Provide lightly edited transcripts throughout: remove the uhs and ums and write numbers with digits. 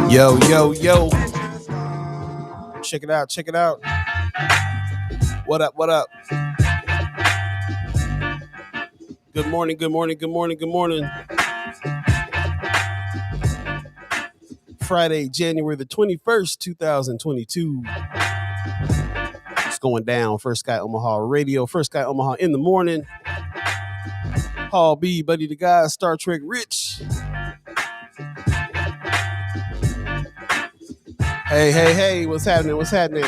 Yo, yo, yo. Check it out, check it out. What up, what up? Good morning, good morning, good morning, good morning. Friday, January the 21st, 2022. It's going down. First Sky Omaha Radio, First Sky Omaha in the morning. Paul Beeee, Buddi3 Da Gawd, Star Trek Rich. Hey, hey, hey, what's happening? What's happening?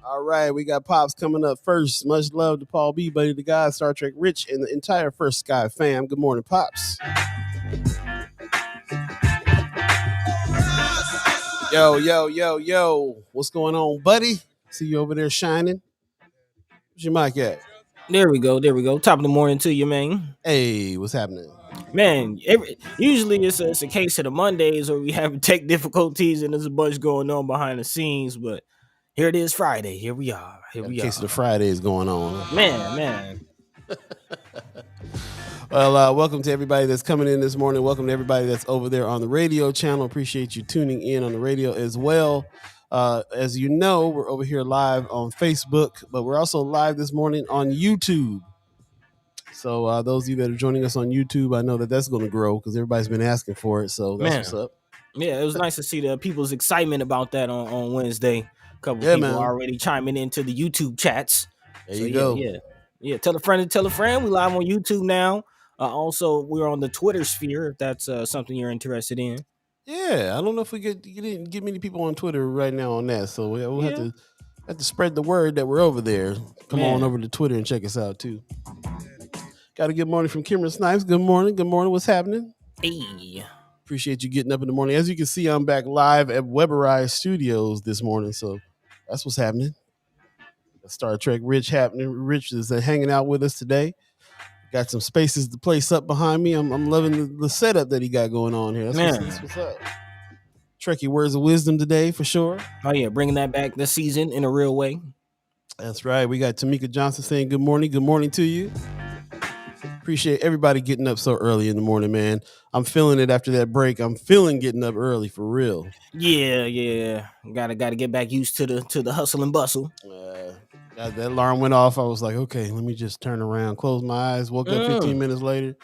All right, we got Pops coming up first. Much love to Paul Beeee, Buddi3 Da Gawd, Star Trek Rich, and the entire First Sky fam. Good morning, Pops. Yo, yo, yo, yo. What's going on, buddy? See you over there shining. Where's your mic at? There we go. There we go. Top of the morning to you, man. Hey, what's happening? Man, usually it's a case of the Mondays where we have tech difficulties and there's a bunch going on behind the scenes, but here it is Friday. Here we are. Case of the Fridays going on. Man. Well, welcome to everybody that's coming in this morning. Welcome to everybody that's over there on the radio channel. Appreciate you tuning in on the radio as well. As you know, we're over here live on Facebook, but we're also live this morning on YouTube. So those of you that are joining us on YouTube, I know that that's going to grow because everybody's been asking for it. So that's what's up. Yeah, it was nice to see the people's excitement about that on Wednesday. A couple people already chiming into the YouTube chats. There you go. Yeah. Tell a friend to tell a friend. We live on YouTube now. Also, we're on the Twitter sphere if that's something you're interested in. Yeah, I don't know if you didn't get many people on Twitter right now on that, so we'll have to spread the word that we're over there. Come on over to Twitter and check us out too. Got a good morning from Cameron Snipes. Good morning. What's happening? Hey, appreciate you getting up in the morning. As you can see, I'm back live at Weberized Studios this morning, so that's what's happening. Star Trek Rich happening. Rich is hanging out with us today. Got some spaces to place up behind me. I'm loving the setup that he got going on here. That's what's up. Trekkie words of wisdom today for sure. Oh yeah, bringing that back this season in a real way. That's right. We got Tamika Johnson saying good morning. Good morning to you. Appreciate everybody getting up so early in the morning, man. I'm feeling it after that break. I'm feeling getting up early for real. Yeah. Gotta get back used to the hustle and bustle. That alarm went off. I was like, okay, let me just turn around, close my eyes, woke up 15 minutes later,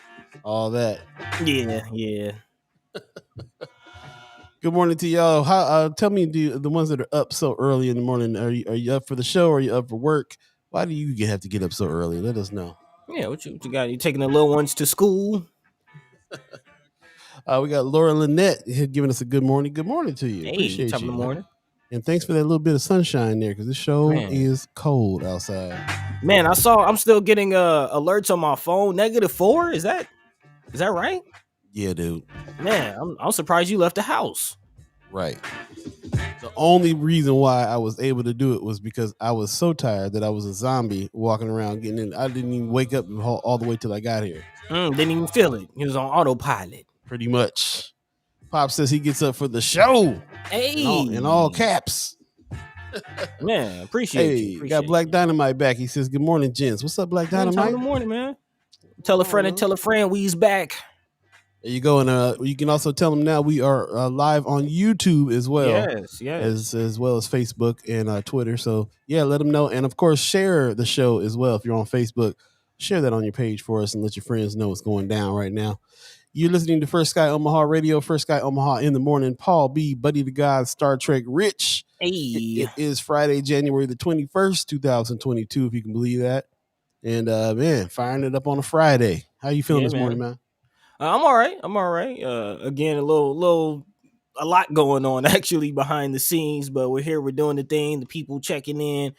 all that. Yeah. Good morning to y'all. How tell me, the ones that are up so early in the morning, are you up for the show or are you up for work? Why do you have to get up so early? Let us know. Yeah, what you got? You taking the little ones to school? We got Laura Lynette giving us a good morning. Good morning to you. Hey, appreciate top you. of the morning. And thanks for that little bit of sunshine there, because this show is cold outside. Man, I'm still getting alerts on my phone. -4? Is that right? Yeah, dude. Man, I'm surprised you left the house. Right. The only reason why I was able to do it was because I was so tired that I was a zombie walking around getting in. I didn't even wake up all the way till I got here. Didn't even feel it. He was on autopilot. Pretty much. Pop says he gets up for the show. Hey. In all caps. Man, appreciate you. Got Black Dynamite back. He says, good morning, gents. What's up, Black Dynamite? Good morning, man. Tell a friend and tell a friend we's back. There you go. And you can also tell them now we are live on YouTube as well. Yes. As well as Facebook and Twitter. So, yeah, let them know. And, of course, share the show as well. If you're on Facebook, share that on your page for us and let your friends know what's going down right now. You're listening to First Sky Omaha Radio, First Sky Omaha in the morning. Paul Beeee, Buddi3 Da Gawd, Star Trek Rich. Hey. It is Friday, January the 21st, 2022, if you can believe that. And, man, firing it up on a Friday. How you feeling this morning, man? I'm all right. Again, a lot going on actually behind the scenes, but we're here. We're doing the thing. The people checking in.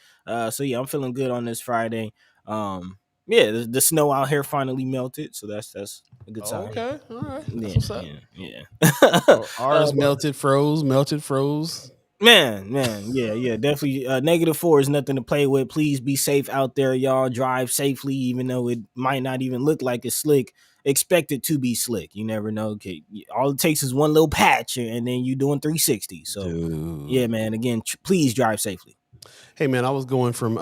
So, yeah, I'm feeling good on this Friday. The snow out here finally melted, so that's a good sign. Okay, all right. That's what's up. Yeah. Ours melted, froze. Man, yeah, definitely. -4 is nothing to play with. Please be safe out there, y'all. Drive safely, even though it might not even look like it's slick. Expect it to be slick. You never know. Okay, all it takes is one little patch, and then you doing 360. So, yeah, man. Again, please drive safely. Hey, man, I was going from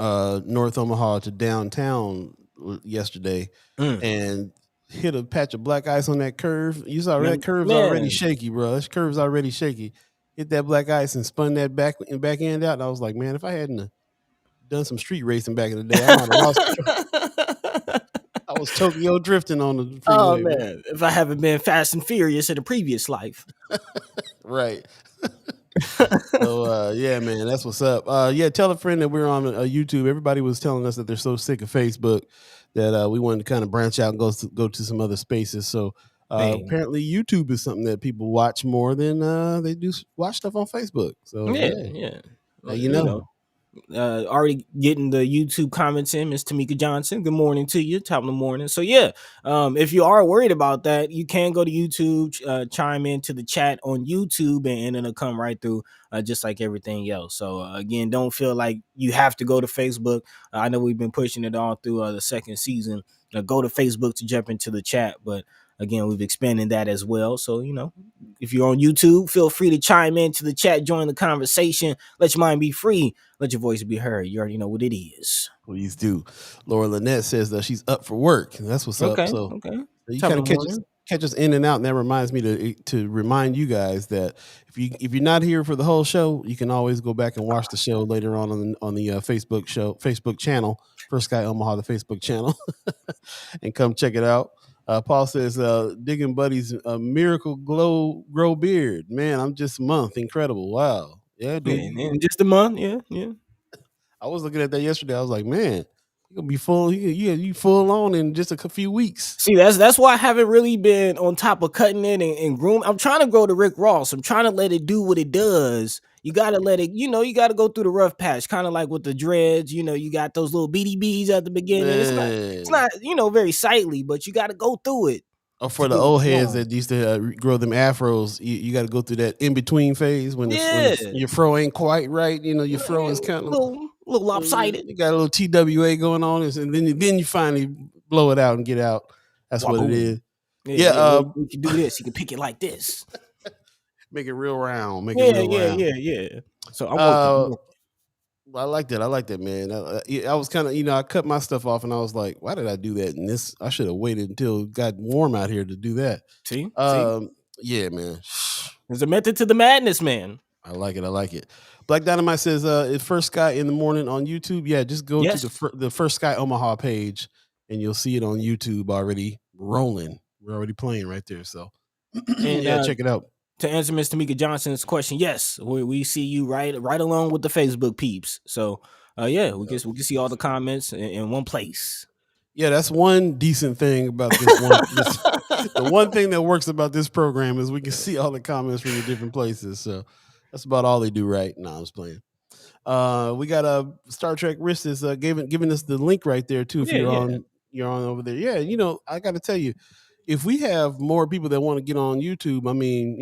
North Omaha to downtown yesterday, and hit a patch of black ice on that curve. You saw that curve's already Man, shaky, bro. That curve's already shaky. Hit that black ice and spun that back end out. And I was like, man, if I hadn't done some street racing back in the day, I might have lost control. I was Tokyo drifting on the oh freeway, man. man, if I haven't been Fast and Furious in a previous life. Right. So yeah, man, that's what's up. Yeah, tell a friend that we're on YouTube. Everybody was telling us that they're so sick of Facebook that we wanted to kind of branch out and go to some other spaces. So Man, apparently YouTube is something that people watch more than they do watch stuff on Facebook. So yeah, yeah, yeah. now Well, you know. already getting the YouTube comments in, Miss Tamika Johnson. Good morning to you, top of the morning. So yeah, if you are worried about that, you can go to YouTube, chime into the chat on YouTube, and it'll come right through, just like everything else. So again, don't feel like you have to go to Facebook. I know we've been pushing it all through the second season. Go to Facebook to jump into the chat, but again, we've expanded that as well. So if you're on YouTube, feel free to chime into the chat, join the conversation. Let your mind be free. Let your voice be heard. You already know what it is. Please do. Laura Lynette says that she's up for work. That's what's up. Okay, So okay. you Top kind of of the morning. catch us in and out, and that reminds me to remind you guys that if you're not here for the whole show, you can always go back and watch the show later on the Facebook channel for Sky Omaha, the Facebook channel, and come check it out. Paul says, digging Buddy's miracle grow beard. Man, I'm just a month. Incredible. Wow. Yeah, dude. Yeah, in just a month. Yeah, yeah. I was looking at that yesterday. I was like, man, you're gonna be full. You full on in just a few weeks. See, that's why I haven't really been on top of cutting it and groom. I'm trying to grow the Rick Ross. I'm trying to let it do what it does. You gotta let it, you gotta go through the rough patch, kind of like with the dreads. You got those little BDBs at the beginning. It's Man. not, very sightly, but you gotta go through it Or to for the get what old you heads want. that used to grow them afros, you got to go through that in between phase when Yeah, your fro ain't quite right. Your fro yeah, is kind of little lopsided. you got a little TWA going on, and then you finally blow it out and get out. That's what it Waboom. is. Yeah, Yeah, yeah. We can do this. You can pick it like this. make it real round. Make it Yeah, real yeah, round. yeah, yeah. So I'm working. I'm Uh, working. I like that. I like that, man. I was kind of, I cut my stuff off, and I was like, why did I do that? And I should have waited until it got warm out here to do that. See, Yeah, man. there's a method to the madness, man. I like it. I like it. Black Dynamite says, "It's First Sky in the morning on YouTube." Yeah, just go to Yes, the First Sky Omaha page, and you'll see it on YouTube already rolling. We're already playing right there. So, and yeah, check it out. to answer Miss Tamika Johnson's question, yes, we see you right along with the Facebook peeps. So, yeah, we can see all the comments in one place. Yeah, that's one decent thing about this one. The one thing that works about this program is we can see all the comments from the different places. So that's about all they do right. No, I was playing. We got a Star Trek Wrist is giving us the link right there too. If Yeah, yeah, you're on over there. Yeah, I got to tell you, if we have more people that want to get on YouTube, I mean,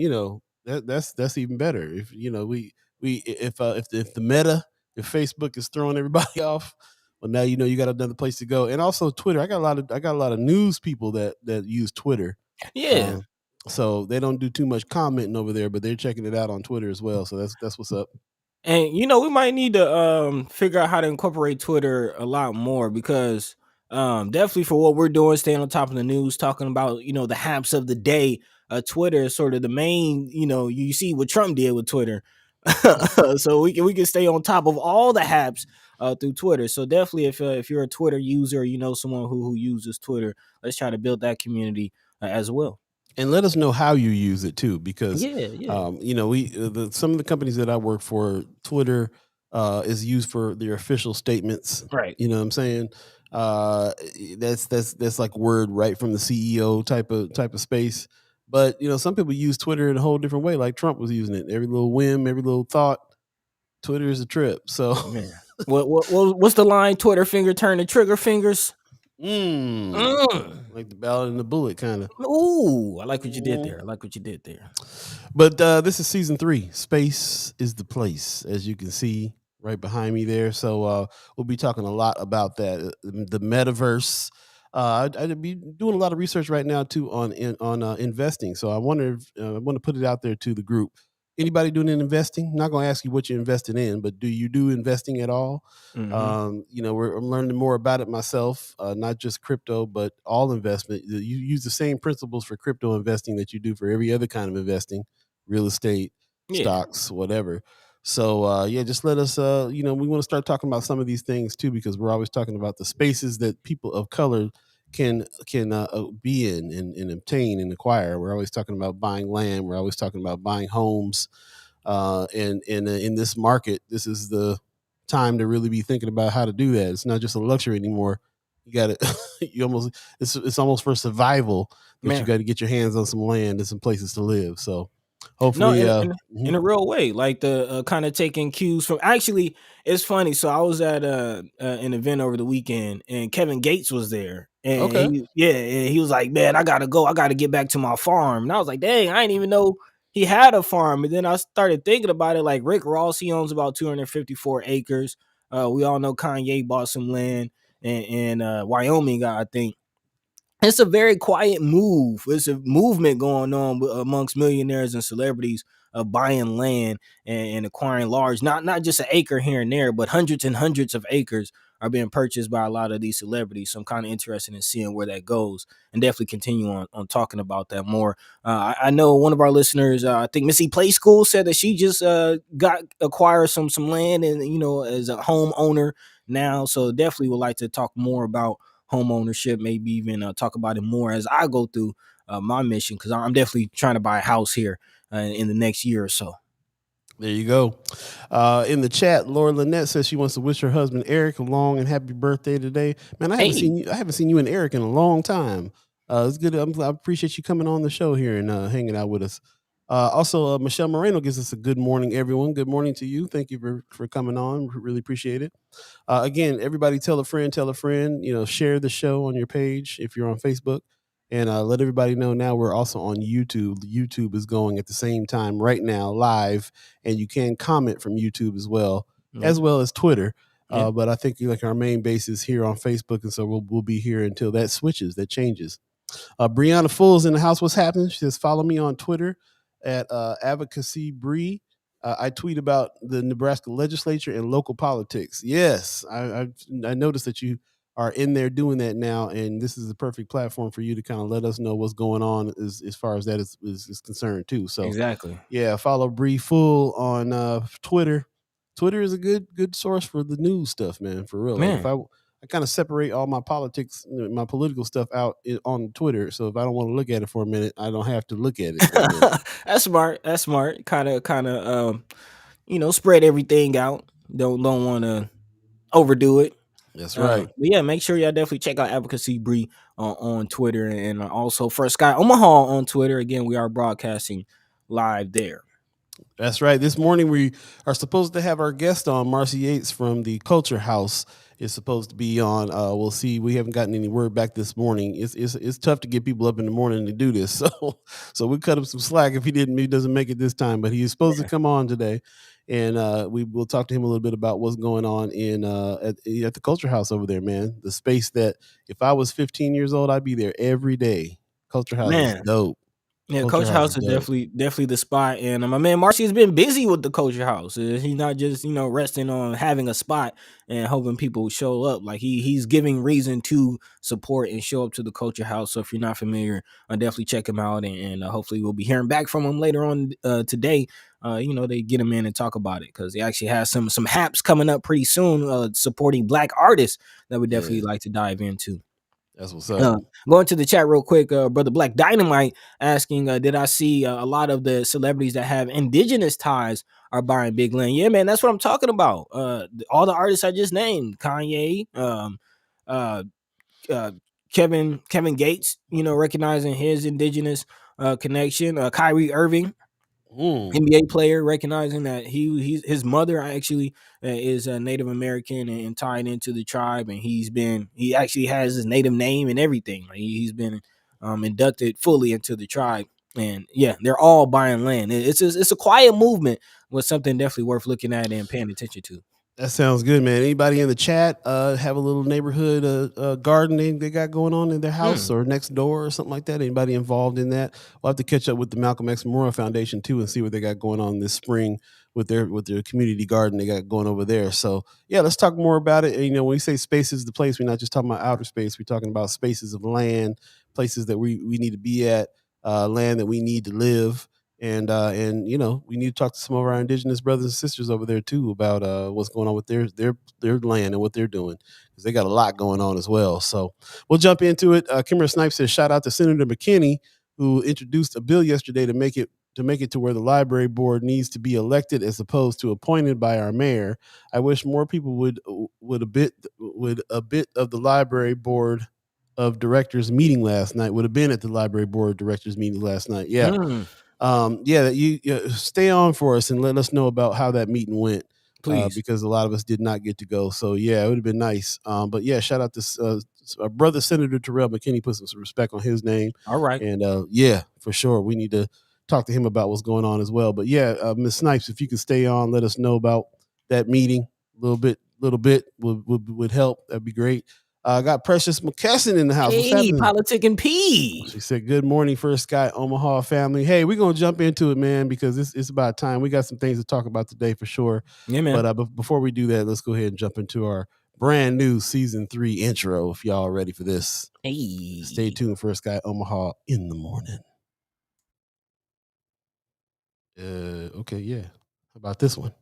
that's even better. If we if the meta, if Facebook is throwing everybody off, well, now you got another place to go. And also Twitter. I got a lot of news people that use Twitter. yeah. So they don't do too much commenting over there, but they're checking it out on Twitter as well. So that's what's up. And we might need to figure out how to incorporate Twitter a lot more because definitely for what we're doing, staying on top of the news, talking about the haps of the day. Twitter is sort of the main. You see what Trump did with Twitter, so we can stay on top of all the haps through Twitter. So definitely, if you're a Twitter user, someone who uses Twitter, let's try to build that community as well. And let us know how you use it too, because Yeah, yeah, we some of the companies that I work for, Twitter is used for their official statements. right. You know what I'm saying? That's like word right from the CEO type of space. But some people use Twitter in a whole different way, like Trump was using it. Every little whim, every little thought. Twitter is a trip. So, Man, what's the line? Twitter finger turn to trigger fingers. Mm. like the ballot and the bullet, kind of. Ooh, I like what you did there. I like what you did there. But this is season 3. Space is the place, as you can see right behind me there. So we'll be talking a lot about that, the metaverse. I'd be doing a lot of research right now too on investing. So I wonder if I want to put it out there to the group anybody doing an investing, I'm not going to ask you what you're investing in, but do you do investing at all? Mm-hmm. I'm learning more about it myself, not just crypto, but all investment. You use the same principles for crypto investing that you do for every other kind of investing, real estate, Yeah. stocks, whatever. So yeah, just let us. We want to start talking about some of these things too, because we're always talking about the spaces that people of color can be in and obtain and acquire. We're always talking about buying land. We're always talking about buying homes. And in this market, this is the time to really be thinking about how to do that. It's not just a luxury anymore. You got to you almost it's almost for survival that you Man. got to get your hands on some land and some places to live. So No, hopefully, in a real way, like the kind of taking cues from. Actually, it's funny. So I was at an event over the weekend, and Kevin Gates was there, and okay. he was like, "Man, I gotta go. I gotta get back to my farm." And I was like, "Dang, I didn't even know he had a farm." And then I started thinking about it. Like Rick Ross, he owns about 254 acres. We all know Kanye bought some land in Wyoming, I think. It's a very quiet move. It's a movement going on amongst millionaires and celebrities of buying land and acquiring large, not just an acre here and there, but hundreds and hundreds of acres are being purchased by a lot of these celebrities. So I'm kind of interested in seeing where that goes and definitely continue on talking about that more. I know one of our listeners, I think Missy Play School, said that she just got acquired some land and as a homeowner now. So definitely would like to talk more about home ownership, maybe even talk about it more as I go through my mission, because I'm definitely trying to buy a house here in the next year or so. There you go. In the chat, Laura Lynette says she wants to wish her husband Eric a long and happy birthday today. Man, I haven't Hey, seen you. I haven't seen you and Eric in a long time. It's good. I appreciate you coming on the show here and hanging out with us. Also, Michelle Moreno gives us a good morning, everyone. Good morning to you. Thank you for coming on. Really appreciate it. Again, everybody tell a friend, tell a friend. Share the show on your page if you're on Facebook, and let everybody know now we're also on YouTube. YouTube is going at the same time right now, live, and you can comment from YouTube yeah, as well as Twitter. yeah, But I think like our main base is here on Facebook, and so we'll be here until that changes. Brianna Fools in the house. What's happening? She says, follow me on Twitter at advocacy Bree. I tweet about the Nebraska legislature and local politics. Yes, I noticed that you are in there doing that now, and this is the perfect platform for you to kind of let us know what's going on as far as that is concerned too. So exactly, yeah, follow Bree Full on Twitter. Twitter is a good source for the news stuff, man. For real. Like if man. I kind of separate all my politics, my political stuff out on Twitter. So if I don't want to look at it for a minute, I don't have to look at it for a minute. That's smart. That's smart. Kind of, spread everything out. Don't want to overdo it. That's right. But yeah, make sure y'all definitely check out Advocacy Bree on Twitter and also for Sky Omaha on Twitter. Again, we are broadcasting live there. That's right. This morning we are supposed to have our guest on, Marcy Yates from the Culture House is supposed to be on. We'll see. We haven't gotten any word back this morning. It's tough to get people up in the morning to do this. So we cut him some slack if he doesn't make it this time. But he is supposed to come on today, and we will talk to him a little bit about what's going on at the Culture House over there, man. The space that if I was 15 years old, I'd be there every day. Culture House is Man, dope. yeah, Culture Culture House is House is dope. definitely the spot, and my man Marcy has been busy with the Culture House. He's not just resting on having a spot and hoping people show up. Like he's giving reason to support and show up to the Culture House. So if you're not familiar, definitely check him out, and hopefully we'll be hearing back from him later on today. They get him in and talk about it because he actually has some haps coming up pretty soon, supporting Black artists that we Yeah, definitely like to dive into. that's what's up. Uh, Going to the chat real quick, brother Black Dynamite asking, did I see a lot of the celebrities that have indigenous ties are buying big land? Yeah, man, that's what I'm talking about. All the artists I just named, Kanye, uh, uh, Kevin Gates, recognizing his indigenous connection, Kyrie Irving, Mm. NBA player, recognizing that his mother actually is a Native American and tied into the tribe, and he actually has his native name and everything. Like he's been inducted fully into the tribe, and yeah, they're all buying land. It's a quiet movement, but something definitely worth looking at and paying attention to. That sounds good, man. Anybody in the chat have a little neighborhood garden they got going on in their house or next door or something like that? Anybody involved in that? We'll have to catch up with the Malcolm X Memorial Foundation too and see what they got going on this spring with their community garden they got going over there. So yeah, let's talk more about it. And, you know, when we say space is the place, we're not just talking about outer space. We're talking about spaces of land, places that we need to be at, land that we need to live. And you know, we need to talk to some of our indigenous brothers and sisters over there too about what's going on with their land and what they're doing, because they got a lot going on as well. So we'll jump into it. Kimmer Snipes says, shout out to Senator McKinney, who introduced a bill yesterday to make it to where the library board needs to be elected as opposed to appointed by our mayor. I wish more people would a bit of the library board of directors meeting last night would have been at the library board of directors meeting last night. Yeah. Yeah, you stay on for us and let us know about how that meeting went, Please. because a lot of us did not get to go. So yeah, it would have been nice. But yeah, shout out to brother Senator Terrell McKinney, put some respect on his name. All right. And yeah, for sure, we need to talk to him about what's going on as well. But yeah, Ms. Snipes, if you could stay on, let us know about that meeting. A little bit would help. That'd be great. I got Precious McKesson in the house. What's Hey, happening? politic and P. She said, good morning, first Sky Omaha family. Hey, we're going to jump into it, man, because it's about time. We got some things to talk about today for sure. Yeah, man. But before we do that, let's go ahead and jump into our brand new season 3 intro. If y'all are ready for this, Hey. stay tuned for Sky Omaha in the morning. Okay, yeah. How about this one?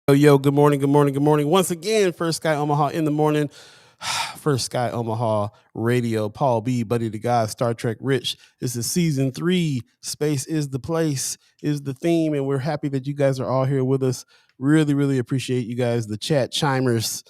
Yo, good morning. Once again, First Sky Omaha in the morning. First Sky Omaha Radio, Paul B, Buddi3 Da Gawd, Star Trek Rich. This is season 3. Space is the place, is the theme, and we're happy that you guys are all here with us. Really, really appreciate you guys, the chat chimers.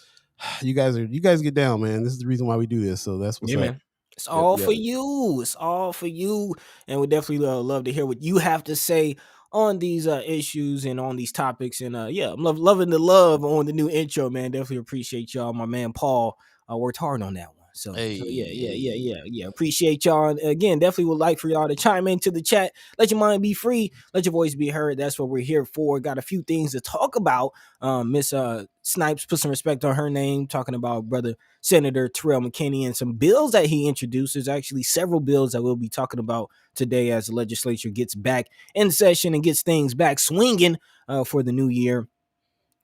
You guys get down, man. This is the reason why we do this. So that's what's up. Man. It's all for you. It's all for you. And we definitely love to hear what you have to say on these issues and on these topics. And yeah, I'm loving the love on the new intro, man. Definitely appreciate y'all. My man Paul worked hard on that one. So, hey. So yeah. Appreciate y'all. And again, definitely would like for y'all to chime into the chat. Let your mind be free. Let your voice be heard. That's what we're here for. Got a few things to talk about. Miss Snipes, put some respect on her name, talking about brother Senator Terrell McKinney and some bills that he introduced. There's actually several bills that we'll be talking about today as the legislature gets back in session and gets things back swinging for the new year.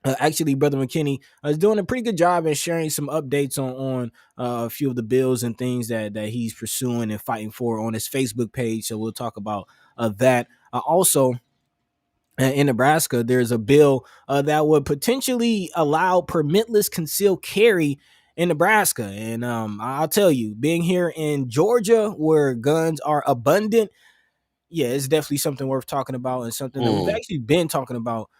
Actually, Brother McKinney is doing a pretty good job in sharing some updates on a few of the bills and things that he's pursuing and fighting for on his Facebook page. So we'll talk about that. Also, in Nebraska, there's a bill that would potentially allow permitless concealed carry in Nebraska. And I'll tell you, being here in Georgia where guns are abundant, yeah, it's definitely something worth talking about and something that we've actually been talking about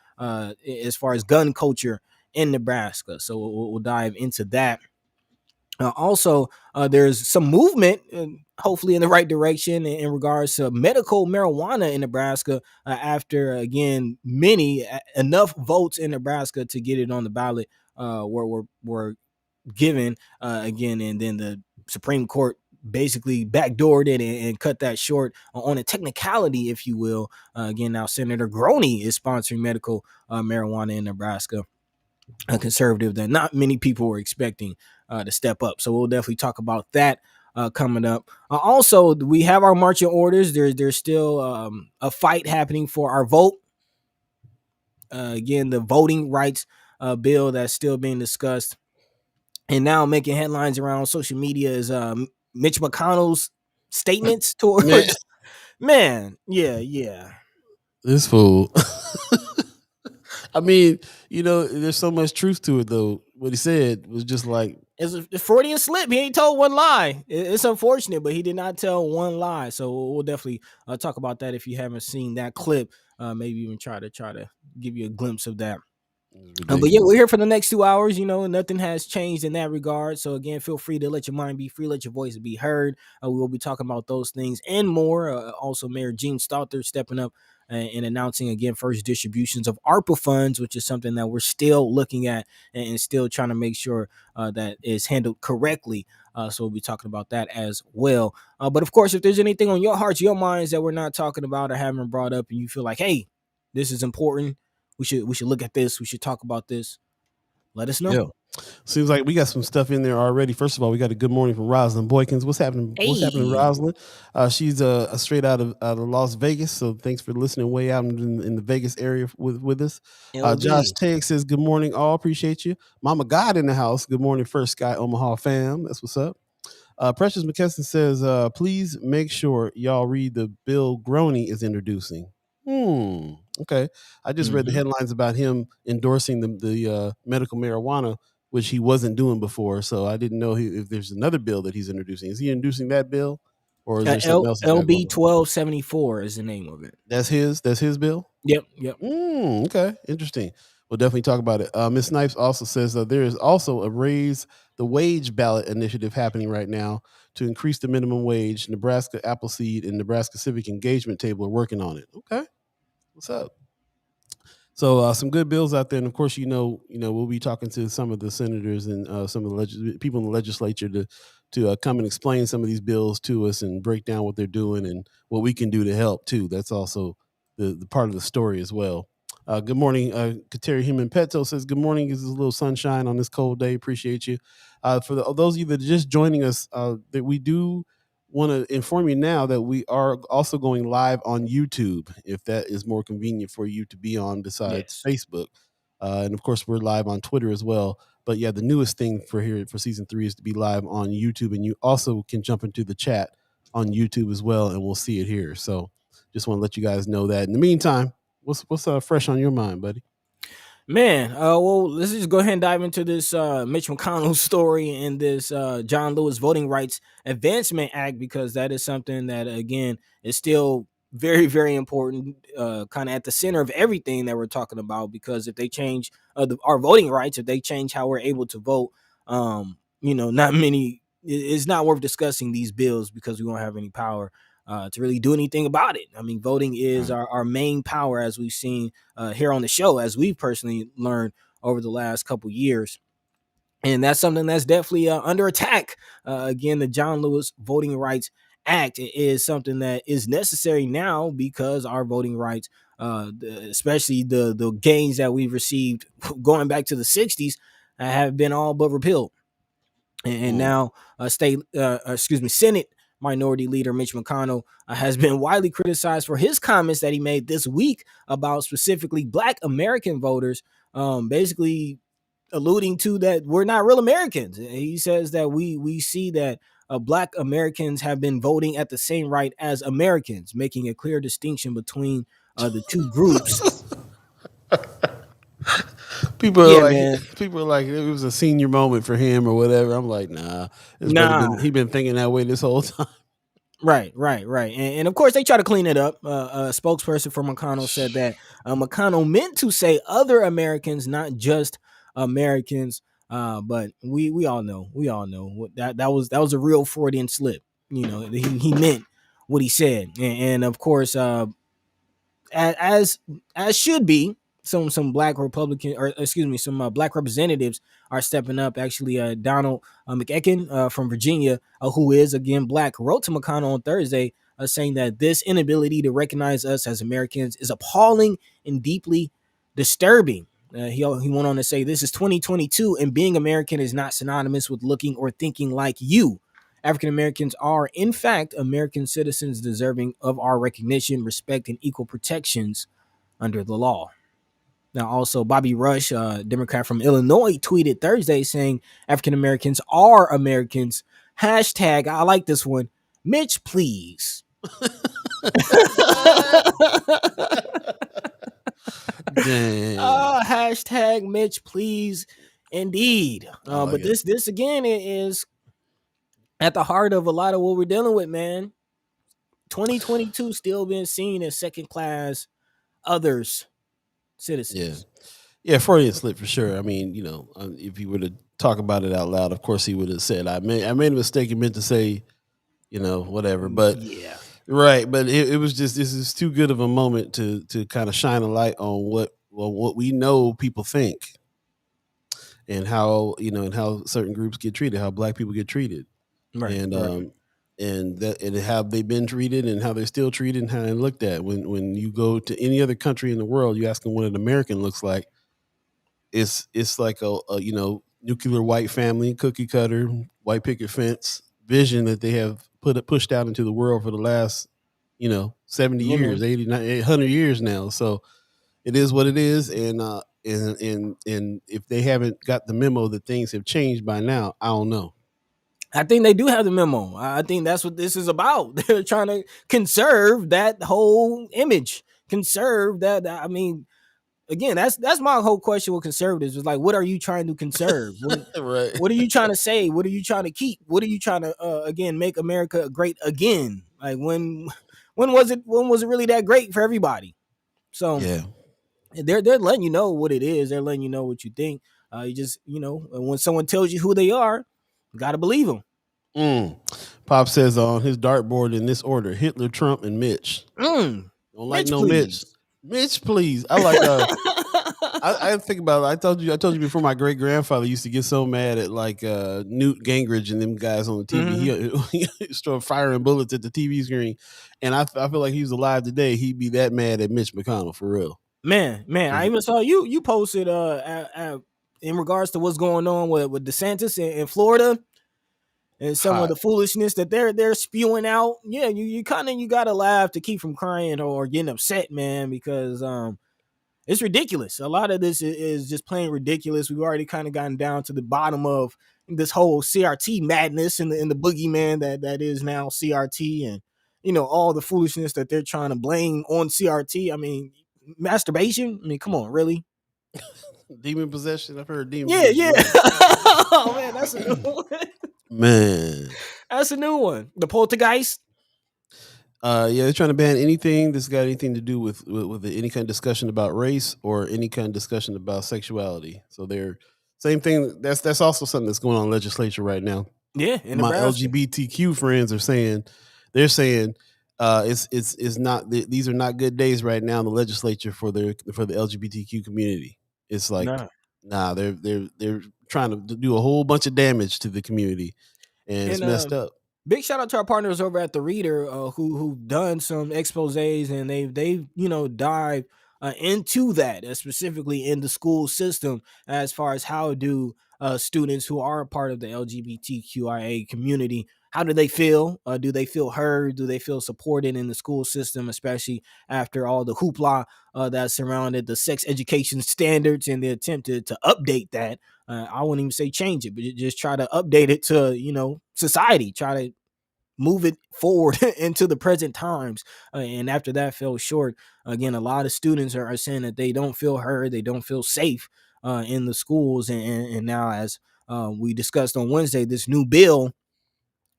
as far as gun culture in Nebraska. So we'll dive into that. Also, there's some movement, hopefully in the right direction, in regards to medical marijuana in Nebraska after, again, enough votes in Nebraska to get it on the ballot were given again, and then the Supreme Court basically backdoored it and cut that short on a technicality, if you will. Again, now Senator Groene is sponsoring medical marijuana in Nebraska, a conservative that not many people were expecting to step up. So we'll definitely talk about that coming up. Also, we have our marching orders. There's still a fight happening for our vote. Again, the voting rights bill that's still being discussed. And now making headlines around social media is Mitch McConnell's statements towards man. Yeah. This fool. I mean, you know, there's so much truth to it, though. What he said was just like, It's a Freudian slip. He ain't told one lie. It's unfortunate, but he did not tell one lie. So we'll definitely talk about that if you haven't seen that clip. Maybe even try to give you a glimpse of that. But yeah, we're here for the next 2 hours. You know, nothing has changed in that regard. So again, feel free to let your mind be free, let your voice be heard. We will be talking about those things and more. Also, Mayor Gene Stouther stepping up and announcing again first distributions of ARPA funds, which is something that we're still looking at and still trying to make sure that is handled correctly. So we'll be talking about that as well. But of course, if there's anything on your hearts, your minds that we're not talking about or haven't brought up, and you feel like, hey, this is important, we should look at this, we should talk about this, let us know. Yeah. Seems like we got some stuff in there already. First of all, we got a good morning from Rosalind Boykins. What's happening? What's happening, Hey, Rosalind? She's straight out of Las Vegas. So thanks for listening way out in the Vegas area with us. Josh LB. Tagg says, good morning, all. Appreciate you. Mama God in the house. Good morning, first Sky Omaha fam. That's what's up. Precious McKesson says, please make sure y'all read the bill Groene is introducing. Okay. I just read the headlines about him endorsing the medical marijuana, which he wasn't doing before. So I didn't know if there's another bill that he's introducing. Is he introducing that bill, or is there something else he's got going LB on? 1274 is the name of it. That's his bill. Yep. Okay, interesting. We'll definitely talk about it. Ms. Snipes also says that there is also a raise the wage ballot initiative happening right now to increase the minimum wage. Nebraska Appleseed and Nebraska Civic Engagement Table are working on it. Okay, what's up? So some good bills out there, and of course, we'll be talking to some of the senators and some of the people in the legislature to come and explain some of these bills to us and break down what they're doing and what we can do to help too. That's also the part of the story as well. Good morning, Kateri Human Petto says, good morning. This is a little sunshine on this cold day. Appreciate you. For those of you that are just joining us, that we do want to inform you now that we are also going live on YouTube, if that is more convenient for you to be on besides Yes. Facebook. And of course, we're live on Twitter as well. But yeah, the newest thing for season 3 is to be live on YouTube, and you also can jump into the chat on YouTube as well, and we'll see it here. So just want to let you guys know that. In the meantime, what's fresh on your mind, buddy? Man, well, let's just go ahead and dive into this Mitch McConnell story and this John Lewis Voting Rights Advancement Act, because that is something that, again, is still very, very important, kind of at the center of everything that we're talking about. Because if they change our voting rights, if they change how we're able to vote, not many, it's not worth discussing these bills because we won't have any power to really do anything about it. I mean, voting is our main power, as we've seen here on the show, as we've personally learned over the last couple years. And that's something that's definitely under attack. Again, the John Lewis Voting Rights Act is something that is necessary now because our voting rights, especially the gains that we've received going back to the 60s, have been all but repealed. And now Senate Minority Leader Mitch McConnell has been widely criticized for his comments that he made this week about specifically Black American voters, basically alluding to that we're not real Americans. He says that we see that Black Americans have been voting at the same rate as Americans, making a clear distinction between the two groups. People are like, it was a senior moment for him or whatever. I'm like, nah, he been thinking that way this whole time. Right. And of course, they try to clean it up. A spokesperson for McConnell said that McConnell meant to say other Americans, not just Americans. But we all know that was a real Freudian slip. He meant what he said, and of course, as should be, some Black Republican, or excuse me, some Black representatives are stepping up. Actually, Donald McEachen from Virginia, who is again Black, wrote to McConnell on Thursday saying that this inability to recognize us as Americans is appalling and deeply disturbing. He went on to say, this is 2022 and being American is not synonymous with looking or thinking like you. African Americans are, in fact, American citizens deserving of our recognition, respect, and equal protections under the law. Now, also, Bobby Rush, Democrat from Illinois, tweeted Thursday saying African Americans are Americans. Hashtag, I like this one, Mitch, please. Hashtag Mitch, please. Indeed. I like But it. this again is at the heart of a lot of what we're dealing with, man. 2022 still being seen as second class others Yeah. citizens. Yeah, Freudian slip for sure. I mean, if he were to talk about it out loud, of course he would have said, I made a mistake and meant to say, whatever." But Yeah. right, but it was just, this is too good of a moment to kind of shine a light on what we know people think, and how certain groups get treated, how Black people get treated, Right. and Right. and how they've been treated, and how they're still treated, and how they're looked at. When you go to any other country in the world, you ask them what an American looks like. It's like a nuclear white family, cookie cutter, white picket fence vision that they have pushed out into the world for the last 70 Yeah, years, man. 80, 100 years now. So it is what it is. And if they haven't got the memo that things have changed by now, I don't know. I think they do have the memo. I think that's what this is about. They're trying to conserve that whole image, conserve that. I mean, again, that's my whole question with conservatives. Is like, what are you trying to conserve? Right. What are you trying to say? What are you trying to keep? What are you trying to again make America great again? Like when was it? When was it really that great for everybody? So Yeah. they're letting you know what it is. They're letting you know what you think. You just when someone tells you who they are, you gotta believe them. Mm. Pop says on his dartboard in this order: Hitler, Trump, and Mitch. Don't like Mitch, no Mitch. please. Mitch, please. I like I think about it. I told you before, my great grandfather used to get so mad at like Newt Gingrich and them guys on the TV. Mhm. He started firing bullets at the TV screen, and I feel like he was alive today, he'd be that mad at Mitch McConnell for real. Man, I even saw you posted in regards to what's going on with DeSantis in Florida and some of Hot. the foolishness that they're spewing out. Yeah, you kind of you gotta laugh to keep from crying or getting upset, man, because it's ridiculous. A lot of this is just plain ridiculous. We've already kind of gotten down to the bottom of this whole CRT madness and the boogeyman that is now CRT, and all the foolishness that they're trying to blame on CRT. I mean, masturbation. I mean, come on, really? Demon possession. I've heard demon Yeah, possession. yeah. Right. Oh man, that's a new one. Man. That's a new one. The poltergeist. Yeah, they're trying to ban anything that's got anything to do with any kind of discussion about race or any kind of discussion about sexuality. So they're same thing. That's also something that's going on in the legislature right now. Yeah, in My Nebraska. LGBTQ friends are saying, it's not, these are not good days right now in the legislature for the LGBTQ community. It's like, No. nah, they're trying to do a whole bunch of damage to the community, and it's And messed up. big shout out to our partners over at the Reader, who've done some exposés, and they've dived into that, specifically in the school system, as far as how do students who are a part of the LGBTQIA community, how do they feel? Do they feel heard? Do they feel supported in the school system, especially after all the hoopla that surrounded the sex education standards and the attempt to update that? I wouldn't even say change it, but just try to update it to society. Try to move it forward into the present times. And after that fell short, again, a lot of students are saying that they don't feel heard, they don't feel safe in the schools. And now, as we discussed on Wednesday, this new bill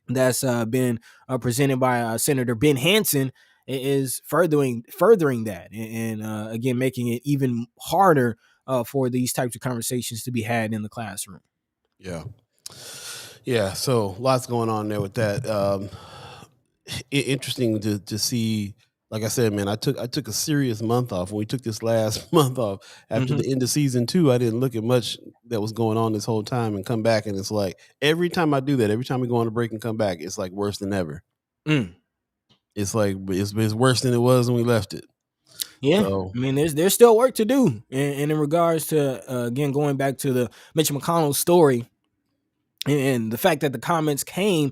that's been presented by Senator Ben Hansen is furthering that, and again, making it even harder for these types of conversations to be had in the classroom. Yeah. Yeah, so lots going on there with that. Interesting to see. Like I said, man, I took a serious month off. When we took this last month off after Mm-hmm. the end of season 2, I didn't look at much that was going on this whole time, and come back, and it's like every time I do that, every time we go on a break and come back, it's like worse than ever. Mm. It's like it's worse than it was when we left it. Yeah, So I mean, there's still work to do, and in regards to again going back to the Mitch McConnell story, and the fact that the comments came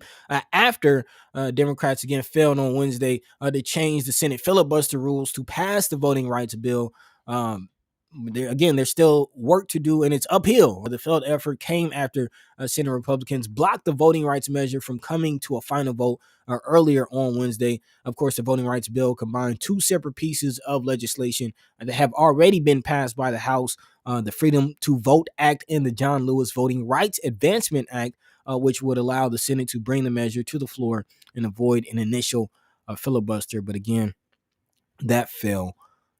after Democrats again failed on Wednesday to change the Senate filibuster rules to pass the voting rights bill. there's still work to do, and it's uphill. The failed effort came after Senate Republicans blocked the voting rights measure from coming to a final vote earlier on Wednesday. Of course, the voting rights bill combined two separate pieces of legislation that have already been passed by the House, the Freedom to Vote Act and the John Lewis Voting Rights Advancement Act, which would allow the Senate to bring the measure to the floor and avoid an initial filibuster. But again, that fell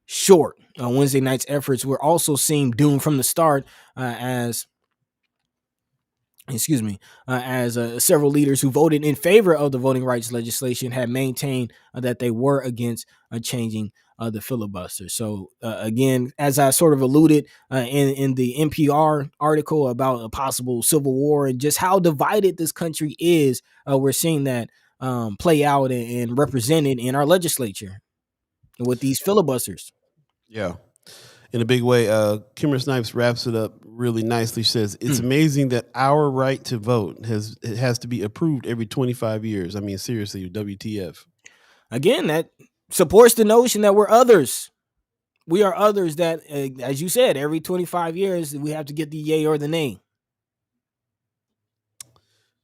short. Wednesday night's efforts were also seen doomed from the start, as several leaders who voted in favor of the voting rights legislation had maintained that they were against changing the filibuster. So again, as I sort of alluded in the NPR article about a possible civil war and just how divided this country is, we're seeing that play out and represented in our legislature with these filibusters. Yeah. In a big way, Kimmer Snipes wraps it up really nicely. She says, it's amazing that our right to vote has to be approved every 25 years. I mean, seriously, WTF. Again, that supports the notion that we're others. We are others that, as you said, every 25 years, we have to get the yay or the nay.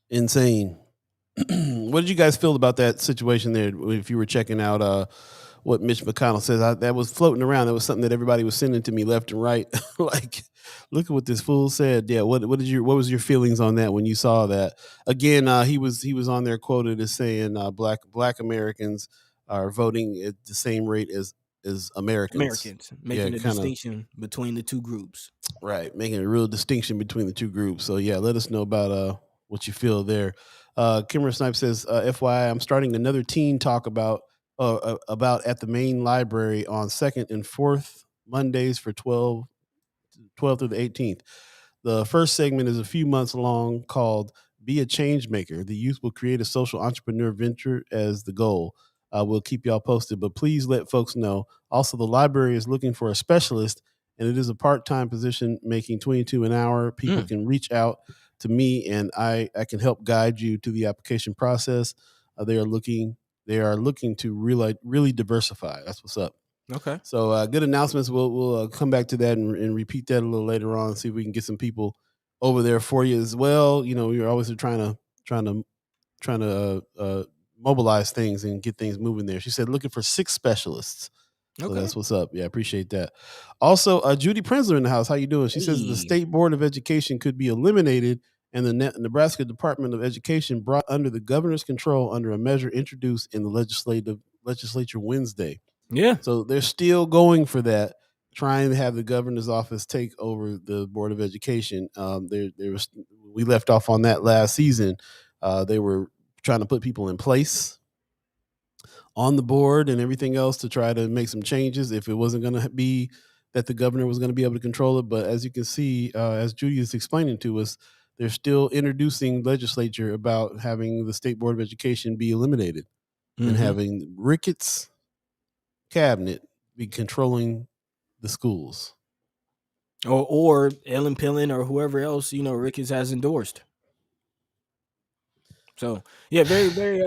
Insane. What did you guys feel about that situation there? If you were checking out what Mitch McConnell says, that was floating around. That was something that everybody was sending to me left and right. Like, look at what this fool said. Yeah. What was your feelings on that when you saw that? Again, he was on there quoted as saying black Americans are voting at the same rate as Americans. Making a distinction between the two groups. Right, making a real distinction between the two groups. So yeah, let us know about what you feel there. Kimmer Snipe says, FYI, I'm starting another teen talk about at the main library on 2nd and 4th Mondays for 12 through the 18th. The first segment is a few months long, called Be a Change Maker. The youth will create a social entrepreneur venture as the goal. We'll keep y'all posted, but please let folks know. Also, the library is looking for a specialist, and it is a part-time position making $22 an hour. People can reach out to me, and I can help guide you to the application process. They are looking to really diversify. That's what's up. Okay. So good announcements. We'll come back to that and repeat that a little later on. See if we can get some people over there for you as well. You know, you're always trying to mobilize things and get things moving there. She said looking for 6 specialists. So that's what's up. Yeah, appreciate that. Also, Judy Prenzler in the house. How you doing? She says the State Board of Education could be eliminated and the Nebraska Department of Education brought under the governor's control under a measure introduced in the legislature Wednesday. Yeah. So they're still going for that, trying to have the governor's office take over the Board of Education. We left off on that last season. They were trying to put people in place on the board and everything else to try to make some changes if it wasn't going to be that the governor was going to be able to control it. But as you can see, as Judy is explaining to us, they're still introducing legislature about having the State Board of Education be eliminated and having Ricketts cabinet be controlling the schools. Or Ellen Pillen or whoever else, Ricketts has endorsed. So yeah, very, very,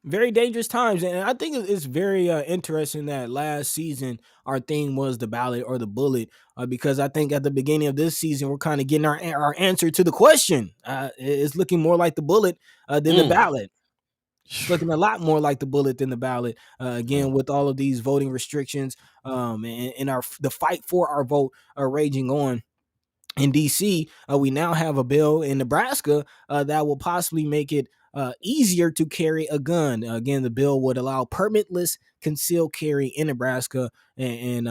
very dangerous times. And I think it's very interesting that last season our theme was the ballot or the bullet, because I think at the beginning of this season we're kind of getting our answer to the question. It's looking more like the bullet than the ballot. It's looking a lot more like the bullet than the ballot. Again, with all of these voting restrictions, and the fight for our vote raging on. In DC, we now have a bill in Nebraska that will possibly make it easier to carry a gun. Again, the bill would allow permitless concealed carry in Nebraska, and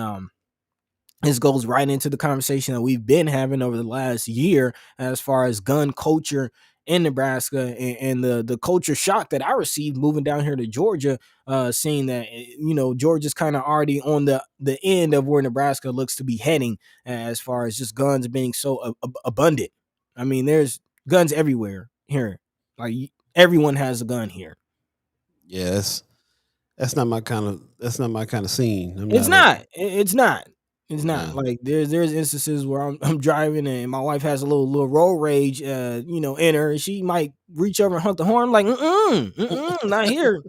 this goes right into the conversation that we've been having over the last year as far as gun culture in Nebraska, and the culture shock that I received moving down here to Georgia, seeing that Georgia's kind of already on the end of where Nebraska looks to be heading as far as just guns being so abundant. I mean, there's guns everywhere here. Like, everyone has a gun here. Yes, that's not my kind of scene. It's not. Like there's instances where I'm driving and my wife has a little road rage, in her. She might reach over and honk the horn. I'm like, not here,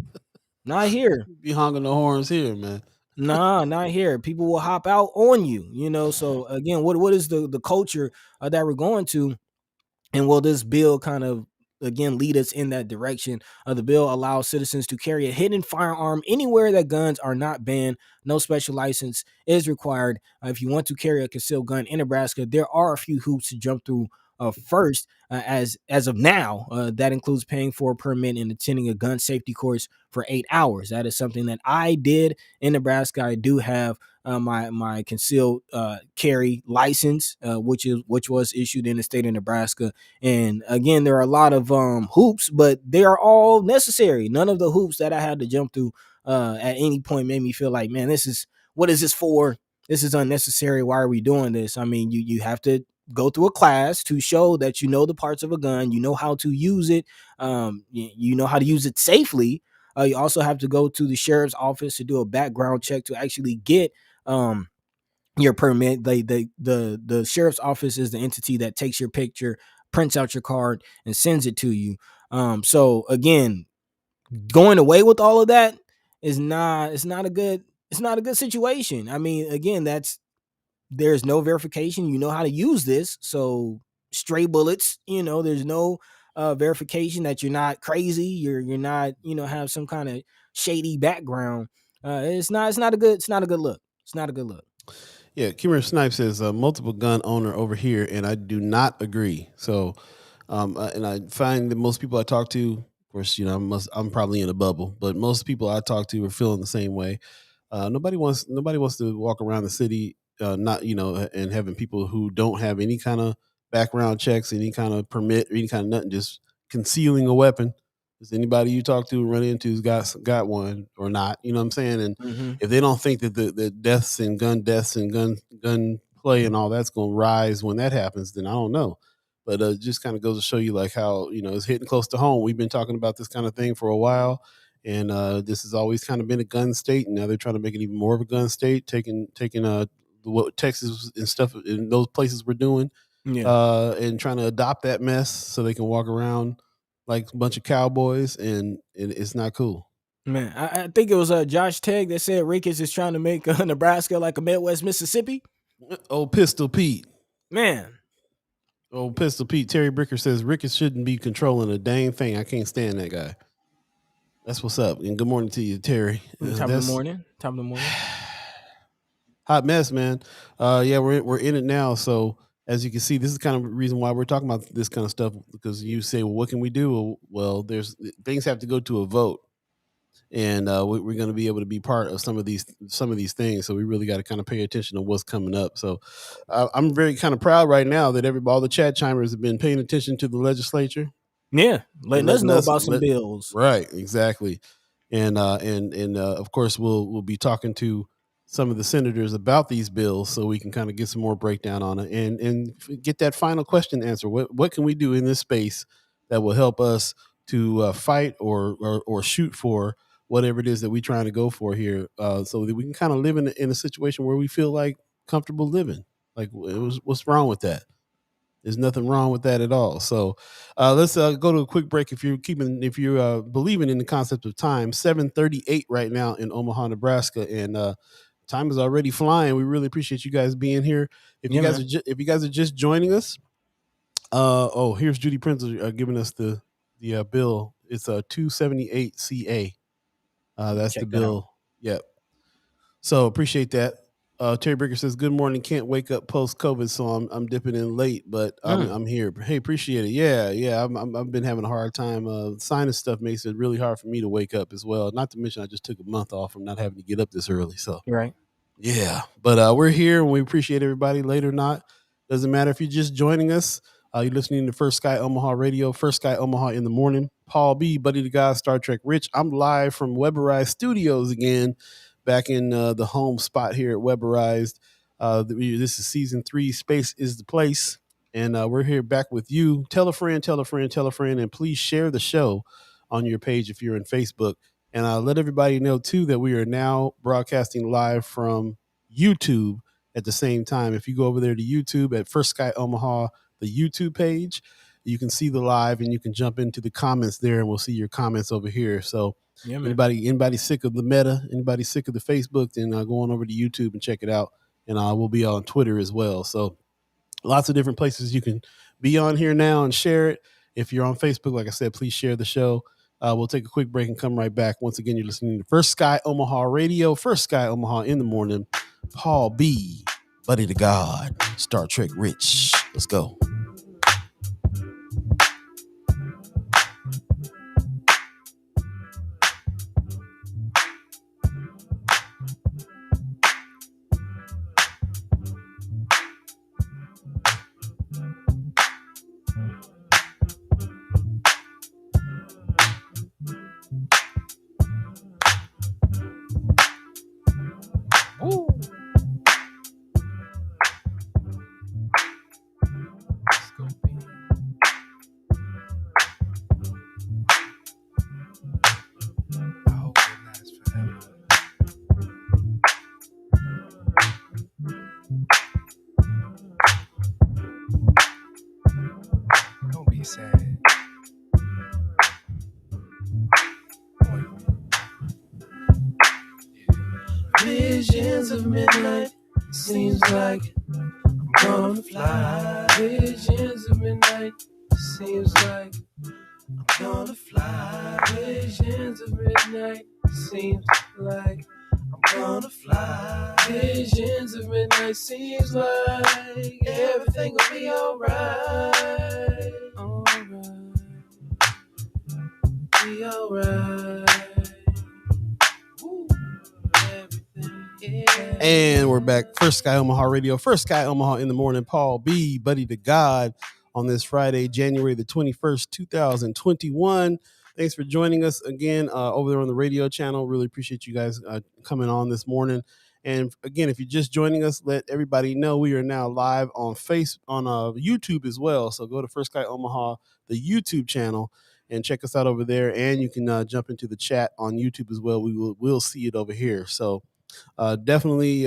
not here. Be honking the horns here, man. Nah, not here. People will hop out on you, So again, what is the culture that we're going to? And will this bill kind of again lead us in that direction? The bill allows citizens to carry a hidden firearm anywhere that guns are not banned. No special license is required. If you want to carry a concealed gun in Nebraska, there are a few hoops to jump through. First, as of now, that includes paying for a permit and attending a gun safety course for 8 hours. That is something that I did in Nebraska. I do have my concealed carry license, which was issued in the state of Nebraska. And again, there are a lot of hoops, but they are all necessary. None of the hoops that I had to jump through at any point made me feel like, man, what is this for? This is unnecessary. Why are we doing this? I mean, you have to go through a class to show that you know the parts of a gun, you know how to use it, you know how to use it safely. You also have to go to the sheriff's office to do a background check to actually get your permit. The sheriff's office is the entity that takes your picture, prints out your card, and sends it to you. So again, going away with all of that is not it's not a good situation. I mean, again, there's no verification. You know how to use this, so stray bullets. There's no verification that you're not crazy. You're not have some kind of shady background. It's not a good look. It's not a good look. Yeah, Kimmer Snipe says multiple gun owner over here, and I do not agree. So, and I find that most people I talk to, of course, I'm probably in a bubble, but most people I talk to are feeling the same way. Nobody wants to walk around the city, not and having people who don't have any kind of background checks, any kind of permit, or any kind of nothing, just concealing a weapon. Does anybody you talk to run into's got one or not? You know what I'm saying? And Mm-hmm. if they don't think that the deaths and gun play and all that's going to rise when that happens, then I don't know. But it just kind of goes to show you like how it's hitting close to home. We've been talking about this kind of thing for a while, and this has always kind of been a gun state, and now they're trying to make it even more of a gun state, taking what Texas and stuff in those places were doing, Yeah. and trying to adopt that mess so they can walk around like a bunch of cowboys, and it's not cool. Man, I think it was Josh Tegg that said Ricketts is trying to make Nebraska like a Midwest Mississippi. Old Pistol Pete. Man, Old Pistol Pete. Terry Bricker says Ricketts shouldn't be controlling a dang thing. I can't stand that guy. That's what's up. And good morning to you, Terry. top of the morning. Top of the morning. Hot mess, man. Yeah, we're in it now. So as you can see, this is kind of the reason why we're talking about this kind of stuff, because you say, well, what can we do? Well, there's things have to go to a vote, and we're going to be able to be part of some of these things. So we really got to kind of pay attention to what's coming up. So I'm very kind of proud right now that all the chat chimers have been paying attention to the legislature. Yeah, And letting us know about some bills. Right, exactly. And of course we'll be talking to some of the senators about these bills so we can kind of get some more breakdown on it and get that final question answer. What can we do in this space that will help us to fight or shoot for whatever it is that we're trying to go for here, so that we can kind of live in a situation where we feel like comfortable living. Like, what's wrong with that? There's nothing wrong with that at all. So let's go to a quick break. If you're believing in the concept of time, 7:38 right now in Omaha, Nebraska, and time is already flying. We really appreciate you guys being here. If you Yeah, guys man. if you guys are just joining us, here's Judy Prince giving us the bill. It's a 278 CA. That's the Check that out. bill. Yep. So appreciate that. Terry Bricker says, "Good morning. Can't wake up post COVID, so I'm dipping in late, but I'm here. Hey, appreciate it. Yeah. I've been having a hard time. Sinus stuff makes it really hard for me to wake up as well. Not to mention, I just took a month off from not having to get up this early. So Right. yeah, but we're here and we appreciate everybody. Late or not, doesn't matter if you're just joining us. You're listening to First Sky Omaha Radio, First Sky Omaha in the morning. Paul B, Buddi3 Da Gawd, Star Trek Rich. I'm live from Weberized Studios again, back in the home spot here at Weberized. This is season 3. Space is the place, and we're here back with you. Tell a friend, tell a friend, tell a friend, and please share the show on your page if you're in Facebook. And let everybody know, too, that we are now broadcasting live from YouTube at the same time. If you go over there to YouTube at First Sky Omaha, the YouTube page, you can see the live and you can jump into the comments there, and we'll see your comments over here. So Yeah, man. anybody sick of the meta, anybody sick of the Facebook, then go on over to YouTube and check it out. And we'll be on Twitter as well. So lots of different places you can be on here now and share it. If you're on Facebook, like I said, please share the show. We'll take a quick break and come right back. Once again, you're listening to First Sky Omaha Radio, First Sky Omaha in the morning. Paul B, Buddi3 Da Gawd, Star Trek Rich. Let's go. Visions of midnight, seems like I'm gonna fly. Visions of midnight, seems like I'm gonna fly. Visions of midnight, seems like I'm gonna fly. Visions of midnight, seems like everything will be alright. Alright, be alright. And we're back. First Sky Omaha Radio, First Sky Omaha in the morning. Paul B, Buddi3 Da Gawd on this Friday, January the 21st, 2021. Thanks for joining us again over there on the radio channel. Really appreciate you guys coming on this morning. And again, if you're just joining us, let everybody know we are now live on YouTube as well. So go to First Sky Omaha, the YouTube channel, and check us out over there. And you can jump into the chat on YouTube as well. We'll see it over here. So definitely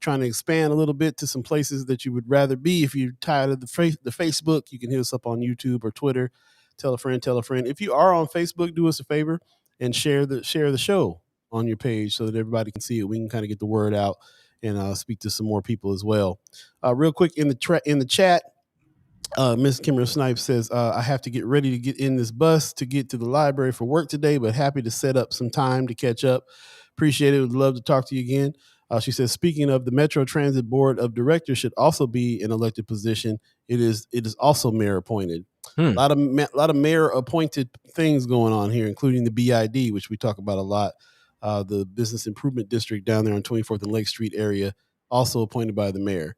trying to expand a little bit to some places that you would rather be. If you're tired of the Facebook, you can hit us up on YouTube or Twitter. Tell a friend. If you are on Facebook, do us a favor and share the show on your page so that everybody can see it. We can kind of get the word out and speak to some more people as well. Real quick in the chat, Miss Kimmer Snipes says, I have to get ready to get in this bus to get to the library for work today, but happy to set up some time to catch up. Appreciate it. Would love to talk to you again. She says, speaking of, the Metro Transit Board of Directors should also be an elected position. It is also mayor appointed. A lot of mayor appointed things going on here, including the BID, which we talk about a lot. The Business Improvement District down there on 24th and Lake Street area, also appointed by the mayor.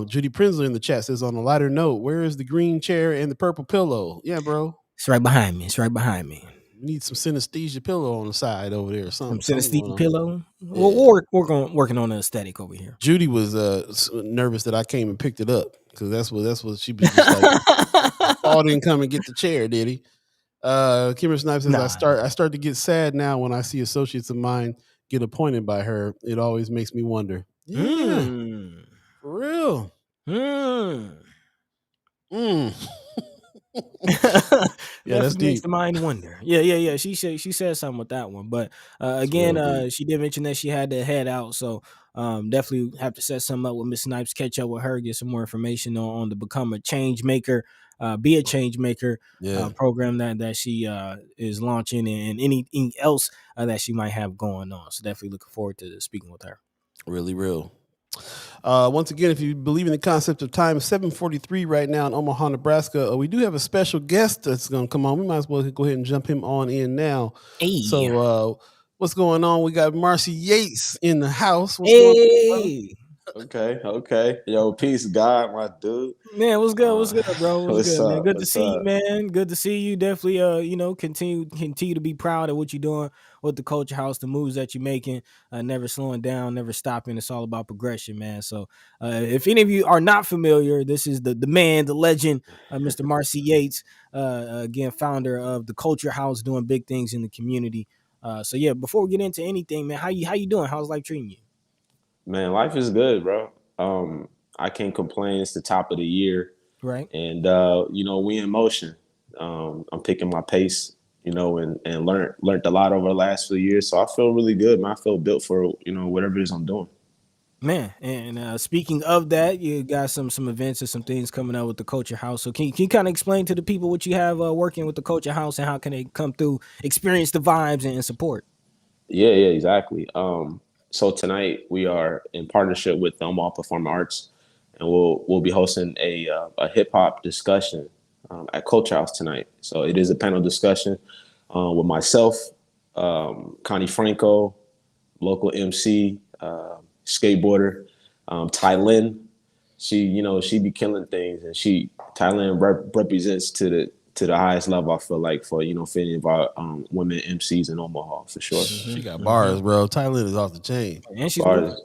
Judy Prinsley in the chat says, on a lighter note, where is the green chair and the purple pillow? Yeah, bro. It's right behind me. We need some synesthesia pillow on the side over there or something. Some synesthesia pillow. Yeah. We're working on the aesthetic over here. Judy was nervous that I came and picked it up because that's what she was just like. Paul didn't come and get the chair, did he? Kimmer Snipes says, I start to get sad now when I see associates of mine get appointed by her. It always makes me wonder. Yeah, for real. Yeah, that's deep. Makes the mind wonder. Yeah. She said something with that one, but again, she did mention that she had to head out, so definitely have to set something up with Miss Snipes, catch up with her, get some more information on the Become a Change Maker, Be a Change Maker program that she is launching, and anything else that she might have going on. So definitely looking forward to speaking with her. Really real. Once again, if you believe in the concept of time, 7:43 right now in Omaha, Nebraska. We do have a special guest that's going to come on. We might as well go ahead and jump him on in now. Hey. So what's going on? We got Marcy Yates in the house. What's going on? Okay. Yo, peace, God, my dude. Man, what's good, bro? What's good, man? Good to see you, man. Good to see you. Definitely, continue to be proud of what you're doing with the Culture House, the moves that you're making, never slowing down, never stopping. It's all about progression, man. So, if any of you are not familiar, this is the man, the legend, Mr. Marcy Yates, again, founder of the Culture House, doing big things in the community. So, yeah, before we get into anything, man, how you doing? How's life treating you? Man, life is good, bro. I can't complain. It's the top of the year. Right. and we in motion. I'm picking my pace, and learned a lot over the last few years. So I feel really good, man. I feel built for whatever it is I'm doing. Man, and speaking of that, you got some events and some things coming up with the Culture House. So can you kind of explain to the people what you have working with the Culture House and how can they come through, experience the vibes and support? Yeah, exactly. So tonight we are in partnership with the Omaha Performing Arts, and we'll be hosting a hip hop discussion at Culture House tonight. So it is a panel discussion with myself, Connie Franco, local MC, skateboarder, Ty Lynn. She be killing things, and Thailand represents to the highest level. I feel like for any of our women MCs in Omaha for sure. She got Mm-hmm. bars, bro. Thailand is off the chain. And she's moving. Bars.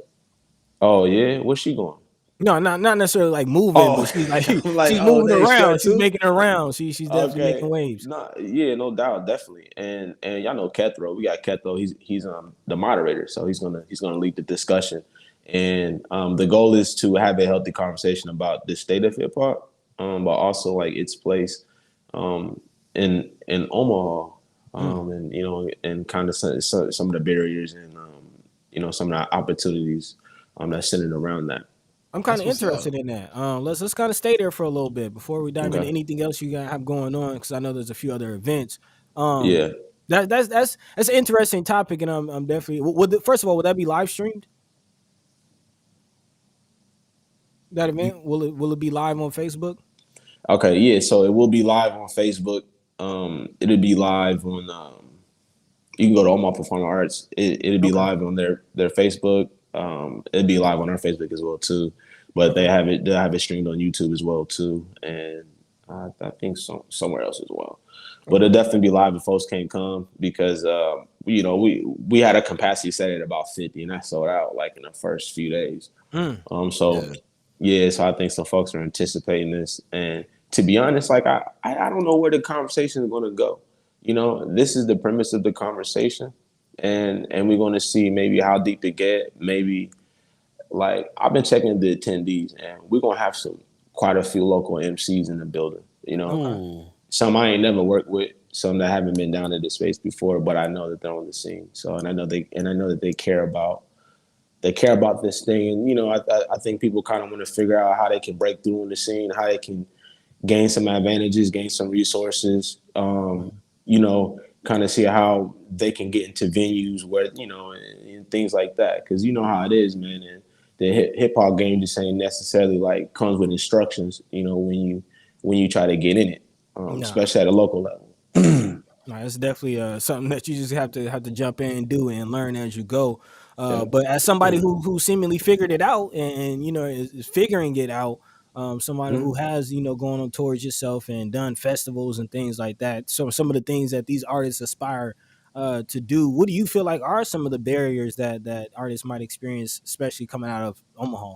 Oh yeah, where's she going? No, not necessarily like moving, Oh, but she's like I'm like, she's oh, moving they around. short She's too. making her rounds. She's definitely Okay, making waves. no, yeah, no doubt, definitely. And y'all know Kethro. We got Kethro. He's the moderator, so he's gonna lead the discussion. And the goal is to have a healthy conversation about the state of hip hop, but also like its place in Omaha, and kind of some of the barriers and some of the opportunities that's centered around that. I'm kind That's of what's up. interested in that. Let's kind of stay there for a little bit before we dive into Okay. anything else you got have going on because I know there's a few other events. Um, Yeah. that's an interesting topic, and I'm definitely first of all, would that be live streamed? That You, event will it be live on Facebook? okay. Yeah. So it will be live on Facebook. It'll be live on. You can go to Omaha Performing Arts. It'll be Okay, live on their Facebook. It'll be live on our Facebook as well too. But okay, they'll have it streamed on YouTube as well too, and I think somewhere else as well. But it'll okay. definitely be live if folks can't come because we had a capacity set at about 50 and that sold out like in the first few days. Mm, So Yeah. yeah, so I think some folks are anticipating this, and to be honest, like I don't know where the conversation is going to go. This is the premise of the conversation, and we're going to see maybe how deep it get. Maybe like I've been checking the attendees, and we're gonna have quite a few local MCs in the building. okay. Some I ain't never worked with, some that haven't been down to the space before, but I know that they're on the scene. So and I know that they care about this thing, and I think people kind of want to figure out how they can break through in the scene, how they can gain some advantages, gain some resources, kind of see how they can get into venues where, and things like that. Cause you know how it is, man. And the hip hop game just ain't necessarily like comes with instructions, when you try to get in it, Nah, especially at a local level. nah, it's definitely something that you just have to jump in and do and learn as you go. Yeah. But as somebody who seemingly figured it out and is figuring it out, somebody Mhm. who has gone on tours yourself and done festivals and things like that. So some of the things that these artists aspire to do, what do you feel like are some of the barriers that artists might experience, especially coming out of Omaha?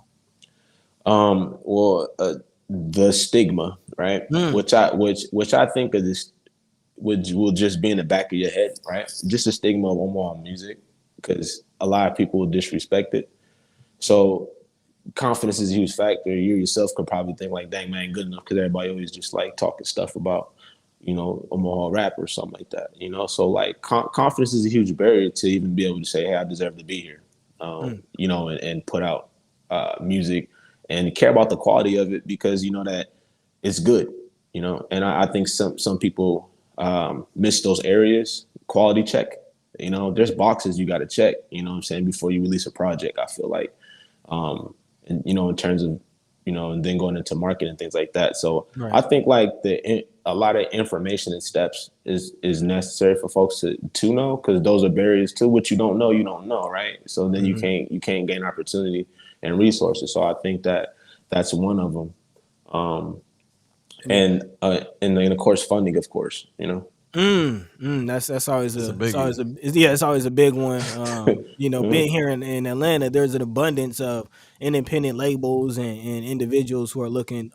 Well, the stigma, right? Mm, Which I think of this would will just be in the back of your head, right? Just the stigma of Omaha music, because a lot of people will disrespect it. So confidence is a huge factor. You yourself could probably think like, "Dang man, good enough," because everybody always just like talking stuff about, Omaha rap or something like that. So like confidence is a huge barrier to even be able to say, "Hey, I deserve to be here," mm, and put out music and care about the quality of it because you know that it's good. And I think some people miss those areas. Quality check. There's boxes you got to check. You know what I'm saying, before you release a project. I feel like, and in terms of, and then going into market and things like that. So right. I think like a lot of information and steps is necessary for folks to know, because those are barriers to what you don't know, right? So then you Mhm. can't gain opportunity and resources. So I think that's one of them. Yeah. And then of course funding, of course. That's always It's a it's biggie. always it's always a big one. Mhm. Being here in Atlanta, there's an abundance of independent labels and individuals who are looking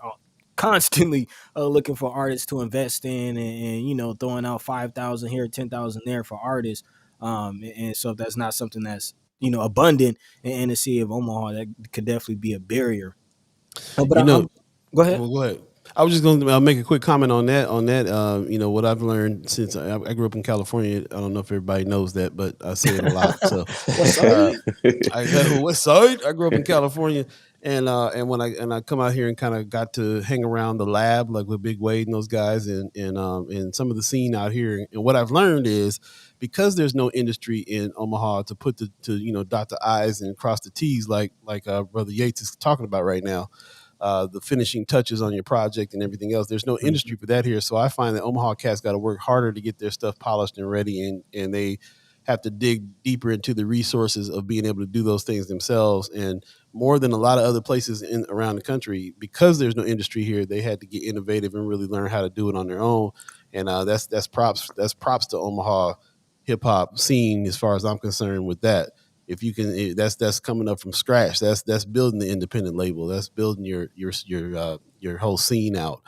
constantly looking for artists to invest in and throwing out 5,000 here, 10,000 there for artists. And so if that's not something that's abundant in the city of Omaha, that could definitely be a barrier. But You know, I'm go ahead. well, go ahead. I was just going to make a quick comment on that. You know what I've learned since I grew up in California. I don't know if everybody knows that, but I say it a lot. So, What's up? West Side. I grew up in California, and when I come out here and kind of got to hang around the lab, like with Big Wade and those guys, and some of the scene out here, and what I've learned is because there's no industry in Omaha to put to dot the I's and cross the T's like Brother Yates is talking about right now. The finishing touches on your project and everything else. There's no industry for that here. So I find that Omaha cats got to work harder to get their stuff polished and ready, and they have to dig deeper into the resources of being able to do those things themselves. And more than a lot of other places around the country, because there's no industry here, they had to get innovative and really learn how to do it on their own. And that's props to Omaha hip hop scene as far as I'm concerned with that. If you can, that's coming up from scratch. That's building the independent label. That's building your whole scene out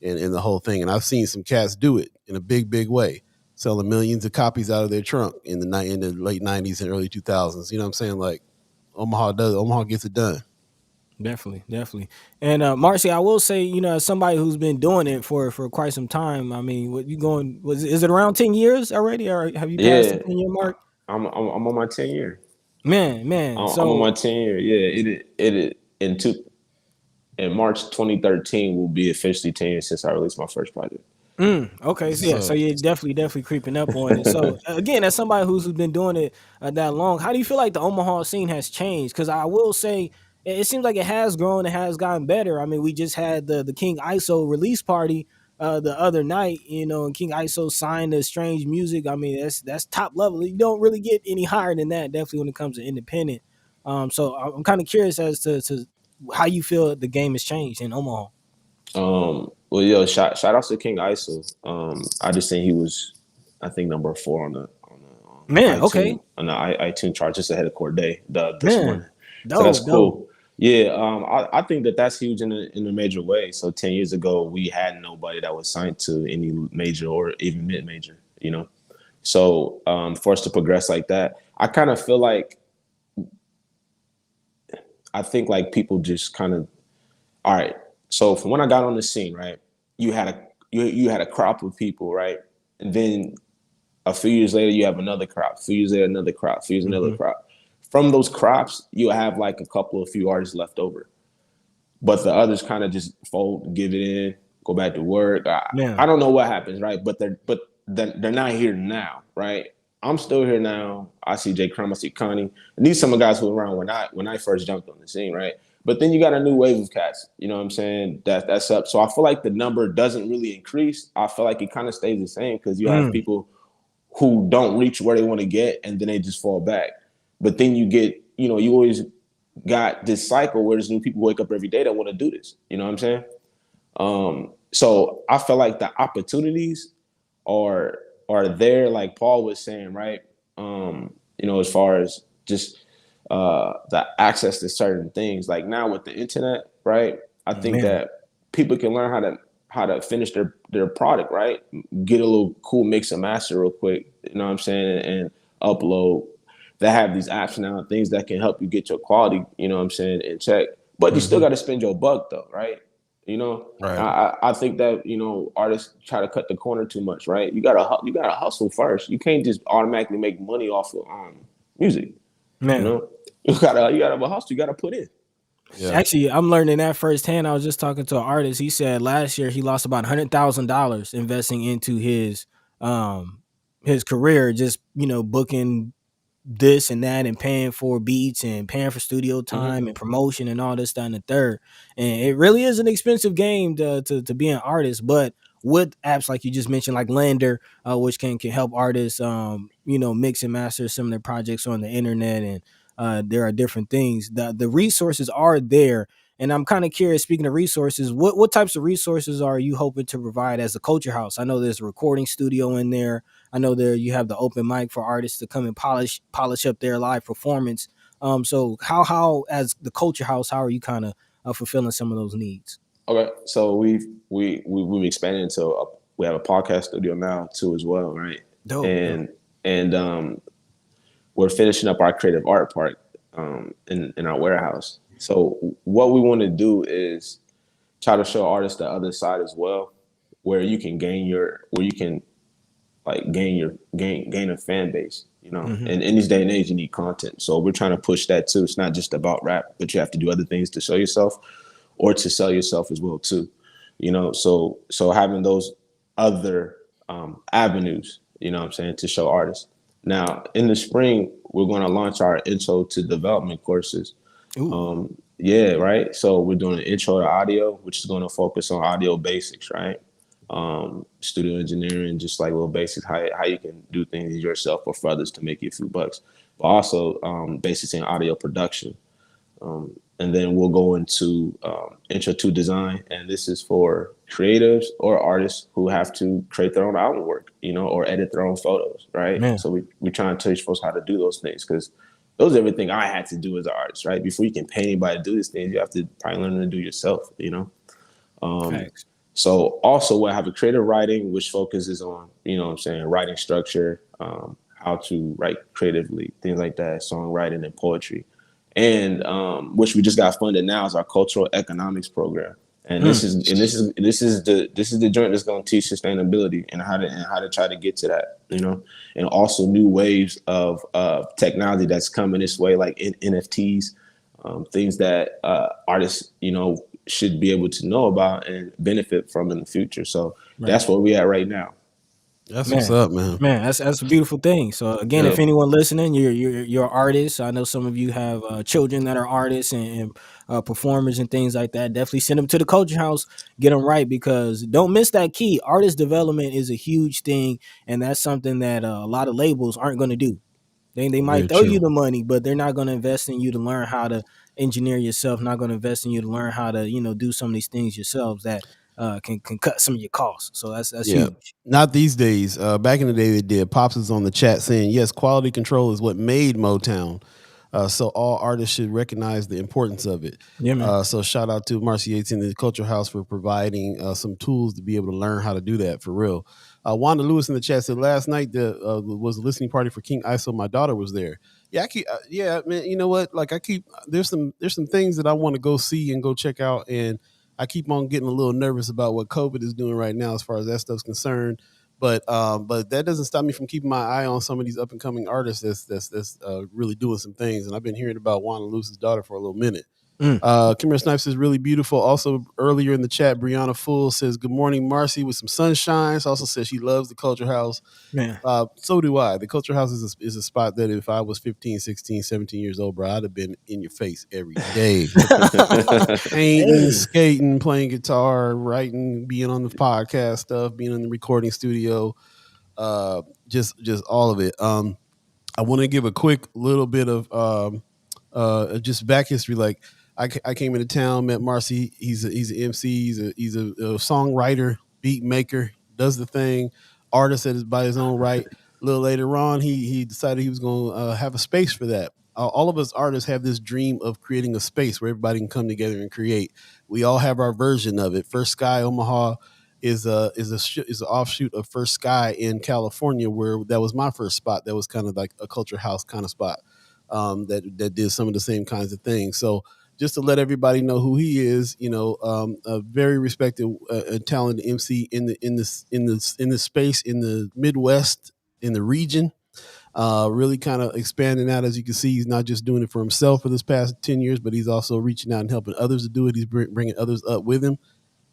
and the whole thing. And I've seen some cats do it in a big way, selling millions of copies out of their trunk in the late '90s and early 2000s. You know what I'm saying? Like Omaha gets it done. Definitely. And Marcy, I will say, as somebody who's been doing it for quite some time, I mean, is it around 10 years already, or have you passed the Yeah, 10-year mark? I'm on my 10 year. Man. I'm on my 10 year. Yeah, it in March 2013 will be officially 10 years since I released my first project. Okay, so you're definitely creeping up on it. So again, as somebody who's been doing it that long, how do you feel like the Omaha scene has changed? Because I will say it seems like it has grown, it has gotten better. I mean, we just had the King ISO release party the other night, and King ISO signed the Strange Music. I mean, that's top level. You don't really get any higher than that, definitely when it comes to independent. So I'm kind of curious as to how you feel the game has changed in Omaha. Well, shout out to King ISO. I just think he was, I think, number 4 on the Man, iTunes okay. on the iTunes chart, just ahead of Corday this Man, morning. So that's dope. cool. Yeah, I think that's huge in a major way. So 10 years ago, we had nobody that was signed to any major or even mid major. So for us to progress like that, I kind of feel like like people just kind of, all right. So from when I got on the scene, right, you had a crop of people, right, and then a few years later you have another crop. A few years later another crop. A few years another crop. From those crops, you have like a few artists left over, but the others kind of just fold, give it in, go back to work. I don't know what happens, right? But they're not here now, right? I'm still here now. I see Jay Crumb, I see Connie, and these some of the guys who were around when I first jumped on the scene, right? But then you got a new wave of cats, you know what I'm saying? That's up. So I feel like the number doesn't really increase. I feel like it kind of stays the same because you have people who don't reach where they want to get and then they just fall back. But then you get, you always got this cycle where there's new people wake up every day that want to do this. You know what I'm saying? So I feel like the opportunities are there, like Paul was saying, right? As far as just the access to certain things. Like now with the internet, right? I think that people can learn how to finish their product, right? Get a little cool mix and master real quick, you know what I'm saying, and upload. They have these apps now, things that can help you get your quality, you know what I'm saying, in check. But you still got to spend your buck though, right? Right. I think that artists try to cut the corner too much, right? You gotta hustle first. You can't just automatically make money off of music. Man. You gotta have a hustle. You gotta put in. Yeah. Actually, I'm learning that firsthand. I was just talking to an artist. He said last year he lost about $100,000 investing into his career, just booking this and that and paying for beats and paying for studio time and promotion and all this, that, and the third. And it really is an expensive game to be an artist, but with apps like you just mentioned, like Lander, which can help artists, mix and master some of their projects on the internet, and there are different things. The resources are there, and I'm kind of curious. Speaking of resources, what types of resources are you hoping to provide as a culture house? I know there's a recording studio in there. I know there you have the open mic for artists to come and polish up their live performance. So how as the culture house, how are you kind of fulfilling some of those needs? Okay, so we've expanded into we have a podcast studio now too as well, right? Dope. And we're finishing up our creative art park in our warehouse. So what we want to do is try to show artists the other side as well, where you can like gain a fan base, you know. Mm-hmm. And in this day and age, you need content. So we're trying to push that too. It's not just about rap, but you have to do other things to show yourself or to sell yourself as well too. You know, so having those other avenues, you know what I'm saying, to show artists. Now in the spring, we're going to launch our intro to development courses. Yeah, right. So we're doing an intro to audio, which is going to focus on audio basics, right? Studio engineering, just like little basics, how you can do things yourself or for others to make you a few bucks, but also basics in audio production. And then we'll go into intro to design, and this is for creatives or artists who have to create their own album work, you know, or edit their own photos, right? Man. So we try and teach folks how to do those things, because those are everything I had to do as an artist, right? Before you can pay anybody to do these things, you have to probably learn to do yourself, you know. Thanks. So also we'll have a creative writing, which focuses on, you know what I'm saying, writing structure, how to write creatively, things like that, songwriting and poetry. And which we just got funded now is our cultural economics program. And this is the joint that's going to teach sustainability and how to try to get to that, you know, and also new waves of technology that's coming this way, like NFTs, things that artists, you know, should be able to know about and benefit from in the future. So that's where we're at right now. That's what's up, man. Man, that's a beautiful thing. So again, if anyone listening, you're artists. I know some of you have children that are artists and performers and things like that. Definitely send them to the Culture House, get them right, because don't miss that key. Artist development is a huge thing, and that's something that a lot of labels aren't going to do. They might throw you the money, but they're not going to invest in you to learn how to engineer yourself. Not going to invest in you to learn how to, you know, do some of these things yourselves that can cut some of your costs. So that's huge. Not these days. Back in the day, they did. Pops is on the chat saying, yes, quality control is what made Motown. So all artists should recognize the importance of it. Yeah, man. So shout out to Marcy Yates in the Culture House for providing some tools to be able to learn how to do that for real. Wanda Lewis in the chat said last night was a listening party for King ISO. My daughter was there. Yeah, man. You know what? Like there's some things that I want to go see and go check out, and I keep on getting a little nervous about what COVID is doing right now as far as that stuff's concerned. But that doesn't stop me from keeping my eye on some of these up and coming artists that's really doing some things. And I've been hearing about Wanda Lewis's daughter for a little minute. Kimmer Snipes is really beautiful. Also, earlier in the chat, Brianna Full says, good morning, Marcy, with some sunshine. She also says she loves the Culture House. Man. So do I. The Culture House is a spot that if I was 15, 16, 17 years old, bro, I'd have been in your face every day. Painting, skating, playing guitar, writing, being on the podcast stuff, being in the recording studio, just all of it. I want to give a quick little bit of just back history. Like, I came into town, met Marcy. He's an MC. He's a songwriter, beat maker, does the thing, artist by his own right. A little later on, he decided he was going to have a space for that. All of us artists have this dream of creating a space where everybody can come together and create. We all have our version of it. First Sky Omaha is an offshoot of First Sky in California, where that was my first spot. That was kind of like a Culture House kind of spot that did some of the same kinds of things. So just to let everybody know who he is, you know, a very respected, talented MC in the space in the Midwest, in the region. Really kind of expanding out. As you can see, he's not just doing it for himself for this past 10 years, but he's also reaching out and helping others to do it. He's bringing others up with him.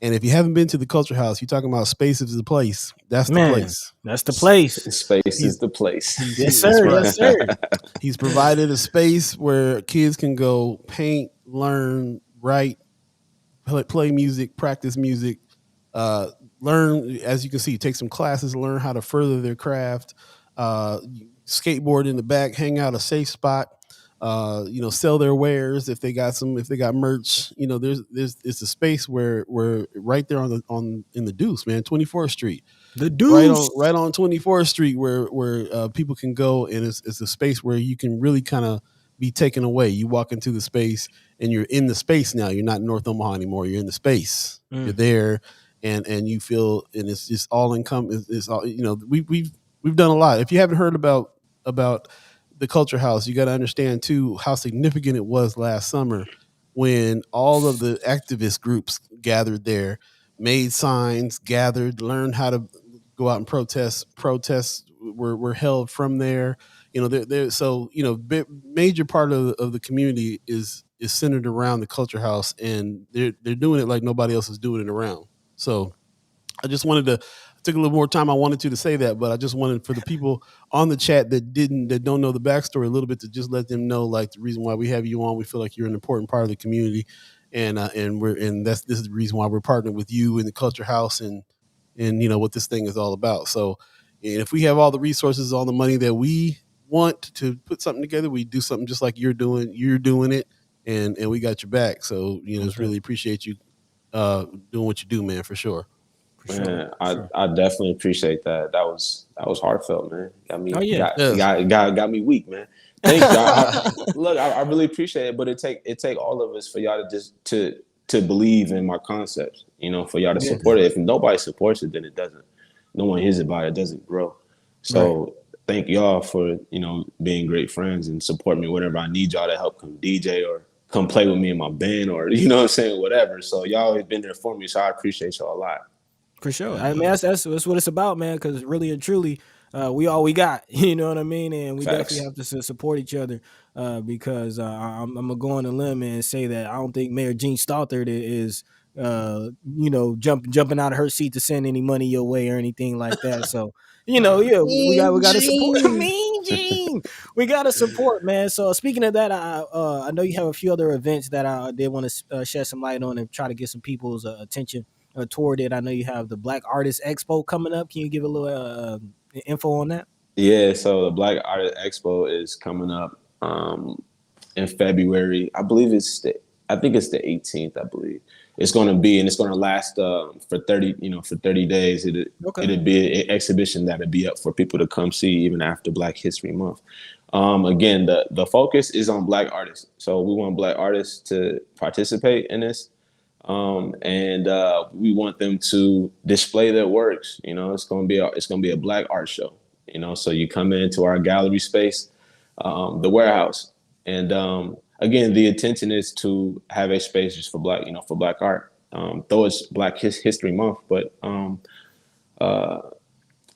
And if you haven't been to the Culture House, you're talking about space is the place. That's the place. That's the place. Space is the place. Yes, sir. Yes, sir. He's provided a space where kids can go paint, learn, write, play music, practice music, learn, as you can see, take some classes, learn how to further their craft, skateboard in the back, hang out a safe spot, you know, sell their wares if they got merch. You know, it's a space where right there in the Deuce, man, 24th Street. The Deuce. Right on 24th Street where people can go, and it's a space where you can really kind of be taken away. You walk into the space and you're in the space now. You're not in North Omaha anymore. You're in the space. You're there, and you feel, and it's just all income. It's all, you know. We've done a lot. If you haven't heard about the Culture House, you got to understand too how significant it was last summer when all of the activist groups gathered there, made signs, gathered, learned how to go out and protest. Protests were held from there. So major part of the community is centered around the Culture House, and they're doing it like nobody else is doing it around. So I just wanted to took a little more time. I wanted to say that, but I just wanted for the people on the chat that don't know the backstory a little bit to just let them know like the reason why we have you on. We feel like you're an important part of the community, and this is the reason why we're partnering with you in the Culture House and what this thing is all about. So, and if we have all the resources, all the money that we want to put something together, we do something just like you're doing. You're doing it, and we got your back. So just really appreciate you doing what you do, man, for sure. Man, I definitely appreciate that. That was heartfelt, man. Got me, got me weak, man. Thank you. Look, I really appreciate it, but it take all of us for y'all to just to believe in my concepts. For y'all to support it. If nobody supports it, then it doesn't. No one hears about it, it doesn't grow. So thank y'all for being great friends and support me whenever I need y'all to help come DJ or come play with me in my band or whatever. So y'all always been there for me, so I appreciate y'all a lot. For sure. I mean, that's what it's about, man, because really and truly, we all we got, you know what I mean? And we definitely have to support each other because I'm going to go on a limb and say that I don't think Mayor Jean Stothert is, jumping out of her seat to send any money your way or anything like that. So, we got to support. Mean Jean. We got to support, man. So speaking of that, I know you have a few other events that I did want to shed some light on and try to get some people's attention toward it. I know you have the Black Artist Expo coming up. Can you give a little info on that? Yeah, so the Black Artist Expo is coming up in February. I believe it's the 18th. I believe it's going to be, and it's going to last for 30 days. It'll be an exhibition that'll be up for people to come see even after Black History Month. Again, the focus is on Black artists, so we want Black artists to participate in this. And we want them to display their works. It's gonna be a Black art show. So you come into our gallery space, the warehouse, and again, the intention is to have a space just for Black, for Black art. Though it's Black History Month, but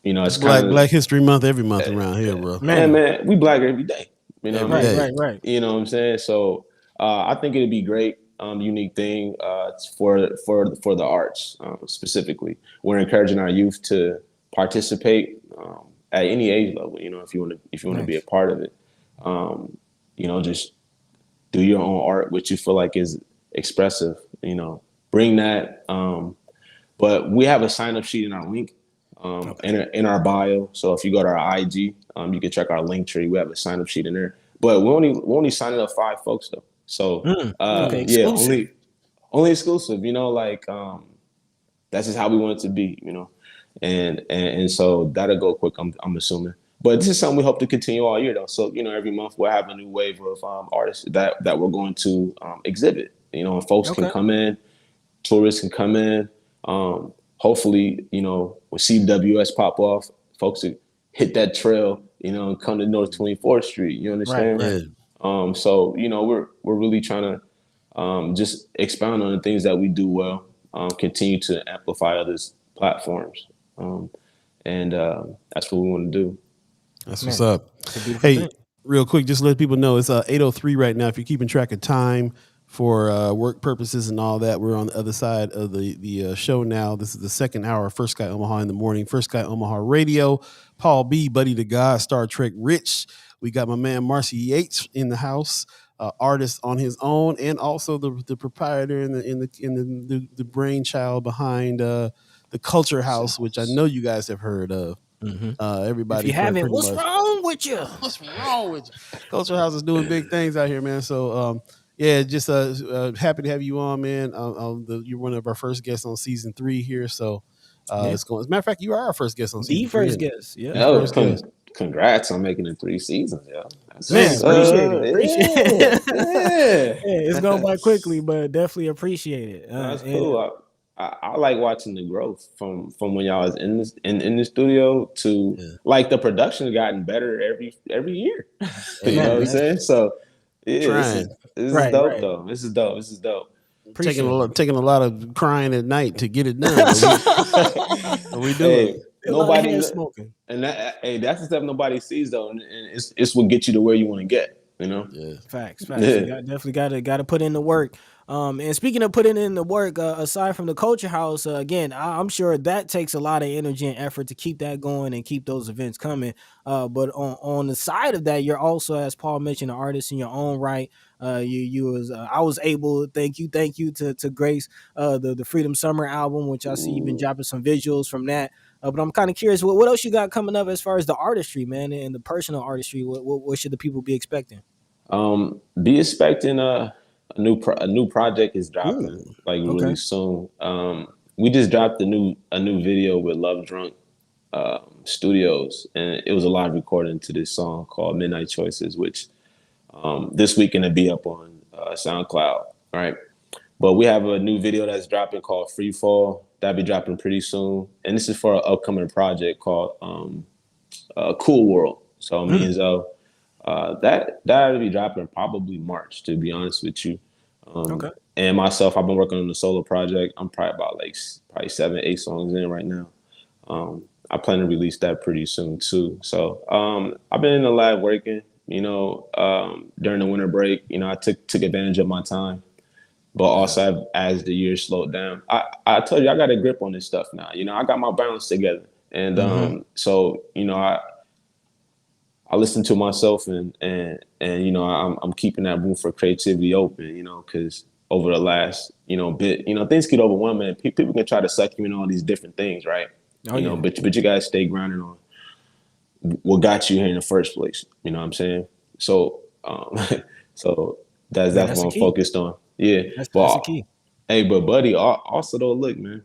it's Black History Month every month around here, bro. Man, we Black every day. Right. You know what I'm saying? So I think it'd be great. Unique thing for the arts specifically. We're encouraging our youth to participate at any age level. If you want to be a part of it, just do your own art, which you feel like is expressive. Bring that. But we have a sign up sheet in our link in our bio. So if you go to our IG, you can check our link tree. We have a sign up sheet in there. But we're only signing up 5 folks though. So only exclusive, that's just how we want it to be, and so that'll go quick, I'm assuming. But this is something we hope to continue all year though. So, every month we'll have a new wave of artists that we're going to exhibit, and folks can come in, tourists can come in. Hopefully, when CWS pop off, folks hit that trail, and come to North 24th Street. You understand? Right. So we're really trying to just expound on the things that we do well, continue to amplify others' platforms, and that's what we want to do. That's what's up. Hey, real quick, just let people know it's 8:03 right now. If you're keeping track of time for work purposes and all that, we're on the other side of the show now. This is the second hour of First Sky Omaha in the morning. First Sky Omaha Radio. Paul B, Buddi3 Da Gawd, Star Trek Rich. We got my man Marcy Yates in the house, artist on his own, and also the proprietor and the brainchild behind the Culture House, which I know you guys have heard of. Everybody, if you haven't, what's wrong with you? What's wrong with you? Culture House is doing big things out here, man. So just happy to have you on, man. You're one of our first guests on season 3 here, so it's going. As a matter of fact, you are our first guest on season 3. The first guest, yeah. Congrats on making it 3 seasons, yo. Man, appreciate it. Yeah, it's going by quickly, but definitely appreciate it. That's cool. I like watching the growth from when y'all was in the studio to like the production has gotten better every year. You know what I'm saying? So this is dope though. This is dope. Appreciate it. taking a lot of crying at night to get it done. But we do Hey, it. A lot of nobody, hand smoking. and that's the stuff nobody sees though, and it's what gets you to where you want to get. You know. Yeah. Facts. Yeah. You definitely got to put in the work. And speaking of putting in the work, aside from the Culture House, again, I'm sure that takes a lot of energy and effort to keep that going and keep those events coming. But on the side of that, you're also, as Paul mentioned, an artist in your own right. I was able, thank you to Grace, the Freedom Summer album, which I see you've been dropping some visuals from that. But I'm kind of curious, what else you got coming up as far as the artistry, man, and the personal artistry? What should the people be expecting? Be expecting a new project is dropping Ooh, like okay. really soon. We just dropped a new video with Love Drunk Studios, and it was a live recording to this song called Midnight Choices, which this weekend will be up on SoundCloud. Right, but we have a new video that's dropping called Free Fall that'll be dropping pretty soon, and this is for an upcoming project called Cool World. So me and Zoe. That'll be dropping probably March, to be honest with you. Okay. And myself, I've been working on the solo project. I'm probably about probably 7-8 songs in right now. I plan to release that pretty soon too. So I've been in the lab working. During the winter break, I took advantage of my time. But also as the year slowed down, I told you I got a grip on this stuff now. I got my balance together, and so I listen to myself and I'm keeping that room for creativity open, because over the last, bit, things get overwhelming. People can try to suck you in all these different things, right? But you gotta stay grounded on what got you here in the first place. You know what I'm saying? So so that's what I'm focused on. Yeah. That's the key. Hey, but Buddy, also though, look, man,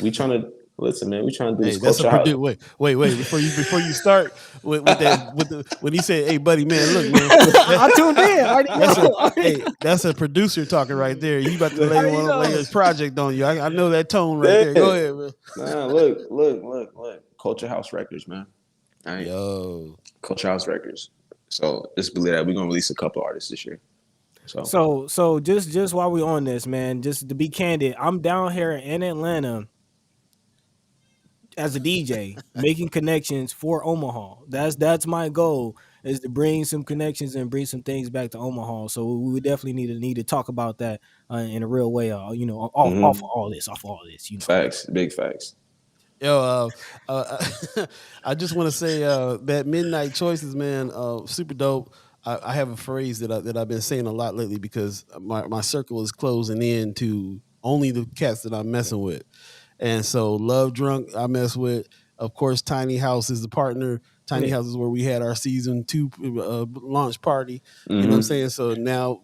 we trying to listen, man. We trying to do this culture house. Wait. Before you start with when he said, "Hey, buddy, man, look, man." I tuned in. That's a producer talking right there. You about to lay his project on you. I know that tone right there. Go ahead, man. Nah, look. Culture House Records, man. All right. Yo. Culture House Records. So just believe that we're gonna release a couple artists this year. So just while we're on this, man, just to be candid, I'm down here in Atlanta as a DJ, making connections for Omaha. That's my goal, is to bring some connections and bring some things back to Omaha. So we would definitely need to talk about that in a real way. Off of all this. Facts, big facts. Yo, I just want to say that Midnight Choices, man, super dope. I have a phrase that I've been saying a lot lately because my circle is closing in to only the cats that I'm messing with. And so Love Drunk, I mess with. Of course, Tiny House is the partner. Tiny House is where we had our season 2 launch party. You know what I'm saying? So now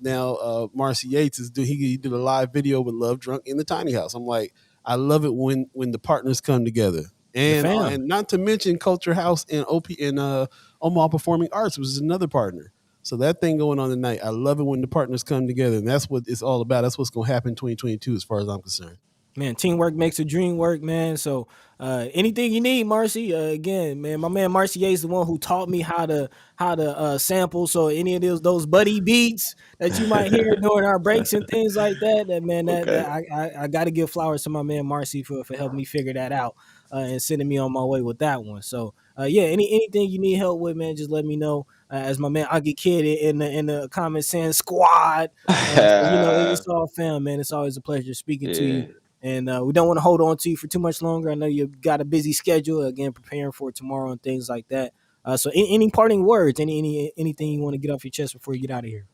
Marcy Yates he did a live video with Love Drunk in the Tiny House. I'm like, I love it when the partners come together. And not to mention Culture House and Omaha Performing Arts, which is another partner. So that thing going on tonight, I love it when the partners come together, and that's what it's all about. That's what's going to happen in 2022 as far as I'm concerned. Man, teamwork makes the dream work, man. So anything you need, Marcy, again, man, my man Marcy Yates is the one who taught me how to sample. So any of those Buddi beats that you might hear during our breaks and things like that, I got to give flowers to my man Marcy for helping me figure that out and sending me on my way with that one. So anything you need help with, man, just let me know. As my man Aggie Kid in the comments saying squad, it's all fam, man. It's always a pleasure speaking to you. And we don't want to hold on to you for too much longer. I know you've got a busy schedule, again, preparing for tomorrow and things like that. So any parting words, anything you want to get off your chest before you get out of here?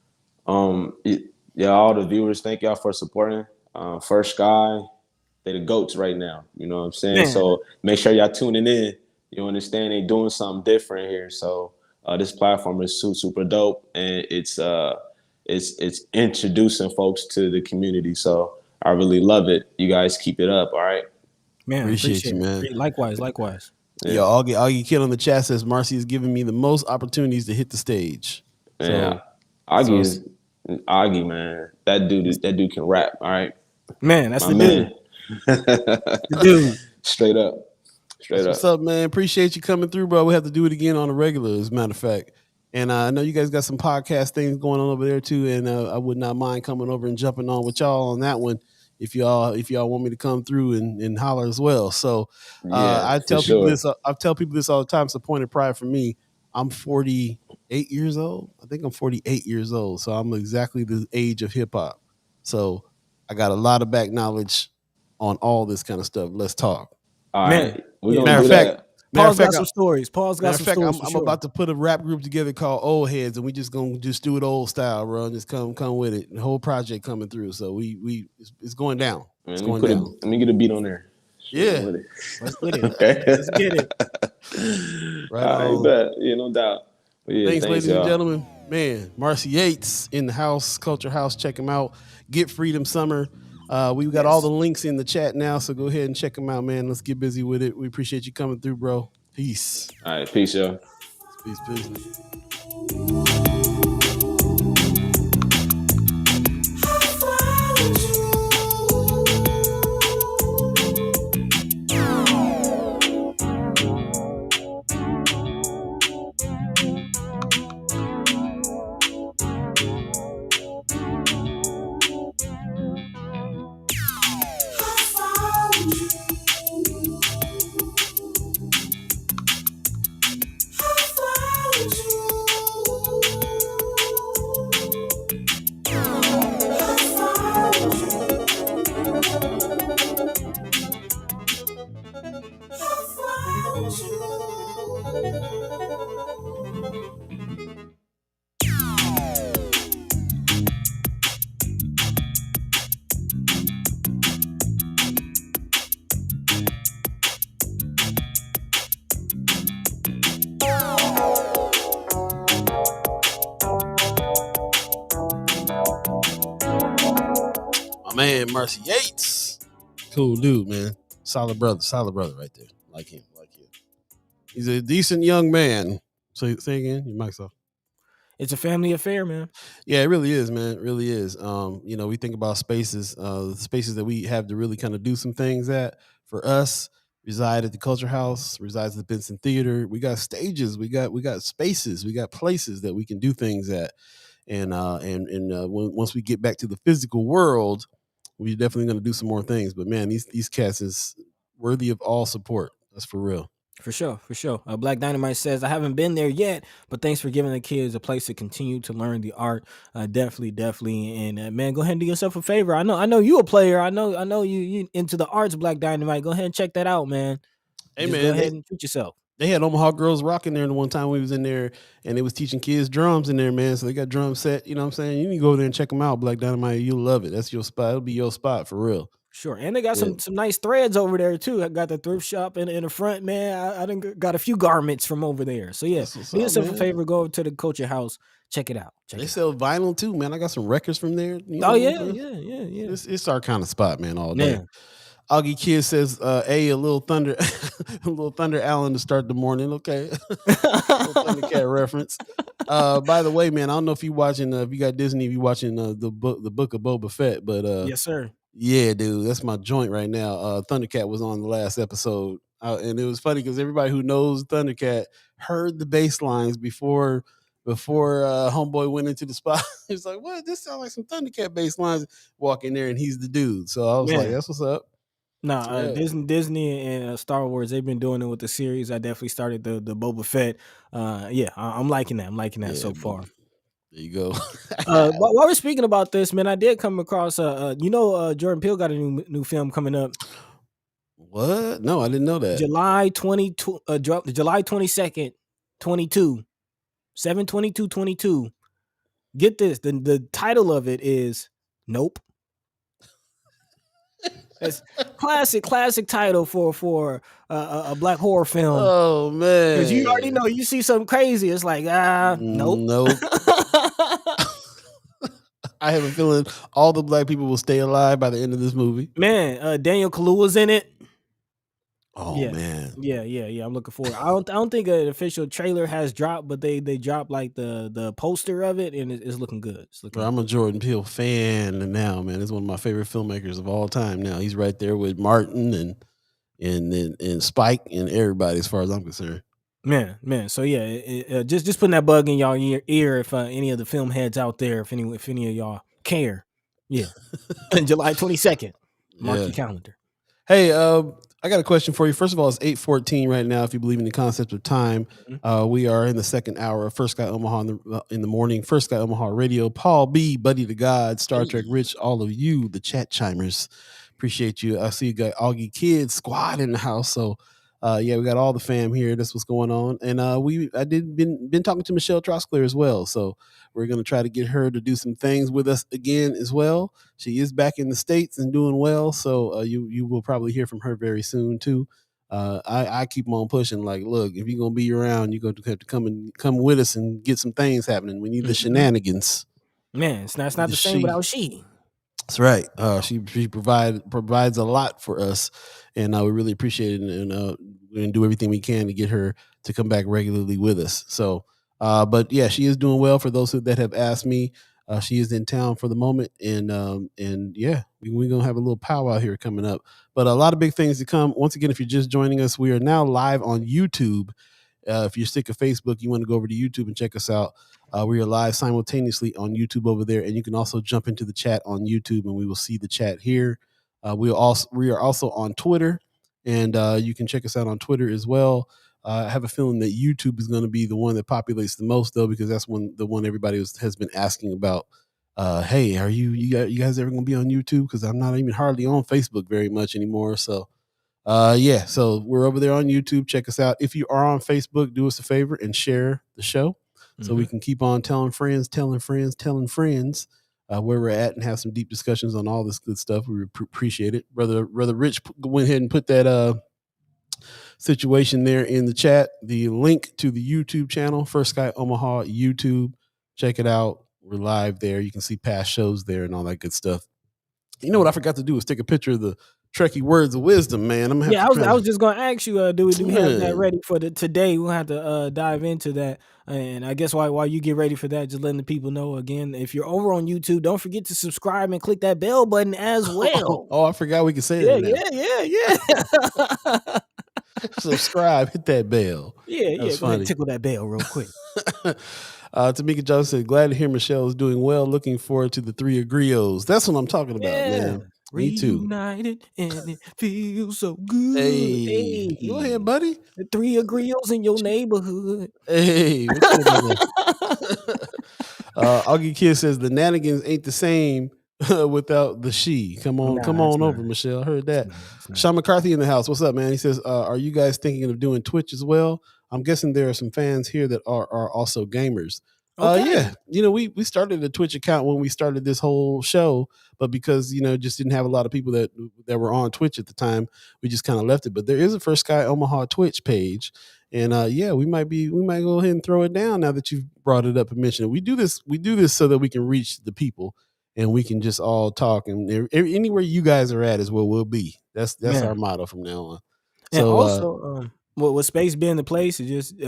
All the viewers, thank y'all for supporting. First Sky, they the GOATs right now. You know what I'm saying? Man. So make sure y'all tuning in. You understand they doing something different here. So this platform is super dope, and it's introducing folks to the community. So I really love it. You guys keep it up, all right? Man, appreciate you, man. Likewise. Yeah. Yo, Augie Kid on the chat says Marcy is giving me the most opportunities to hit the stage. Yeah, Augie, man. That dude can rap, all right? Man, that's my man. The dude. Straight up. What's up, man? Appreciate you coming through, bro. We have to do it again on a regular, as a matter of fact. And I know you guys got some podcast things going on over there too, and I would not mind coming over and jumping on with y'all on that one if y'all want me to come through and holler as well. So I tell people this. I tell people this all the time. It's a point of pride for me. I'm 48 years old. I think I'm 48 years old. So I'm exactly the age of hip hop. So I got a lot of back knowledge on all this kind of stuff. Let's talk. All right, we're gonna matter do of fact, that. Paul's got some stories. I'm about to put a rap group together called Old Heads, and we just gonna just do it old style, bro. And just come with it. The whole project coming through. So it's going down. Man, it's going down. Let me get a beat on there. Yeah, let's get it. Okay. Let's get it. Right on. Bet. Yeah, no doubt. Yeah, thanks, ladies and gentlemen. Man, Marcy Yates in the house, Culture House. Check him out. Get Freedom Summer. We've got all the links in the chat now, so go ahead and check them out, man. Let's get busy with it. We appreciate you coming through, bro. Peace. All right, peace, y'all. Peace. Man, Marcy Yates, cool dude, man. Solid brother right there. Like him. He's a decent young man. Say again, your mic's off. It's a family affair, man. Yeah, it really is, man. It really is. We think about spaces, the spaces that we have to really kind of do some things at. For us, reside at the Culture House, resides at the Benson Theater. We got stages, we got spaces, we got places that we can do things at. And once we get back to the physical world, we're definitely going to do some more things. But man, these cats is worthy of all support. That's for real. For sure. Black Dynamite says, I haven't been there yet, but thanks for giving the kids a place to continue to learn the art. Definitely. And man, go ahead and do yourself a favor. I know you a player. I know you into the arts, Black Dynamite. Go ahead and check that out, man. Hey, Just man, go ahead and treat yourself. They had Omaha Girls Rocking there the one time we was in there, and they was teaching kids drums in there, man. So they got drum set. You know what I'm saying? You need to go over there and check them out, Black Dynamite. You'll love it. That's your spot. It'll be your spot for real. Sure. And they got some nice threads over there too. I got the thrift shop in the front, man. I done got a few garments from over there. So yeah, do yourself a favor, go over to the Culture House, check it out. They sell vinyl too, man. I got some records from there. Yeah. It's our kind of spot, man, all day. Man. Augie Kid says, a little thunder, a little Thunder Allen to start the morning. Okay. Thundercat reference. By the way, man, I don't know if you watching, if you got Disney, if you watching the book of Boba Fett, but yes, sir. Yeah, dude, that's my joint right now. Thundercat was on the last episode, and it was funny because everybody who knows Thundercat heard the bass lines before Homeboy went into the spot. He's like, "What? This sounds like some Thundercat bass lines." Walk in there, and he's the dude. So I was like, "That's what's up." Disney and Star Wars, they've been doing it with the series. I definitely started the Boba Fett. I'm liking that. I'm liking that so far. There you go. While we're speaking about this, man, I did come across Jordan Peele got a new film coming up. What? No, I didn't know that. July 22nd, 7/22/22. Get this. The title of it is Nope. It's classic title for a black horror film. Oh man. Because you already know you see something crazy. It's like, nope. I have a feeling all the black people will stay alive by the end of this movie. Man, Daniel Kaluuya's in it. Oh man. Yeah. I'm looking forward. I don't think an official trailer has dropped, but they dropped like the poster of it, and it's looking good. I'm a Jordan Peele fan now, man. He's one of my favorite filmmakers of all time. Now he's right there with Martin and Spike and everybody, as far as I'm concerned. Man. So yeah, just putting that bug in y'all ear if any of the film heads out there, if any of y'all care, yeah, July 22nd, mark Yeah. your calendar. Hey, I got a question for you. First of all, it's 8:14 right now. If you believe in the concept of time, we are in the second hour of First Sky Omaha in the morning. First Sky Omaha Radio. Paul B, Buddi3 Da Gawd, Star Trek Rich, all of you, the chat chimers, appreciate you. I see you got Augie Kids Squad in the house. So, yeah, we got all the fam here. That's what's going on. And I been talking to Michelle Troskler as well. So we're gonna try to get her to do some things with us again as well. She is back in the States and doing well, so you will probably hear from her very soon too. I keep on pushing. Like, look, if you're gonna be around, you're going to have to come with us and get some things happening. We need the shenanigans. Man, it's not the same without she. That's right. She provides a lot for us, and we really appreciate it. And we're gonna do everything we can to get her to come back regularly with us. So, but yeah, she is doing well. For those that have asked me, she is in town for the moment, and yeah, we're gonna have a little powwow here coming up. But a lot of big things to come. Once again, if you're just joining us, we are now live on YouTube. If you're sick of Facebook, you want to go over to YouTube and check us out. We are live simultaneously on YouTube over there, and you can also jump into the chat on YouTube, and we will see the chat here. We are also on Twitter, and you can check us out on Twitter as well. I have a feeling that YouTube is going to be the one that populates the most, though, because that's the one everybody has been asking about. Hey, are you guys ever going to be on YouTube? Because I'm not even hardly on Facebook very much anymore. So, yeah, so we're over there on YouTube. Check us out. If you are on Facebook, do us a favor and share the show so we can keep on telling friends where we're at and have some deep discussions on all this good stuff. We appreciate it. Brother Rich went ahead and put that situation there in the chat. The link to the YouTube channel, First Sky Omaha YouTube. Check it out. We're live there. You can see past shows there and all that good stuff. You know what I forgot to do is take a picture of the Trekkie words of wisdom, man. I'm gonna have I was just gonna ask you, do we have that ready for today? We'll have to dive into that, and I guess while you get ready for that, just letting the people know again, if you're over on YouTube, don't forget to subscribe and click that bell button as well. Oh, I forgot we could say that now. Yeah. Subscribe, hit that bell. Yeah. Go ahead and tickle that bell real quick. Tamika Johnson said, glad to hear Michelle is doing well. Looking forward to the 3 agreeos. That's what I'm talking about, man. Me too. Reunited and it feels so good. Hey. Go ahead, buddy. The 3 agreeos in your neighborhood. Hey. Augie Kid says the nanigans ain't the same without the she. Come on over, Michelle. I heard that. Sean McCarthy in the house. What's up, man? He says, are you guys thinking of doing Twitch as well? I'm guessing there are some fans here that are also gamers. Yeah, we started a Twitch account when we started this whole show, but because just didn't have a lot of people that were on Twitch at the time, we just kind of left it. But there is a First Sky Omaha Twitch page, and yeah, we might go ahead and throw it down now that you've brought it up and mentioned it. We do this so that we can reach the people and we can just all talk, and anywhere you guys are at is where we'll be. That's our motto from now on. And so also, with space being the place, is just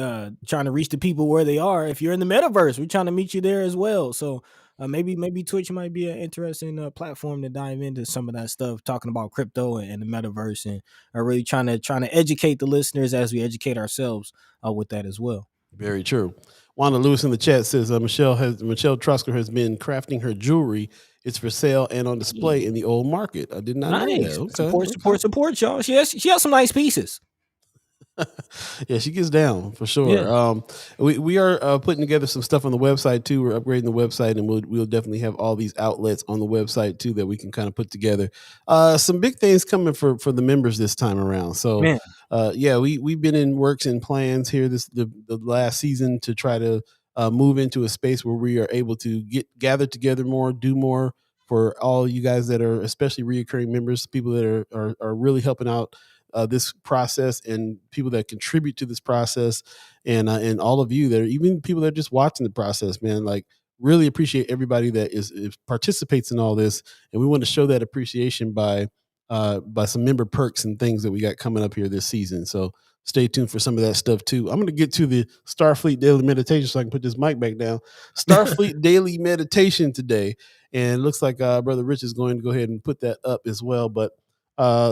trying to reach the people where they are. If you're in the metaverse, we're trying to meet you there as well. So maybe Twitch might be an interesting platform to dive into some of that stuff, talking about crypto and the metaverse, and really trying to educate the listeners as we educate ourselves with that as well. Very true. Wanda Lewis in the chat says Michelle Troskler has been crafting her jewelry. It's for sale and on display in the old market. I did not know that. Okay. Support, y'all. She has some nice pieces. Yeah, she gets down for sure. Yeah. We are putting together some stuff on the website too. We're upgrading the website, and we'll definitely have all these outlets on the website too that we can kind of put together. Some big things coming for the members this time around. So yeah, we've been in works and plans here the last season to try to move into a space where we are able to gather together more, do more for all you guys that are especially reoccurring members, people that are really helping out this process, and people that contribute to this process, and all of you that are even people that are just watching the process, man. Like, really appreciate everybody that is participates in all this, and we want to show that appreciation by some member perks and things that we got coming up here this season. So stay tuned for some of that stuff too. I'm going to get to the Starfleet Daily Meditation so I can put this mic back down. Starfleet Daily Meditation today, and it looks like Brother Rich is going to go ahead and put that up as well, but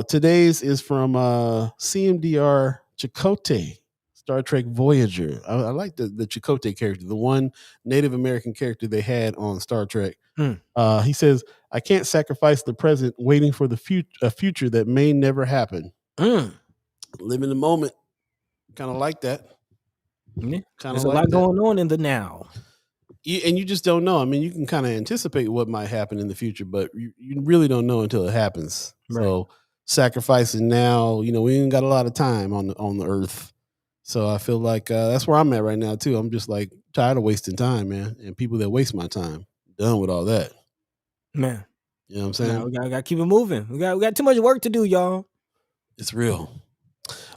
today's is from CMDR Chakotay. Star Trek Voyager. I like the Chakotay character, the one Native American character they had on Star Trek. He says, "I can't sacrifice the present, waiting for the future that may never happen. Live in the moment." Kind of like that. Yeah. Kind There's of a like lot that. going on in the now. And you just don't know. I mean, you can kind of anticipate what might happen in the future, but you really don't know until it happens. Right. So sacrificing now, we ain't got a lot of time on the earth. So I feel like that's where I'm at right now too. I'm just like tired of wasting time, man, and people that waste my time. Done with all that, man. You know what I'm saying? Nah, we gotta keep it moving. We got too much work to do, y'all. It's real.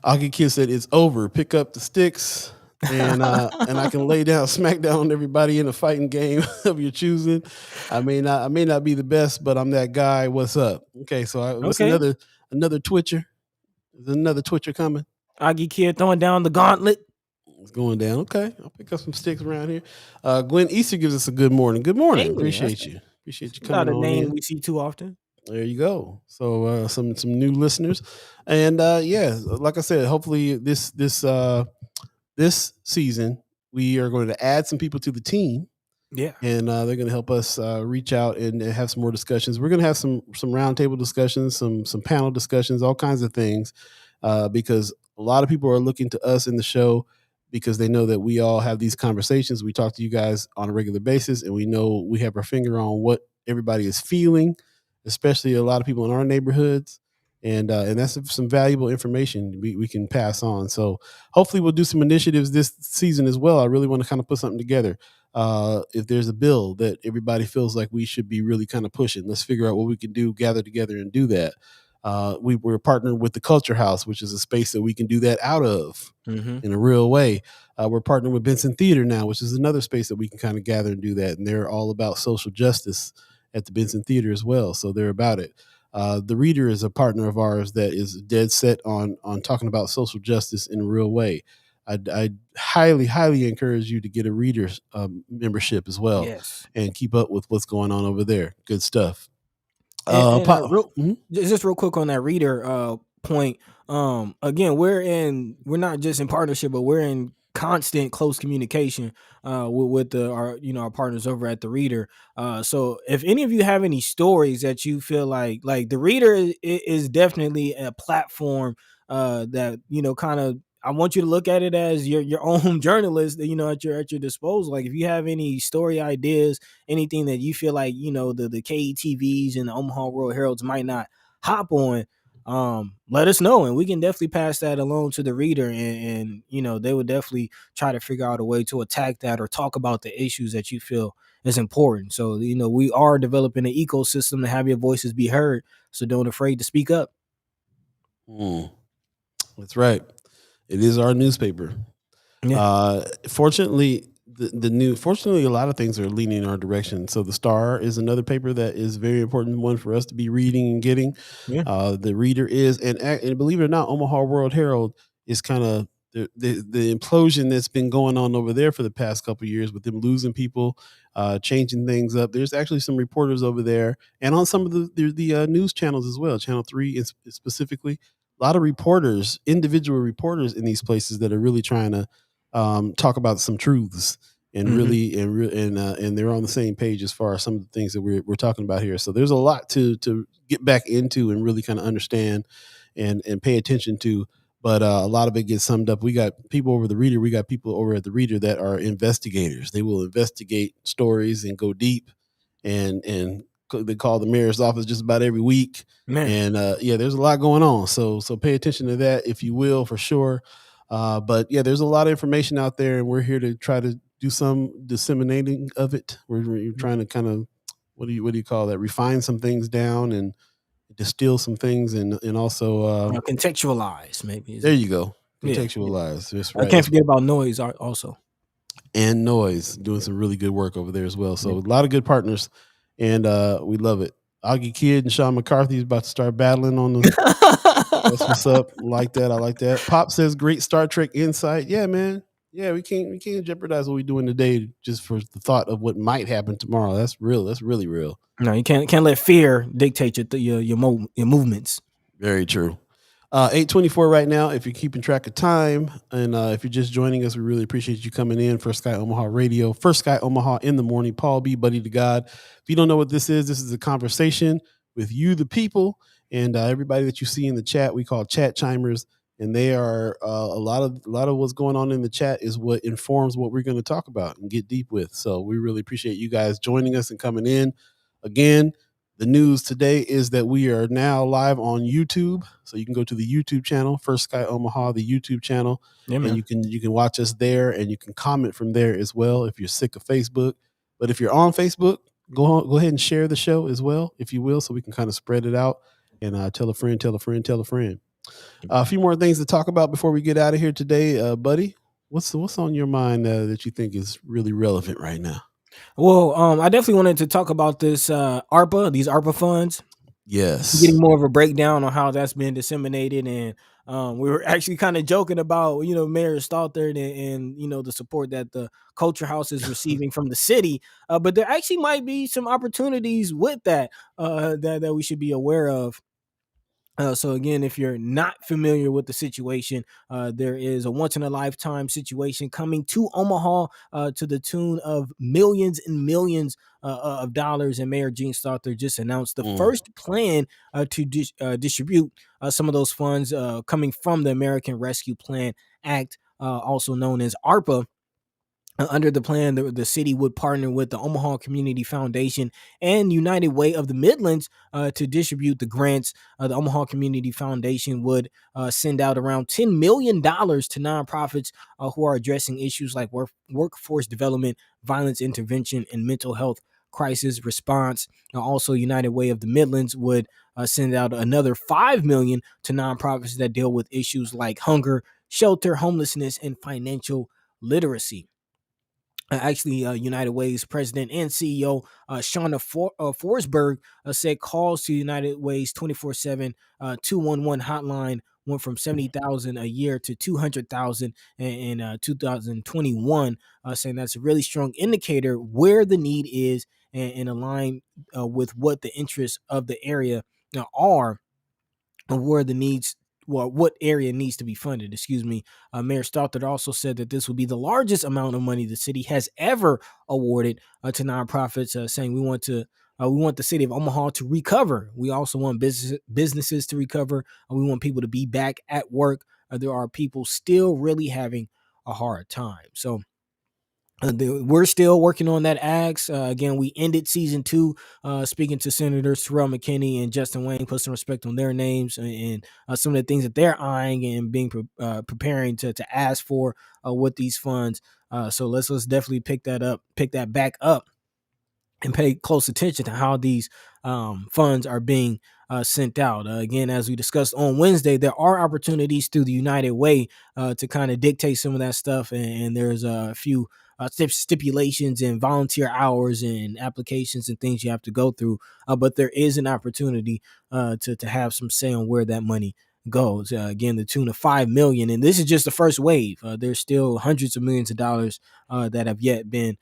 Aki Kid said it's over. Pick up the sticks. And I can lay down, smack down on everybody in a fighting game of your choosing. I may not be the best, but I'm that guy. What's up? Okay, so what's another Twitcher? Is another Twitcher coming? Augie Kid throwing down the gauntlet. It's going down. Okay, I'll pick up some sticks around here. Gwen Easter gives us a good morning. Good morning. Hey, Appreciate you coming not a on name in. we see too often. There you go. So some new listeners, and like I said, hopefully this season we are going to add some people to the team. Yeah, and they're going to help us reach out and have some more discussions. We're going to have some roundtable discussions, some panel discussions, all kinds of things, because a lot of people are looking to us in the show because they know that we all have these conversations. We talk to you guys on a regular basis, and we know we have our finger on what everybody is feeling, especially a lot of people in our neighborhoods. And that's some valuable information we can pass on. So hopefully we'll do some initiatives this season as well. I really want to kind of put something together. If there's a bill that everybody feels like we should be really kind of pushing, let's figure out what we can do, gather together and do that. We're partnered with the Culture House, which is a space that we can do that out of in a real way. We're partnered with Benson Theater now, which is another space that we can kind of gather and do that. And they're all about social justice at the Benson Theater as well. So they're about it. The Reader is a partner of ours that is dead set on talking about social justice in a real way. I highly, highly encourage you to get a Reader membership as well. Yes. And keep up with what's going on over there. Good stuff. Just real quick on that Reader point. Again, we're not just in partnership, but we're in constant close communication with our partners over at the Reader. So if any of you have any stories that you feel like the Reader is definitely a platform that kind of, I want you to look at it as your own journalist, at your disposal. Like if you have any story ideas, anything that you feel like the KETVs and the Omaha World Heralds might not hop on, let us know, and we can definitely pass that along to the Reader, and they would definitely try to figure out a way to attack that or talk about the issues that you feel is important. So we are developing an ecosystem to have your voices be heard, so don't afraid to speak up. That's right. It is our newspaper. Yeah. Fortunately, fortunately, a lot of things are leaning in our direction. So the Star is another paper that is very important one for us to be reading and getting. Yeah. The Reader is, and believe it or not, Omaha World Herald is kind of the implosion that's been going on over there for the past couple of years with them losing people, changing things up. There's actually some reporters over there, and on some of the news channels as well. Channel 3 specifically. A lot of reporters, individual reporters in these places that are really trying to talk about some truths and really and they're on the same page as far as some of the things that we're talking about here. So there's a lot to get back into and really kind of understand and pay attention to. But a lot of it gets summed up. We got people over the Reader. We got people over at the Reader that are investigators. They will investigate stories and go deep and they call the mayor's office just about every week. Man. And there's a lot going on. So pay attention to that, if you will, for sure. But yeah, there's a lot of information out there, and we're here to try to do some disseminating of it. We're trying to kind of, what do you call that? Refine some things down and distill some things, and also contextualize. Maybe there you go. Contextualize. Yeah. That's right. I can't forget about Noise also. And Noise doing some really good work over there as well. So a lot of good partners. And we love it. Augie Kid and Sean McCarthy is about to start battling on the. That's what's up. I like that. Pop says great Star Trek insight. Yeah, man. Yeah, we can't jeopardize what we're doing today just for the thought of what might happen tomorrow. That's real. That's really real. No, you can't let fear dictate your movements. Very true. 8:24 right now. If you're keeping track of time, and if you're just joining us, we really appreciate you coming in for Sky Omaha Radio. First Sky Omaha in the morning. Paul B, Buddi3 Da Gawd. If you don't know what this is a conversation with you, the people, and everybody that you see in the chat. We call chat chimers, and they are a lot of what's going on in the chat is what informs what we're going to talk about and get deep with. So we really appreciate you guys joining us and coming in. Again, the news today is that we are now live on YouTube, so you can go to the YouTube channel, First Sky Omaha, the YouTube channel, and you can watch us there, and you can comment from there as well if you're sick of Facebook. But if you're on Facebook, go ahead and share the show as well, if you will, so we can kind of spread it out and tell a friend, tell a friend, tell a friend. A few more things to talk about before we get out of here today, Buddy. What's on your mind that you think is really relevant right now? Well, I definitely wanted to talk about this these ARPA funds. Yes. Getting more of a breakdown on how that's been disseminated. And we were actually kind of joking about, Mayor Stothert and the support that the Culture House is receiving from the city. But there actually might be some opportunities with that that we should be aware of. So again, if you're not familiar with the situation, there is a once-in-a-lifetime situation coming to Omaha to the tune of millions and millions of dollars. And Mayor Gene Stothert just announced the first plan to distribute some of those funds coming from the American Rescue Plan Act, also known as ARPA. Under the plan, the city would partner with the Omaha Community Foundation and United Way of the Midlands to distribute the grants. The Omaha Community Foundation would send out around $10 million to nonprofits who are addressing issues like workforce development, violence intervention, and mental health crisis response. Also, United Way of the Midlands would send out another $5 million to nonprofits that deal with issues like hunger, shelter, homelessness, and financial literacy. United Way's president and CEO, Shauna Forsberg, said calls to United Way's 24/7 211 hotline went from 70,000 a year to 200,000 in 2021, saying that's a really strong indicator where the need is and align with what the interests of the area are, or where the needs. Well, what area needs to be funded, Mayor Stothert also said that this will be the largest amount of money the city has ever awarded to nonprofits, saying we want the city of Omaha to recover. We also want businesses to recover. We want people to be back at work. There are people still really having a hard time. So we're still working on that axe. Again, we ended season 2 speaking to Senators Terrell McKinney and Justin Wayne, put some respect on their names and some of the things that they're eyeing and being preparing to ask for with these funds. So let's definitely pick that back up and pay close attention to how these funds are being sent out. Again, as we discussed on Wednesday, there are opportunities through the United Way to kind of dictate some of that stuff. And there's a few stipulations and volunteer hours and applications and things you have to go through. But there is an opportunity to have some say on where that money goes. Again, the tune of $5 million. And this is just the first wave. There's still hundreds of millions of dollars that have yet been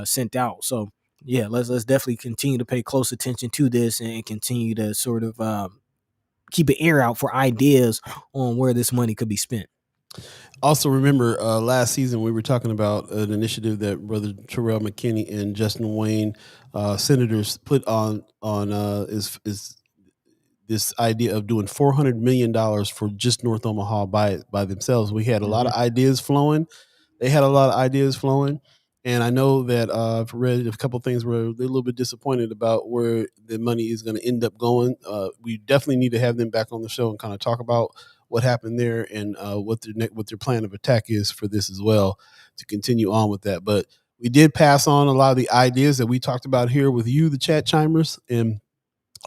sent out. So yeah, let's definitely continue to pay close attention to this and continue to sort of keep an ear out for ideas on where this money could be spent. Also, remember last season we were talking about an initiative that Brother Terrell McKinney and Justin Wayne, senators, put on is this idea of doing $400 million for just North Omaha by themselves. We had a lot of ideas flowing. They had a lot of ideas flowing. And I know that I've read a couple of things where they're a little bit disappointed about where the money is going to end up going. We definitely need to have them back on the show and kind of talk about what happened there and what their plan of attack is for this as well, to continue on with that. But we did pass on a lot of the ideas that we talked about here with you, the chat chimers, and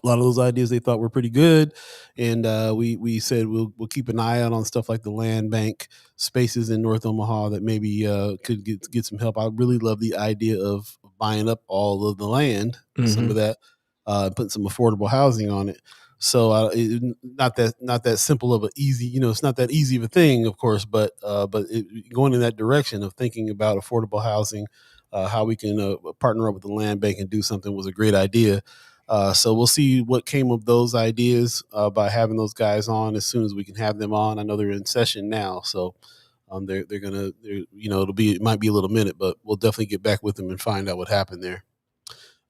a lot of those ideas they thought were pretty good. And we said we'll keep an eye out on stuff like the land bank spaces in North Omaha that maybe could get some help. I really love the idea of buying up all of the land, some of that, putting some affordable housing on it. So not that simple of a easy, it's not that easy of a thing, of course, but going in that direction of thinking about affordable housing, how we can partner up with the land bank and do something was a great idea. So we'll see what came of those ideas by having those guys on as soon as we can have them on. I know they're in session now, so they're gonna, it might be a little minute, but we'll definitely get back with them and find out what happened there.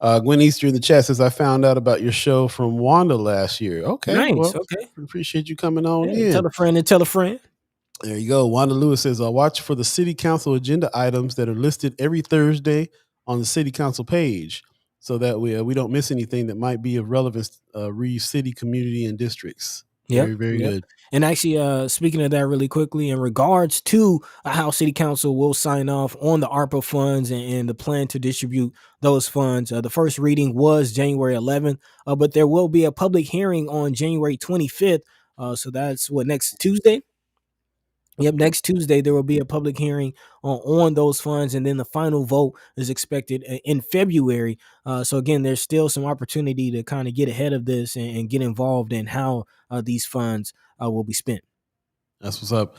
Gwen Easter in the chat says, I found out about your show from Wanda last year. Okay, Nice. well, Okay. appreciate you coming on Yeah, in. tell a friend and tell a friend. There you go. Wanda Lewis says, I'll watch for the city council agenda items that are listed every Thursday on the city council page so that we don't miss anything that might be of relevance city, community, and districts. Very, very good. And actually, speaking of that really quickly, in regards to how city council will sign off on the ARPA funds and the plan to distribute those funds, the first reading was January 11th, but there will be a public hearing on January 25th. So that's next Tuesday? Yep, next Tuesday there will be a public hearing on those funds, and then the final vote is expected in February. So again, there's still some opportunity to kind of get ahead of this and get involved in how these funds will be spent. That's what's up.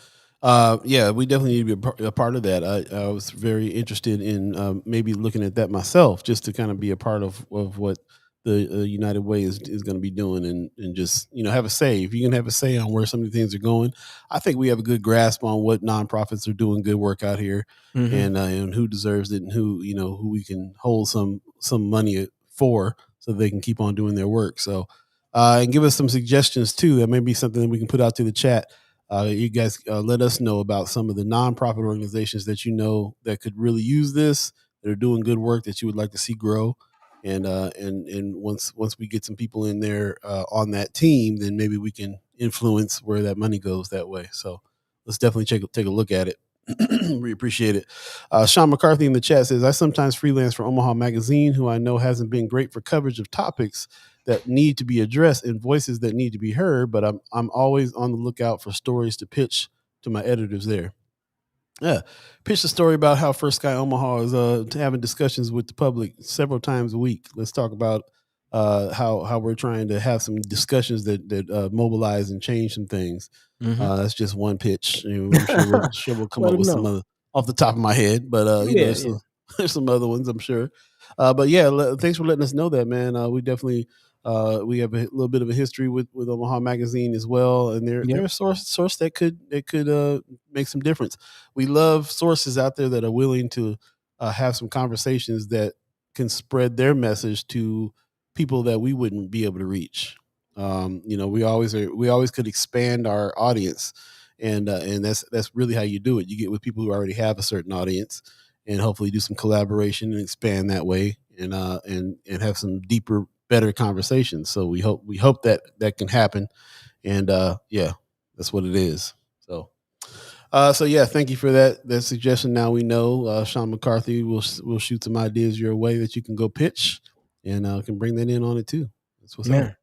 Yeah, we definitely need to be a part of that. I was very interested in maybe looking at that myself, just to kind of be a part of what the United Way is going to be doing, and just have a say. If you can have a say on where some of the things are going, I think we have a good grasp on what nonprofits are doing good work out here, and who deserves it, and who we can hold some money for, so they can keep on doing their work. So, and give us some suggestions too. That may be something that we can put out to the chat. You guys let us know about some of the nonprofit organizations that that could really use this, that are doing good work that you would like to see grow. And once we get some people in there on that team, then maybe we can influence where that money goes that way. So let's definitely take a look at it. We appreciate it. Sean McCarthy in the chat says, I sometimes freelance for Omaha Magazine, who I know hasn't been great for coverage of topics that need to be addressed and voices that need to be heard, but I'm always on the lookout for stories to pitch to my editors there. Yeah, pitch a story about how First Sky Omaha is having discussions with the public several times a week. Let's talk about how we're trying to have some discussions that mobilize and change some things. That's just one pitch. I'm sure we'll come up with some other off the top of my head, but there's some other ones, I'm sure. But yeah, thanks for letting us know that, man. We definitely we have a little bit of a history with Omaha Magazine as well, and they're a source that could make some difference. We love sources out there that are willing to have some conversations that can spread their message to people that we wouldn't be able to reach. We always could expand our audience, and that's really how you do it. You get with people who already have a certain audience, and hopefully do some collaboration and expand that way, and have some deeper, better conversations. So we hope that can happen, and that's what it is. So yeah, thank you for that suggestion. Now we know Sean McCarthy will shoot some ideas your way that you can go pitch, and can bring that in on it too. That's what's up.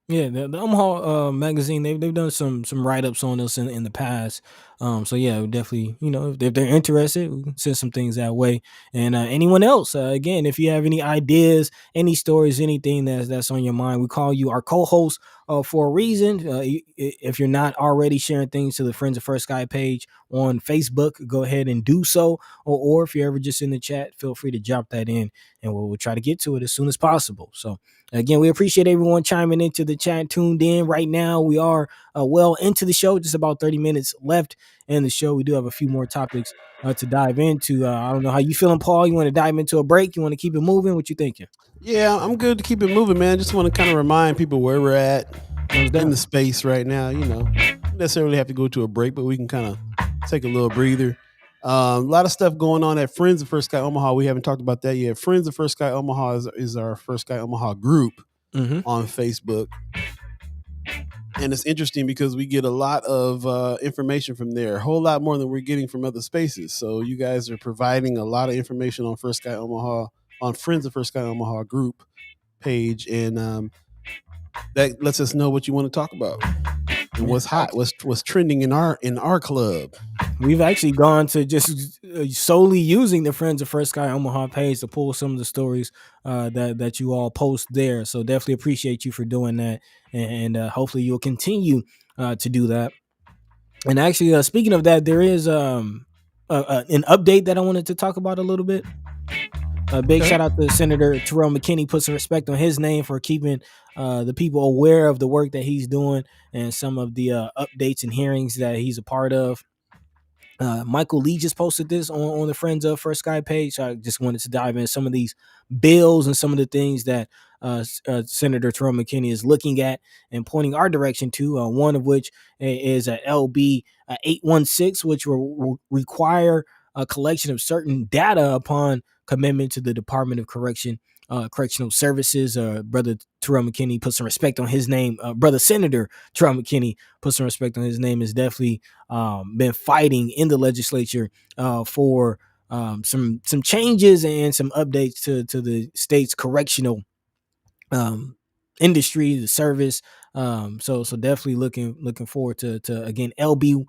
Yeah, the Omaha Magazine, they've done some write-ups on us in the past. So yeah, definitely, if they're interested, we can send some things that way. And anyone else, again, if you have any ideas, any stories, anything that's on your mind, we call you our co-host for a reason. If you're not already sharing things to the Friends of First Sky page on Facebook, go ahead and do so. Or if you're ever just in the chat, feel free to drop that in, and we'll try to get to it as soon as possible. So again, we appreciate everyone chiming into the chat, tuned in right now. We are well into the show, just about 30 minutes left in the show. We do have a few more topics to dive into. I don't know how you feeling, Paul. You want to dive into a break? You want to keep it moving? What you thinking? Yeah, I'm good to keep it moving, man. Just want to kind of remind people where we're at in the space right now. Don't necessarily have to go to a break, but we can kind of take a little breather. A lot of stuff going on at Friends of First Sky Omaha. We haven't talked about that yet. Friends of First Sky Omaha is our First Sky Omaha group on Facebook. And it's interesting because we get a lot of information from there, a whole lot more than we're getting from other spaces. So you guys are providing a lot of information on First Sky Omaha, on Friends of First Sky Omaha group page. And that lets us know what you want to talk about. And what's hot, what's trending in our club. We've actually gone to just solely using the Friends of First Sky Omaha page to pull some of the stories that you all post there. So definitely appreciate you for doing that, and hopefully you'll continue to do that. And actually, speaking of that, there is an update that I wanted to talk about a little bit. A big shout out to Senator Terrell McKinney. Put some respect on his name for keeping the people aware of the work that he's doing and some of the updates and hearings that he's a part of. Michael Lee just posted this on the Friends of First Sky page. So I just wanted to dive in some of these bills and some of the things that Senator Terrell McKinney is looking at and pointing our direction to. One of which is a LB 816, which will require a collection of certain data upon commitment to the Department of Correctional Services. Brother Terrell McKinney put some respect on his name. Brother Senator Terrell McKinney put some respect on his name. Is definitely been fighting in the legislature for some changes and some updates to the state's correctional industry, the service. So definitely looking forward to again LB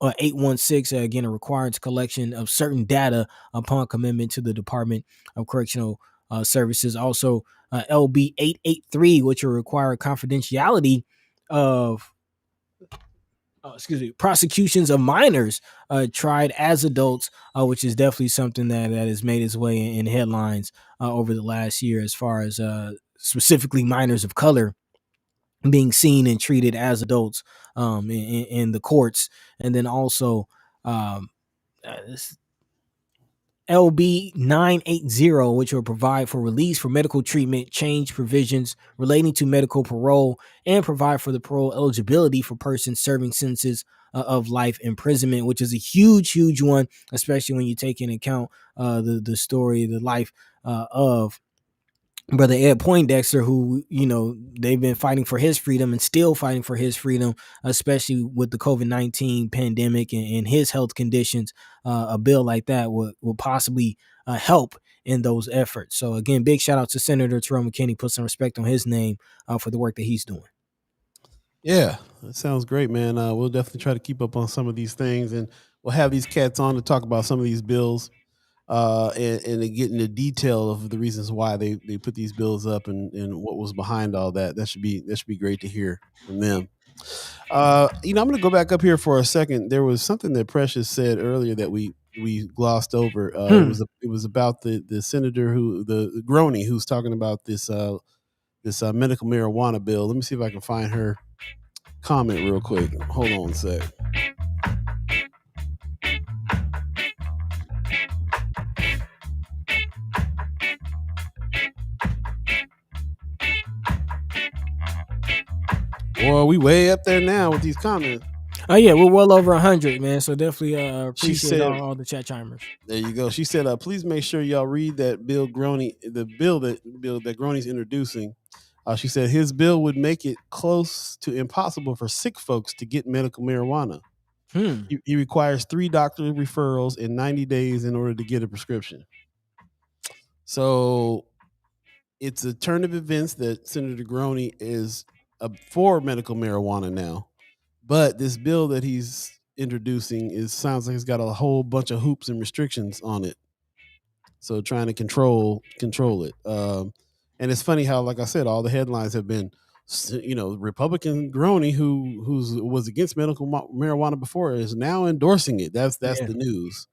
816, again a required collection of certain data upon commitment to the Department of Correctional Services. Also LB 883, which will require confidentiality of prosecutions of minors tried as adults, which is definitely something that has made its way in headlines over the last year, as far as specifically minors of color being seen and treated as adults in the courts. And then also LB 980, which will provide for release for medical treatment, change provisions relating to medical parole, and provide for the parole eligibility for persons serving sentences of life imprisonment, which is a huge one, especially when you take into account the story, the life of Brother Ed Poindexter, who, they've been fighting for his freedom and still fighting for his freedom, especially with the COVID-19 pandemic and his health conditions. A bill like that will possibly help in those efforts. So again, big shout out to Senator Terrell McKinney. Put some respect on his name for the work that he's doing. Yeah, that sounds great, man. We'll definitely try to keep up on some of these things, and we'll have these cats on to talk about some of these bills. And get into detail of the reasons why they put these bills up and what was behind all that. That should be great to hear from them. I'm going to go back up here for a second. There was something that Precious said earlier that we glossed over. It was about the senator the Groene, who's talking about this medical marijuana bill. Let me see if I can find her comment real quick. Hold on a sec. Well, we way up there now with these comments. Oh yeah, we're well over 100, man. So definitely appreciate all the chat chimers. There you go. She said, "Please make sure y'all read that bill Groene, the bill that Groene's introducing." She said his bill would make it close to impossible for sick folks to get medical marijuana. He requires 3 doctor referrals in 90 days in order to get a prescription. So it's a turn of events that Senator Groene is for medical marijuana now, but this bill that he's introducing sounds like it's got a whole bunch of hoops and restrictions on it. So trying to control it. And it's funny how, like I said, all the headlines have been, Republican Groene, who was against medical marijuana before, is now endorsing it. That's the news.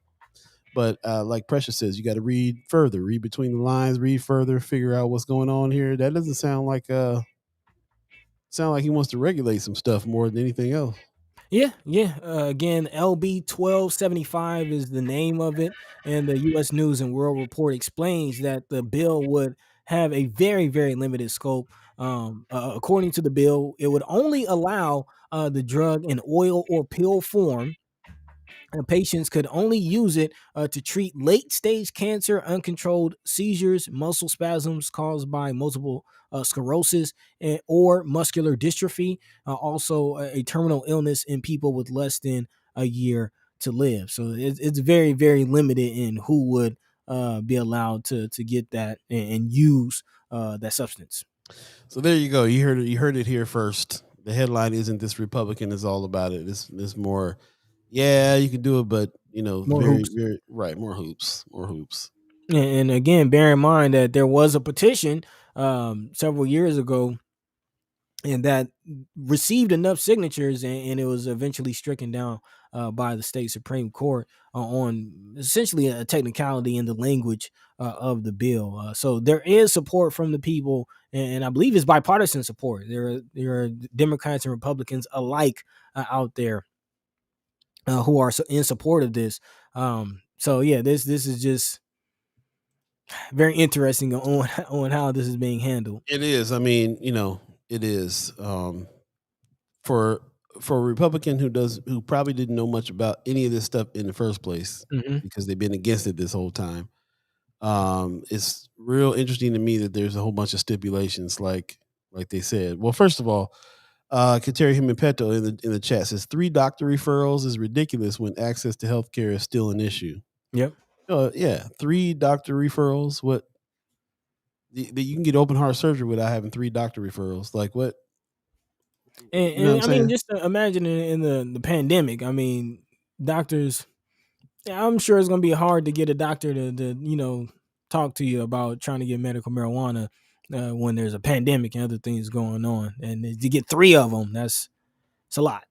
But like Precious says, you got to read further, read between the lines, read further, figure out what's going on here. That doesn't sound like he wants to regulate some stuff more than anything else. Yeah. Again, LB 1275 is the name of it, and the U.S. News and World Report explains that the bill would have a very, very limited scope. According to the bill, it would only allow the drug in oil or pill form. Patients could only use it to treat late-stage cancer, uncontrolled seizures, muscle spasms caused by multiple sclerosis, or muscular dystrophy. Also, a terminal illness in people with less than a year to live. So it's very, very limited in who would be allowed to get that and use that substance. So there you go. You heard it here first. The headline isn't "This Republican is all about it." It's more. Yeah, you can do it, but more hoops. Right, more hoops. And again, bear in mind that there was a petition several years ago and that received enough signatures, and it was eventually stricken down by the state Supreme Court on essentially a technicality in the language of the bill. So there is support from the people, and I believe it's bipartisan support. There are Democrats and Republicans alike out there who are in support of this. So yeah, this is just very interesting on how this is being handled. It is. I mean, it is. For a Republican who probably didn't know much about any of this stuff in the first place Mm-hmm. because they've been against it this whole time. It's real interesting to me that there's a whole bunch of stipulations, like they said. Well, first of all, Kateri Himipeto in the chat says 3 doctor referrals is ridiculous when access to healthcare is still an issue. Yep. Yeah, 3 doctor referrals. What? You can get open heart surgery without having 3 doctor referrals. Like what? You know what And I'm I mean, saying? just imagine in the pandemic. I mean, doctors. I'm sure it's gonna be hard to get a doctor to talk to you about trying to get medical marijuana when there's a pandemic and other things going on, and to get 3 of them, it's a lot.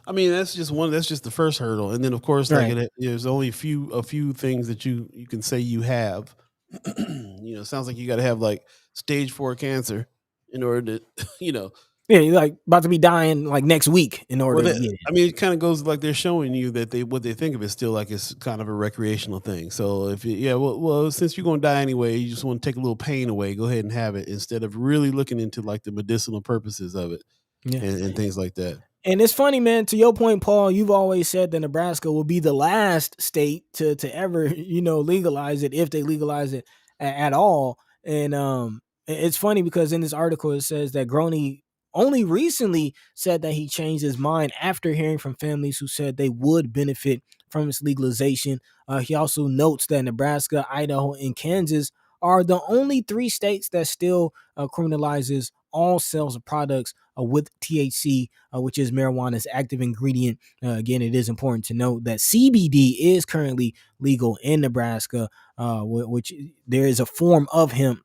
I mean, that's just one. That's just the first hurdle, and then of course, Right. there's only a few things that you can say you have. It sounds like you got to have like stage 4 cancer in order to, Yeah, you're like about to be dying like next week in order Well, to get it. I mean, it kind of goes like they're showing you that what they think of it still like it's kind of a recreational thing. So well, since you're gonna die anyway, you just want to take a little pain away. Go ahead and have it instead of really looking into like the medicinal purposes of it Yeah. and things like that. And it's funny, man. To your point, Paul, you've always said that Nebraska will be the last state to ever, legalize it if they legalize it at all. And it's funny because in this article it says that Groene only recently said that he changed his mind after hearing from families who said they would benefit from its legalization. He also notes that Nebraska, Idaho, and Kansas are the only 3 states that still criminalizes all sales of products with THC, which is marijuana's active ingredient. Again, it is important to note that CBD is currently legal in Nebraska, which there is a form of hemp.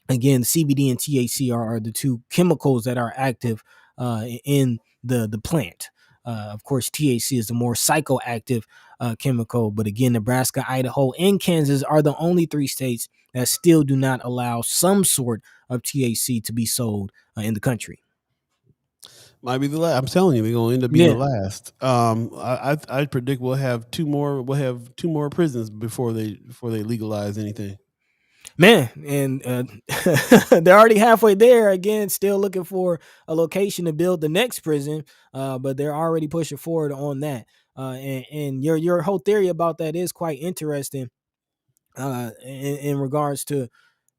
Again, CBD and THC are the 2 chemicals that are active in the plant. Of course, THC is the more psychoactive chemical, but again, Nebraska, Idaho, and Kansas are the only 3 states that still do not allow some sort of THC to be sold in the country. Might be the last. I'm telling you, they're gonna end up being the last. I predict we'll have 2 more. We'll have 2 more prisons before they legalize anything. Man, and they're already halfway there. Again, still looking for a location to build the next prison, but they're already pushing forward on that. And your whole theory about that is quite interesting. In regards to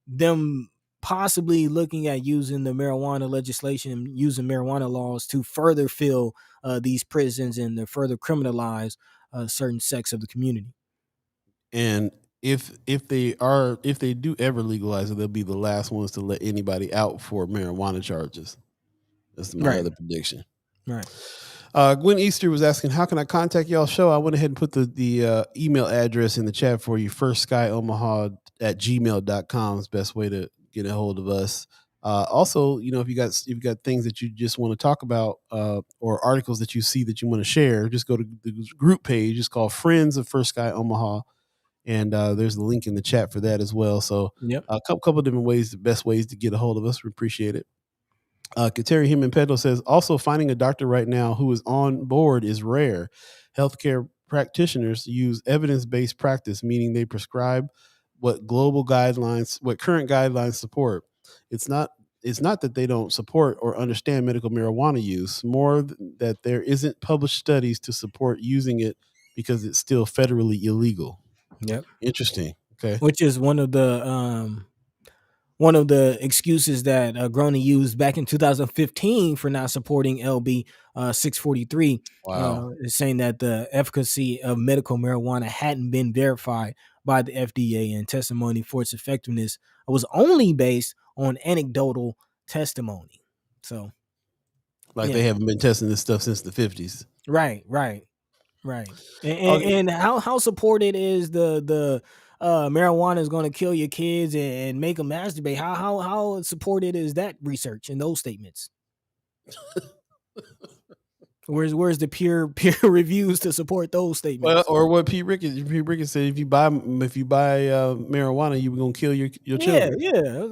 them possibly looking at using the marijuana legislation and using marijuana laws to further fill these prisons and to further criminalize certain sects of the community. And if they do ever legalize it, they'll be the last ones to let anybody out for marijuana charges. That's my other prediction. Right. Gwen Easter was asking, how can I contact y'all show? I went ahead and put the email address in the chat for you. First Sky Omaha at gmail.com is the best way to get a hold of us. Also, if you got things that you just want to talk about or articles that you see that you want to share, just go to the group page. It's called Friends of First Sky Omaha. And there's a link in the chat for that as well. So a couple different ways, the best ways to get a hold of us. We appreciate it. Kateri Himipeto says, also finding a doctor right now who is on board is rare. Healthcare practitioners use evidence-based practice, meaning they prescribe what current guidelines support. It's not that they don't support or understand medical marijuana use, more that there isn't published studies to support using it because it's still federally illegal. Yep. Interesting. Okay. Which is one of the excuses that Groene used back in 2015 for not supporting LB 643. Wow. Saying that the efficacy of medical marijuana hadn't been verified by the FDA, and testimony for its effectiveness was only based on anecdotal testimony. So, they haven't been testing this stuff since the 50s. Right. And how supported is the marijuana is going to kill your kids and make them masturbate. How supported is that research and those statements? Where's the peer reviews to support those statements? Well, or what Pete Ricketts said: if you buy marijuana, you're gonna kill your children. Yeah.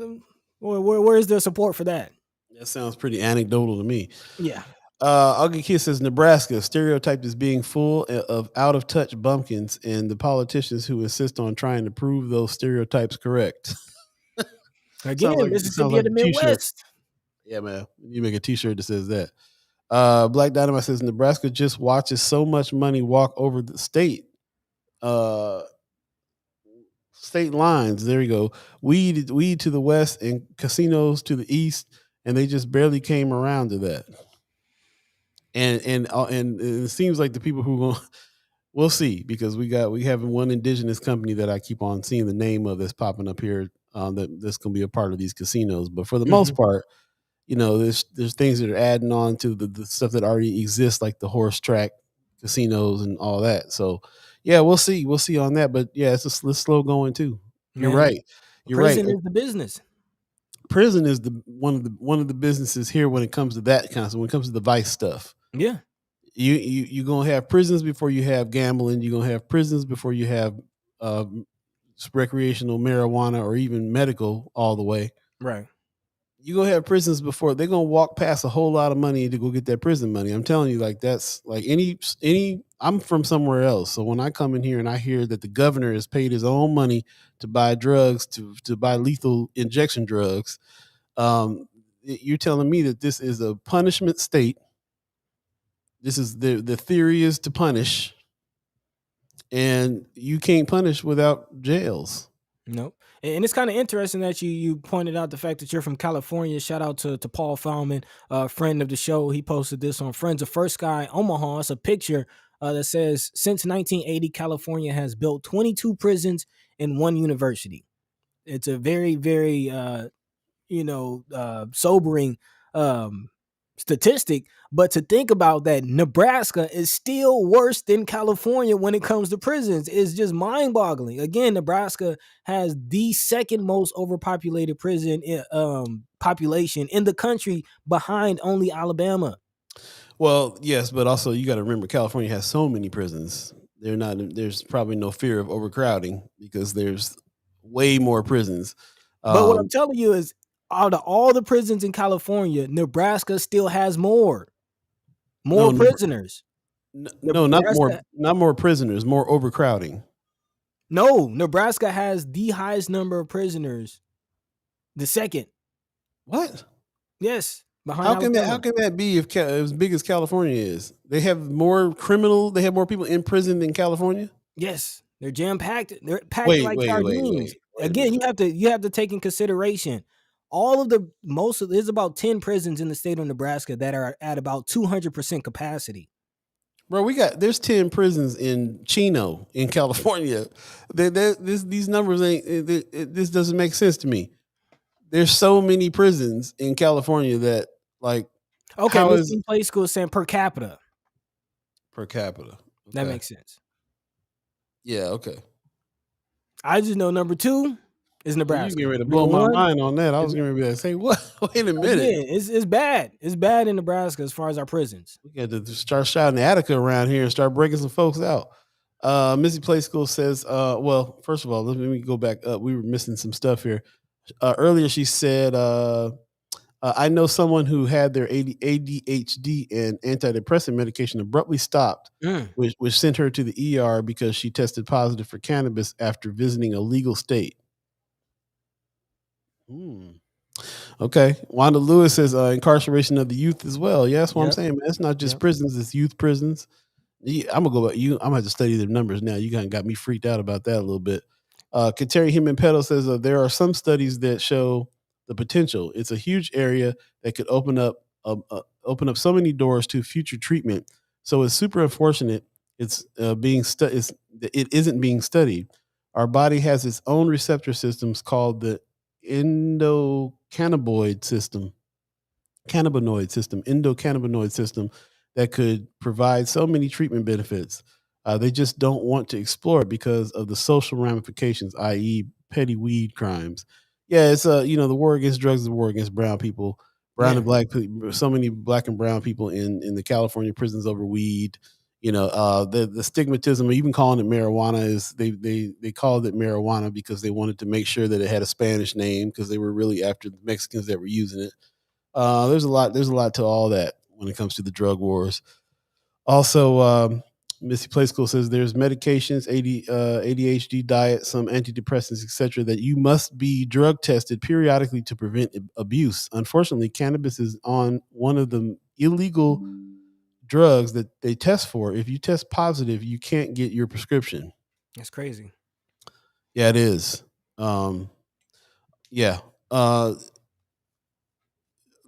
Where's the support for that? That sounds pretty anecdotal to me. Yeah. Ugly Kid says Nebraska stereotyped as being full of out of touch bumpkins, and the politicians who insist on trying to prove those stereotypes correct. Again, Mississippi of the Midwest. Yeah, man. You make a T-shirt that says that. Black Dynamite says Nebraska just watches so much money walk over the state lines. There you go. Weed to the west and casinos to the east, and they just barely came around to that. And it seems like the people who going we'll see, because we have one indigenous company that I keep on seeing the name of that's popping up here that's going to be a part of these casinos. But for the most part, there's things that are adding on to the stuff that already exists, like the horse track casinos and all that. So yeah, we'll see on that. But yeah, it's slow going too. You're right. Prison is the business. Prison is one of the businesses here when it comes to that kind of stuff, when it comes to the vice stuff. Yeah. You're going to have prisons before you have gambling. You're going to have prisons before you have recreational marijuana or even medical all the way. Right. You're going to have prisons before they're going to walk past a whole lot of money to go get that prison money. I'm telling you, like, that's like I'm from somewhere else. So when I come in here and I hear that the governor has paid his own money to buy drugs, to buy lethal injection drugs, you're telling me that this is a punishment state. This is the theory is to punish, and you can't punish without jails. Nope. And it's kind of interesting that you pointed out the fact that you're from California. Shout out to Paul Fallman, a friend of the show. He posted this on Friends of First Sky Omaha. It's a picture that says, since 1980, California has built 22 prisons and 1 university. It's a very, very, sobering statistic. But to think about that, Nebraska is still worse than California when it comes to prisons is just mind-boggling. Again, Nebraska has the second most overpopulated prison population in the country, behind only Alabama. Well, yes, but also you got to remember California has so many prisons. There's probably no fear of overcrowding because there's way more prisons. But what I'm telling you is, out of all the prisons in California, Nebraska still has more prisoners. No, not more prisoners, more overcrowding. No, Nebraska has the highest number of prisoners. The second. What? Yes. How can that be if as big as California is? They have more people in prison than California? Yes. They're jam-packed. They're packed like sardines. Again, you have to take in consideration there's about 10 prisons in the state of Nebraska that are at about 200% capacity. Bro, there's 10 prisons in Chino in California. These numbers this doesn't make sense to me. There's so many prisons in California that, like, okay, Mitch Play School is saying per capita. Per capita. Okay. That makes sense. Yeah, okay. I just know number 2 is Nebraska. You get ready to blow my mind on that. I was going to be like, say what? Wait a minute. Yeah, it's bad. It's bad in Nebraska as far as our prisons. We got to start shouting Attica around here and start breaking some folks out. Missy Play School says, well, first of all, let me go back up. We were missing some stuff here. Earlier she said, I know someone who had their ADHD and antidepressant medication abruptly stopped, which sent her to the ER because she tested positive for cannabis after visiting a legal state. Okay. Wanda Lewis says incarceration of the youth as well. Yeah, that's what I'm saying, man. It's not just prisons, it's youth prisons. I'm gonna go back. I'm gonna have to study the numbers now. You kind of got me freaked out about that a little bit. Kateri Himen-Pedo says there are some studies that show the potential. It's a huge area that could open up so many doors to future treatment. So it's super unfortunate it isn't being studied. Our body has its own receptor systems called the endocannabinoid system that could provide so many treatment benefits. They just don't want to explore it because of the social ramifications, i.e., petty weed crimes. Yeah, it's the war against drugs is the war against brown people, brown Yeah, and black people. So many black and brown people in the California prisons over weed. The stigmatism, even calling it marijuana, is they called it marijuana because they wanted to make sure that it had a Spanish name because they were really after the Mexicans that were using it. There's a lot to all that when it comes to the drug wars. Also, Missy Play School says there's medications, ADHD diet, some antidepressants, etc., that you must be drug tested periodically to prevent abuse. Unfortunately, cannabis is on one of the illegal drugs that they test for. If you test positive, you can't get your prescription. that's crazy. Yeah, it is. Yeah.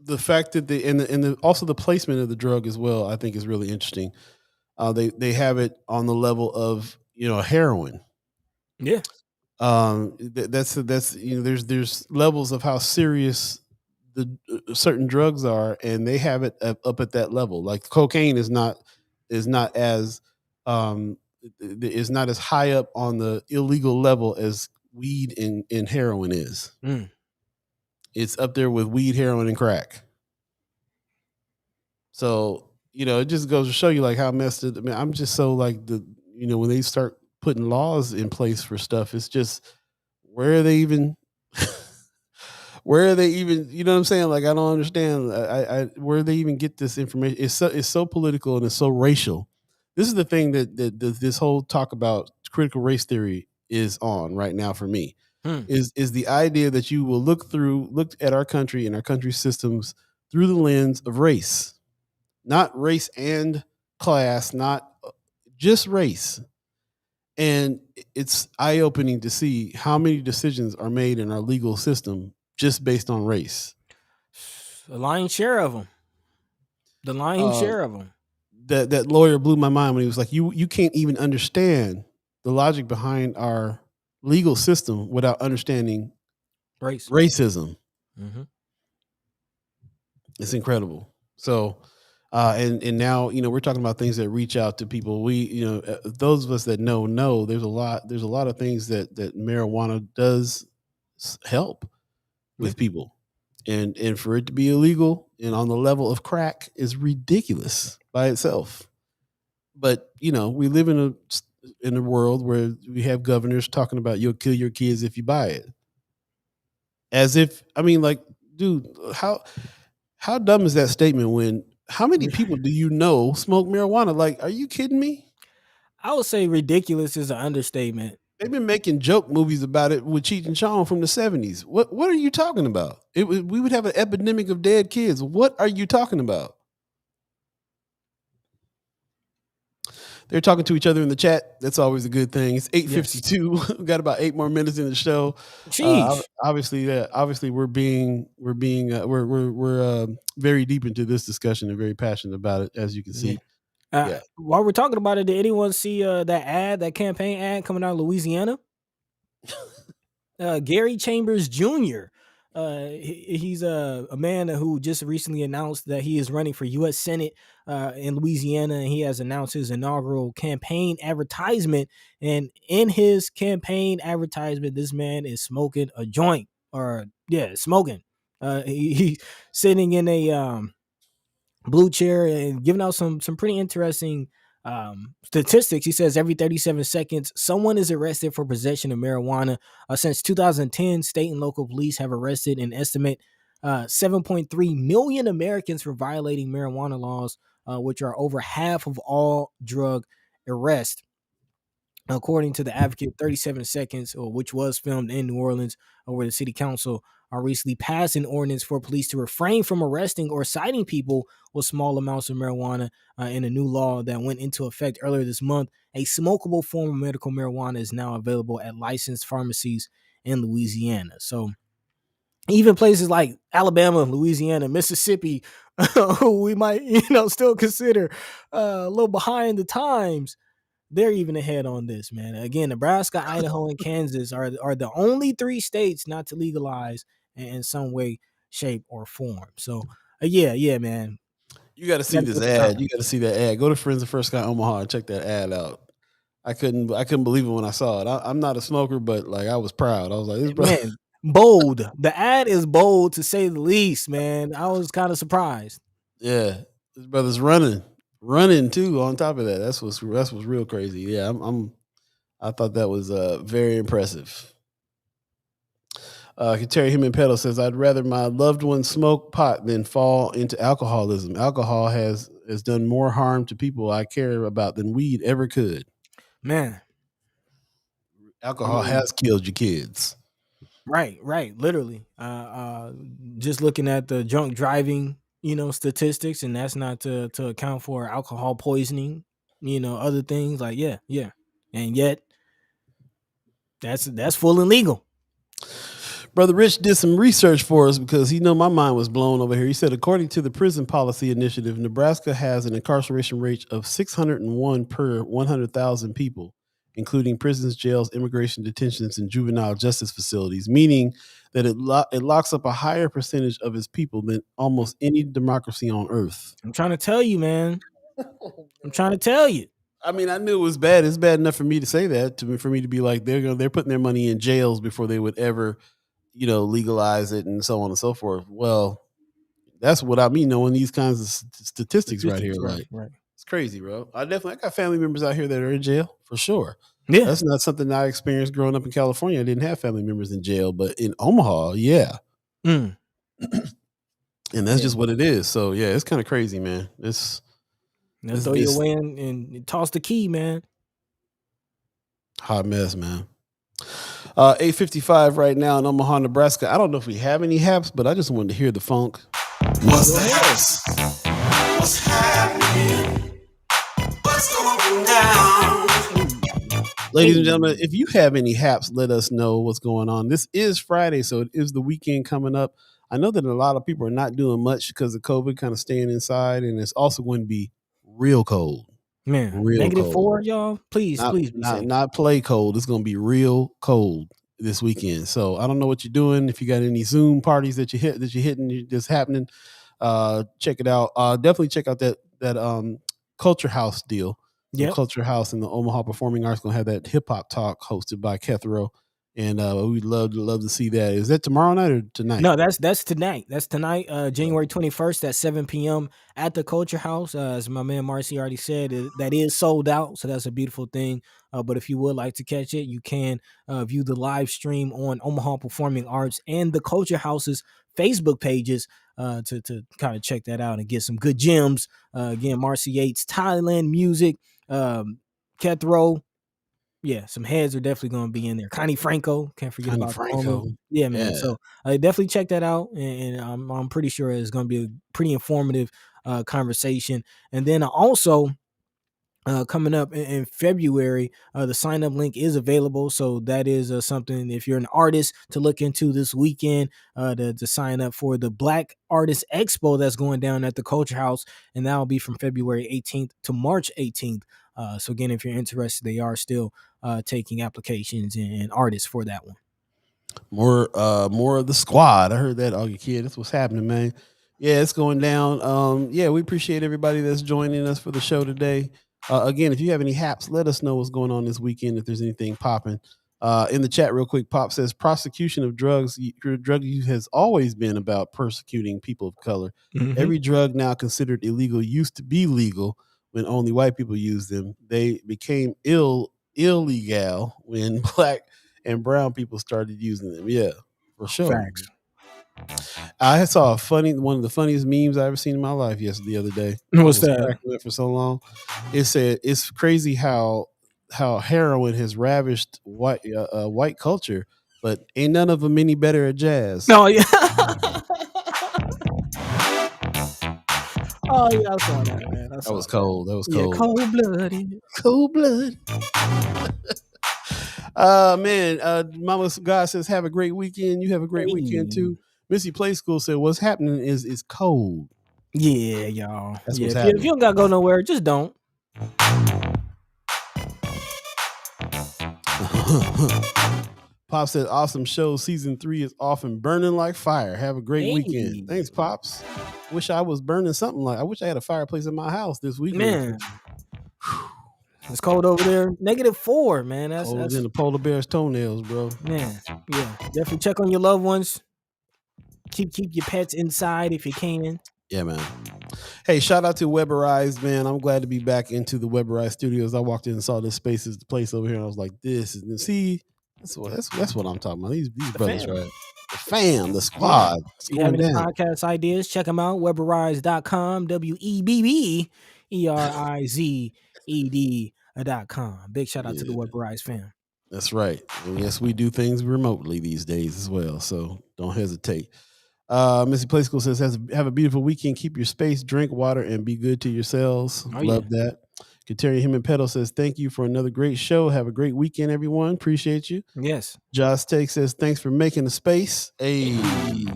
The fact that also the placement of the drug as well, I think is really interesting. They have it on the level of heroin. Yeah, That's there's levels of how serious the certain drugs are, and they have it up at that level. Like cocaine is not as um is not as high up on the illegal level as weed and heroin is. mm. It's up there with weed, heroin, and crack. So it just goes to show you like how messed it. I mean, I'm just so like when they start putting laws in place for stuff, it's just where are they even? Where are they even? You know what I'm saying? Like I don't understand. Where they even get this information? It's so political and it's so racial. This is the thing that this whole talk about critical race theory is on right now for me. Hmm. Is the idea that you will look at our country and our country systems through the lens of race, not race and class, not just race. And it's eye opening to see how many decisions are made in our legal system just based on race. The lion's share of them. The lion's Uh, share of them. that lawyer blew my mind when he was like, you can't even understand the logic behind our legal system without understanding Race. racism. Mm-hmm. It's incredible. So, and now we're talking about things that reach out to people. Those of us that know there's a lot of things that marijuana does help with people, and for it to be illegal and on the level of crack is ridiculous by itself. But we live in a world where we have governors talking about you'll kill your kids if you buy it, as if like, dude, how dumb is that statement when how many people do you know smoke marijuana? Like, are you kidding me? I would say ridiculous is an understatement. They've been making joke movies about it with Cheech and Chong from the 70s. What are you talking about? We would have an epidemic of dead kids. What are you talking about? They're talking to each other in the chat. That's always a good thing. It's 8:52. Yes. We've got about 8 more minutes in the show. Obviously, we're very deep into this discussion and very passionate about it, as you can see. While we're talking about it, did anyone see that campaign ad coming out of Louisiana? Gary Chambers Jr. He's a man who just recently announced that he is running for U.S. Senate in Louisiana, and he has announced his inaugural campaign advertisement. And in his campaign advertisement, this man is smoking a joint, smoking. He's sitting in a blue chair and giving out some pretty interesting statistics. He says every 37 seconds, someone is arrested for possession of marijuana. Since 2010, state and local police have arrested an estimate 7.3 million Americans for violating marijuana laws, which are over half of all drug arrests. According to the Advocate, 37 seconds, which was filmed in New Orleans, where the city council recently passed an ordinance for police to refrain from arresting or citing people with small amounts of marijuana. In a new law that went into effect earlier this month, a smokable form of medical marijuana is now available at licensed pharmacies in Louisiana. So even places like Alabama, Louisiana, Mississippi, who we might still consider a little behind the times, they're even ahead on this, man. Again, Nebraska, Idaho, and Kansas are the only 3 states not to legalize in some way, shape, or form. So, yeah, man. You got to see this ad. You got to see that ad. Go to Friends of First Sky Omaha and check that ad out. I couldn't believe it when I saw it. I'm not a smoker, but like I was proud. I was like, this brother. Man, bold. The ad is bold to say the least, man. I was kind of surprised. Yeah, this brother's running too. On top of that, that's what's real crazy. Yeah, I thought that was very impressive. Terry Him and Pedal says, I'd rather my loved one smoke pot than fall into alcoholism. Alcohol has done more harm to people I care about than weed ever could. Man, alcohol has killed your kids. Right, literally. Just looking at the drunk driving, statistics, and that's not to account for alcohol poisoning, other things like yeah, and yet that's full and legal. Brother Rich did some research for us because my mind was blown over here. He said, according to the Prison Policy Initiative, Nebraska has an incarceration rate of 601 per 100,000 people, including prisons, jails, immigration detentions, and juvenile justice facilities, meaning that it locks up a higher percentage of its people than almost any democracy on earth. I'm trying to tell you, man. I'm trying to tell you. I mean, I knew it was bad. It's bad enough for me to say that, for me to be like, they're putting their money in jails before they would ever legalize it and so on and so forth. Well, that's what I mean knowing these kinds of statistics right here. Right. It's crazy, bro. I got family members out here that are in jail for sure. Yeah. That's not something I experienced growing up in California. I didn't have family members in jail, but in Omaha, yeah. And that's just what it is. So yeah, it's kind of crazy, man. They'll throw you away and toss the key, man. Hot mess, man. 8:55 right now in Omaha, Nebraska. I don't know if we have any haps, but I just wanted to hear the funk. What's the haps? What's happening? What's going down? Ladies and gentlemen, if you have any haps, let us know what's going on. This is Friday, so it is the weekend coming up. I know that a lot of people are not doing much because of COVID, kind of staying inside, and it's also going to be real cold. Man, -4, y'all. Please be safe. Not play cold. It's going to be real cold this weekend. So I don't know what you're doing. If you got any Zoom parties that you're hitting, that's happening, check it out. Definitely check out that Culture House deal. Yeah, Culture House and the Omaha Performing Arts going to have that hip hop talk hosted by Kethro. And we'd love to see that. Is that tomorrow night or tonight? No, that's tonight. That's tonight, January 21st at 7 p.m. at the Culture House. As my man Marcy already said, that is sold out. So that's a beautiful thing. But if you would like to catch it, you can view the live stream on Omaha Performing Arts and the Culture House's Facebook pages to kind of check that out and get some good gems. Again, Marcy Yates, Thailand music, Kethro. Yeah, some heads are definitely going to be in there. Connie Franco, can't forget about Franco. Yeah, man. Yeah. So definitely check that out, and I'm pretty sure it's going to be a pretty informative conversation. And then also coming up in February, the sign up link is available. So that is something if you're an artist to look into this weekend to sign up for the Black Artist Expo that's going down at the Culture House, and that will be from February 18th to March 18th. So again, if you're interested, they are still taking applications and artists for that one. More of the squad. I heard that. Oh, you kid, that's what's happening, man. Yeah, it's going down. Yeah, we appreciate everybody that's joining us for the show today. Again, if you have any haps, let us know what's going on this weekend. If there's anything popping in the chat, real quick. Pop says prosecution of drug use has always been about persecuting people of color. Mm-hmm. Every drug now considered illegal used to be legal when only white people used them. They became illegal when black and brown people started using them. Yeah, for sure. Facts. I saw one of the funniest memes I ever seen in my life the other day. What's that? For so long, it said it's crazy how heroin has ravished white culture, but ain't none of them any better at jazz. No, yeah. Oh yeah, I saw that, man. That was cold. Yeah, cold blood. Man, Mama God says have a great weekend. You have a great weekend too. Missy Play School said what's happening is it's cold. Yeah, y'all. That's what's happening. If you don't gotta go nowhere, just don't. Pop said awesome show. Season 3 is off and burning like fire. Have a great weekend. Thanks, Pops. Wish I was burning something I wish I had a fireplace in my house this weekend. Man. It's cold over there. -4, man. Colder That's than the polar bear's toenails, bro. man. Yeah, definitely check on your loved ones. Keep your pets inside if you can. Yeah, man. Hey, shout out to Weberized, man. I'm glad to be back into the Weberized studios. I walked in and saw this spaces, the place over here, and I was like, "This is see, that's what I'm talking about. These brothers, fam. right? The fam, the squad. It's If you going have any down. podcast ideas, check them out. Weberized.com. WEBBERIZED.com. Big shout out to the Yeah. Weberized fam. That's right. And yes, we do things remotely these days as well. So don't hesitate. Missy Play School says, have a beautiful weekend. Keep your space, drink water, and be good to yourselves. Oh, Love yeah. that. Kateri Him and Pedal says, thank you for another great show. Have a great weekend, everyone. Appreciate you. Yes. Josh Take says, thanks for making the space. Hey,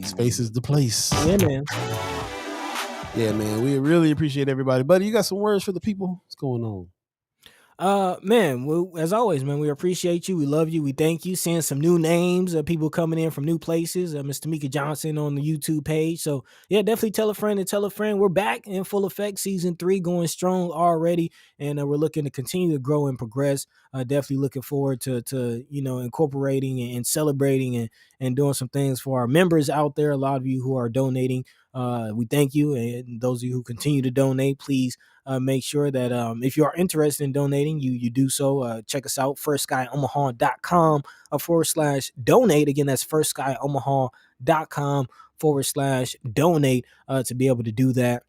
space is the place. Yeah, man. Yeah, man. We really appreciate everybody. Buddy, you got some words for the people? What's going on? Man, as always, man, we appreciate you. We love you. We thank you. Seeing some new names of people coming in from new places. Mr. Mika Johnson on the YouTube page. So yeah, definitely tell a friend and tell a friend. We're back in full effect. Season 3 going strong already, and we're looking to continue to grow and progress. Definitely looking forward to incorporating and celebrating and doing some things for our members out there. A lot of you who are donating, we thank you, and those of you who continue to donate, please. Make sure that if you are interested in donating, you do so. Check us out, firstsky.omaha.com/donate. Again, that's firstsky.omaha.com/donate to be able to do that.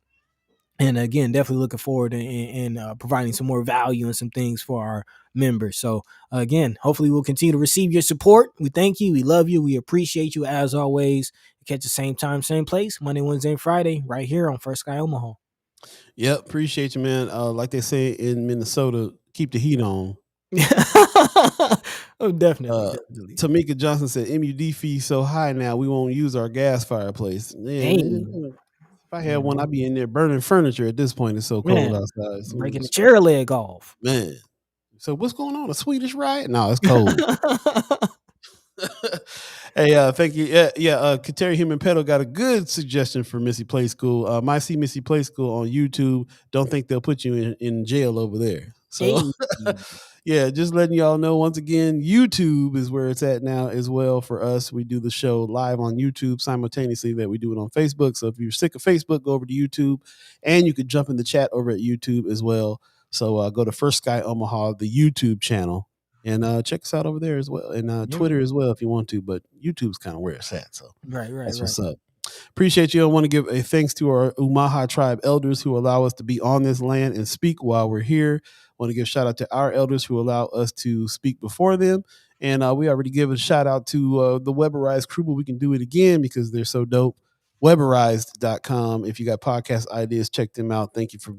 And again, definitely looking forward in providing some more value and some things for our members. So again, hopefully we'll continue to receive your support. We thank you. We love you. We appreciate you as always. Catch the same time, same place, Monday, Wednesday, and Friday, right here on First Sky Omaha. Yep, appreciate you, man. Like they say in Minnesota, keep the heat on. Oh, definitely. Tamika Johnson said, MUD fee so high now, we won't use our gas fireplace. Man, if I had one, I'd be in there burning furniture at this point. It's so cold outside. So breaking the chair leg off. Man. So what's going on? A Swedish riot? No, it's cold. Hey, thank you. Kateri Human Pedal got a good suggestion for Missy Play School. My see Missy Play School on YouTube. Don't think they'll put you in jail over there. So yeah, just letting y'all know once again, YouTube is where it's at now as well for us. We do the show live on YouTube simultaneously that we do it on Facebook. So if you're sick of Facebook, go over to YouTube, and you could jump in the chat over at YouTube as well. So go to First Sky Omaha, the YouTube channel. And check us out over there as well, and Twitter as well if you want to. But YouTube's kind of where it's at, so that's what's up. Appreciate you. I want to give a thanks to our Omaha tribe elders who allow us to be on this land and speak while we're here. I want to give a shout out to our elders who allow us to speak before them. And we already give a shout out to the Weberized crew, but we can do it again because they're so dope. Weberized.com. If you got podcast ideas, check them out. Thank you for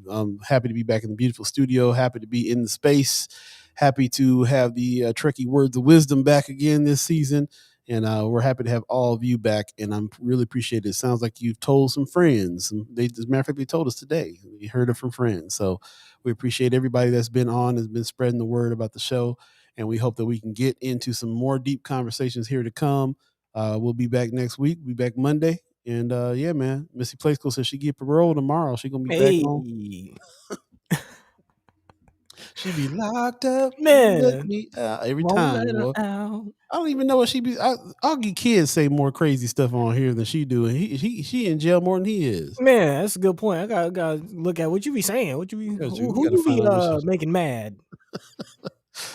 happy to be back in the beautiful studio. Happy to be in the space. Happy to have the Trekkie Words of Wisdom back again this season. And we're happy to have all of you back. And I'm really appreciative. It sounds like you've told some friends. As a matter of fact, they told us today. We heard it from friends. So we appreciate everybody that's been on, has been spreading the word about the show. And we hope that we can get into some more deep conversations here to come. We'll be back next week. We'll be back Monday. And yeah, man, Missy Play School says she get parole tomorrow. She going to be back home. She be locked up, man. Let me out every time. I don't even know what she be. Augie kids say more crazy stuff on here than she do, and she in jail more than he is. Man, that's a good point. I gotta look at what you be saying. What you be who you be making mad?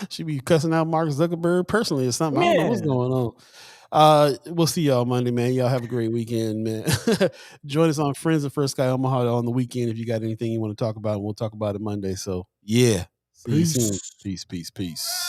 She be cussing out Mark Zuckerberg personally or something. Man. I don't know what's going on. We'll see y'all Monday, man. Y'all have a great weekend, man. Join us on Friends of First Sky Omaha on the weekend if you got anything you want to talk about, and we'll talk about it Monday. So yeah. See you soon. Peace.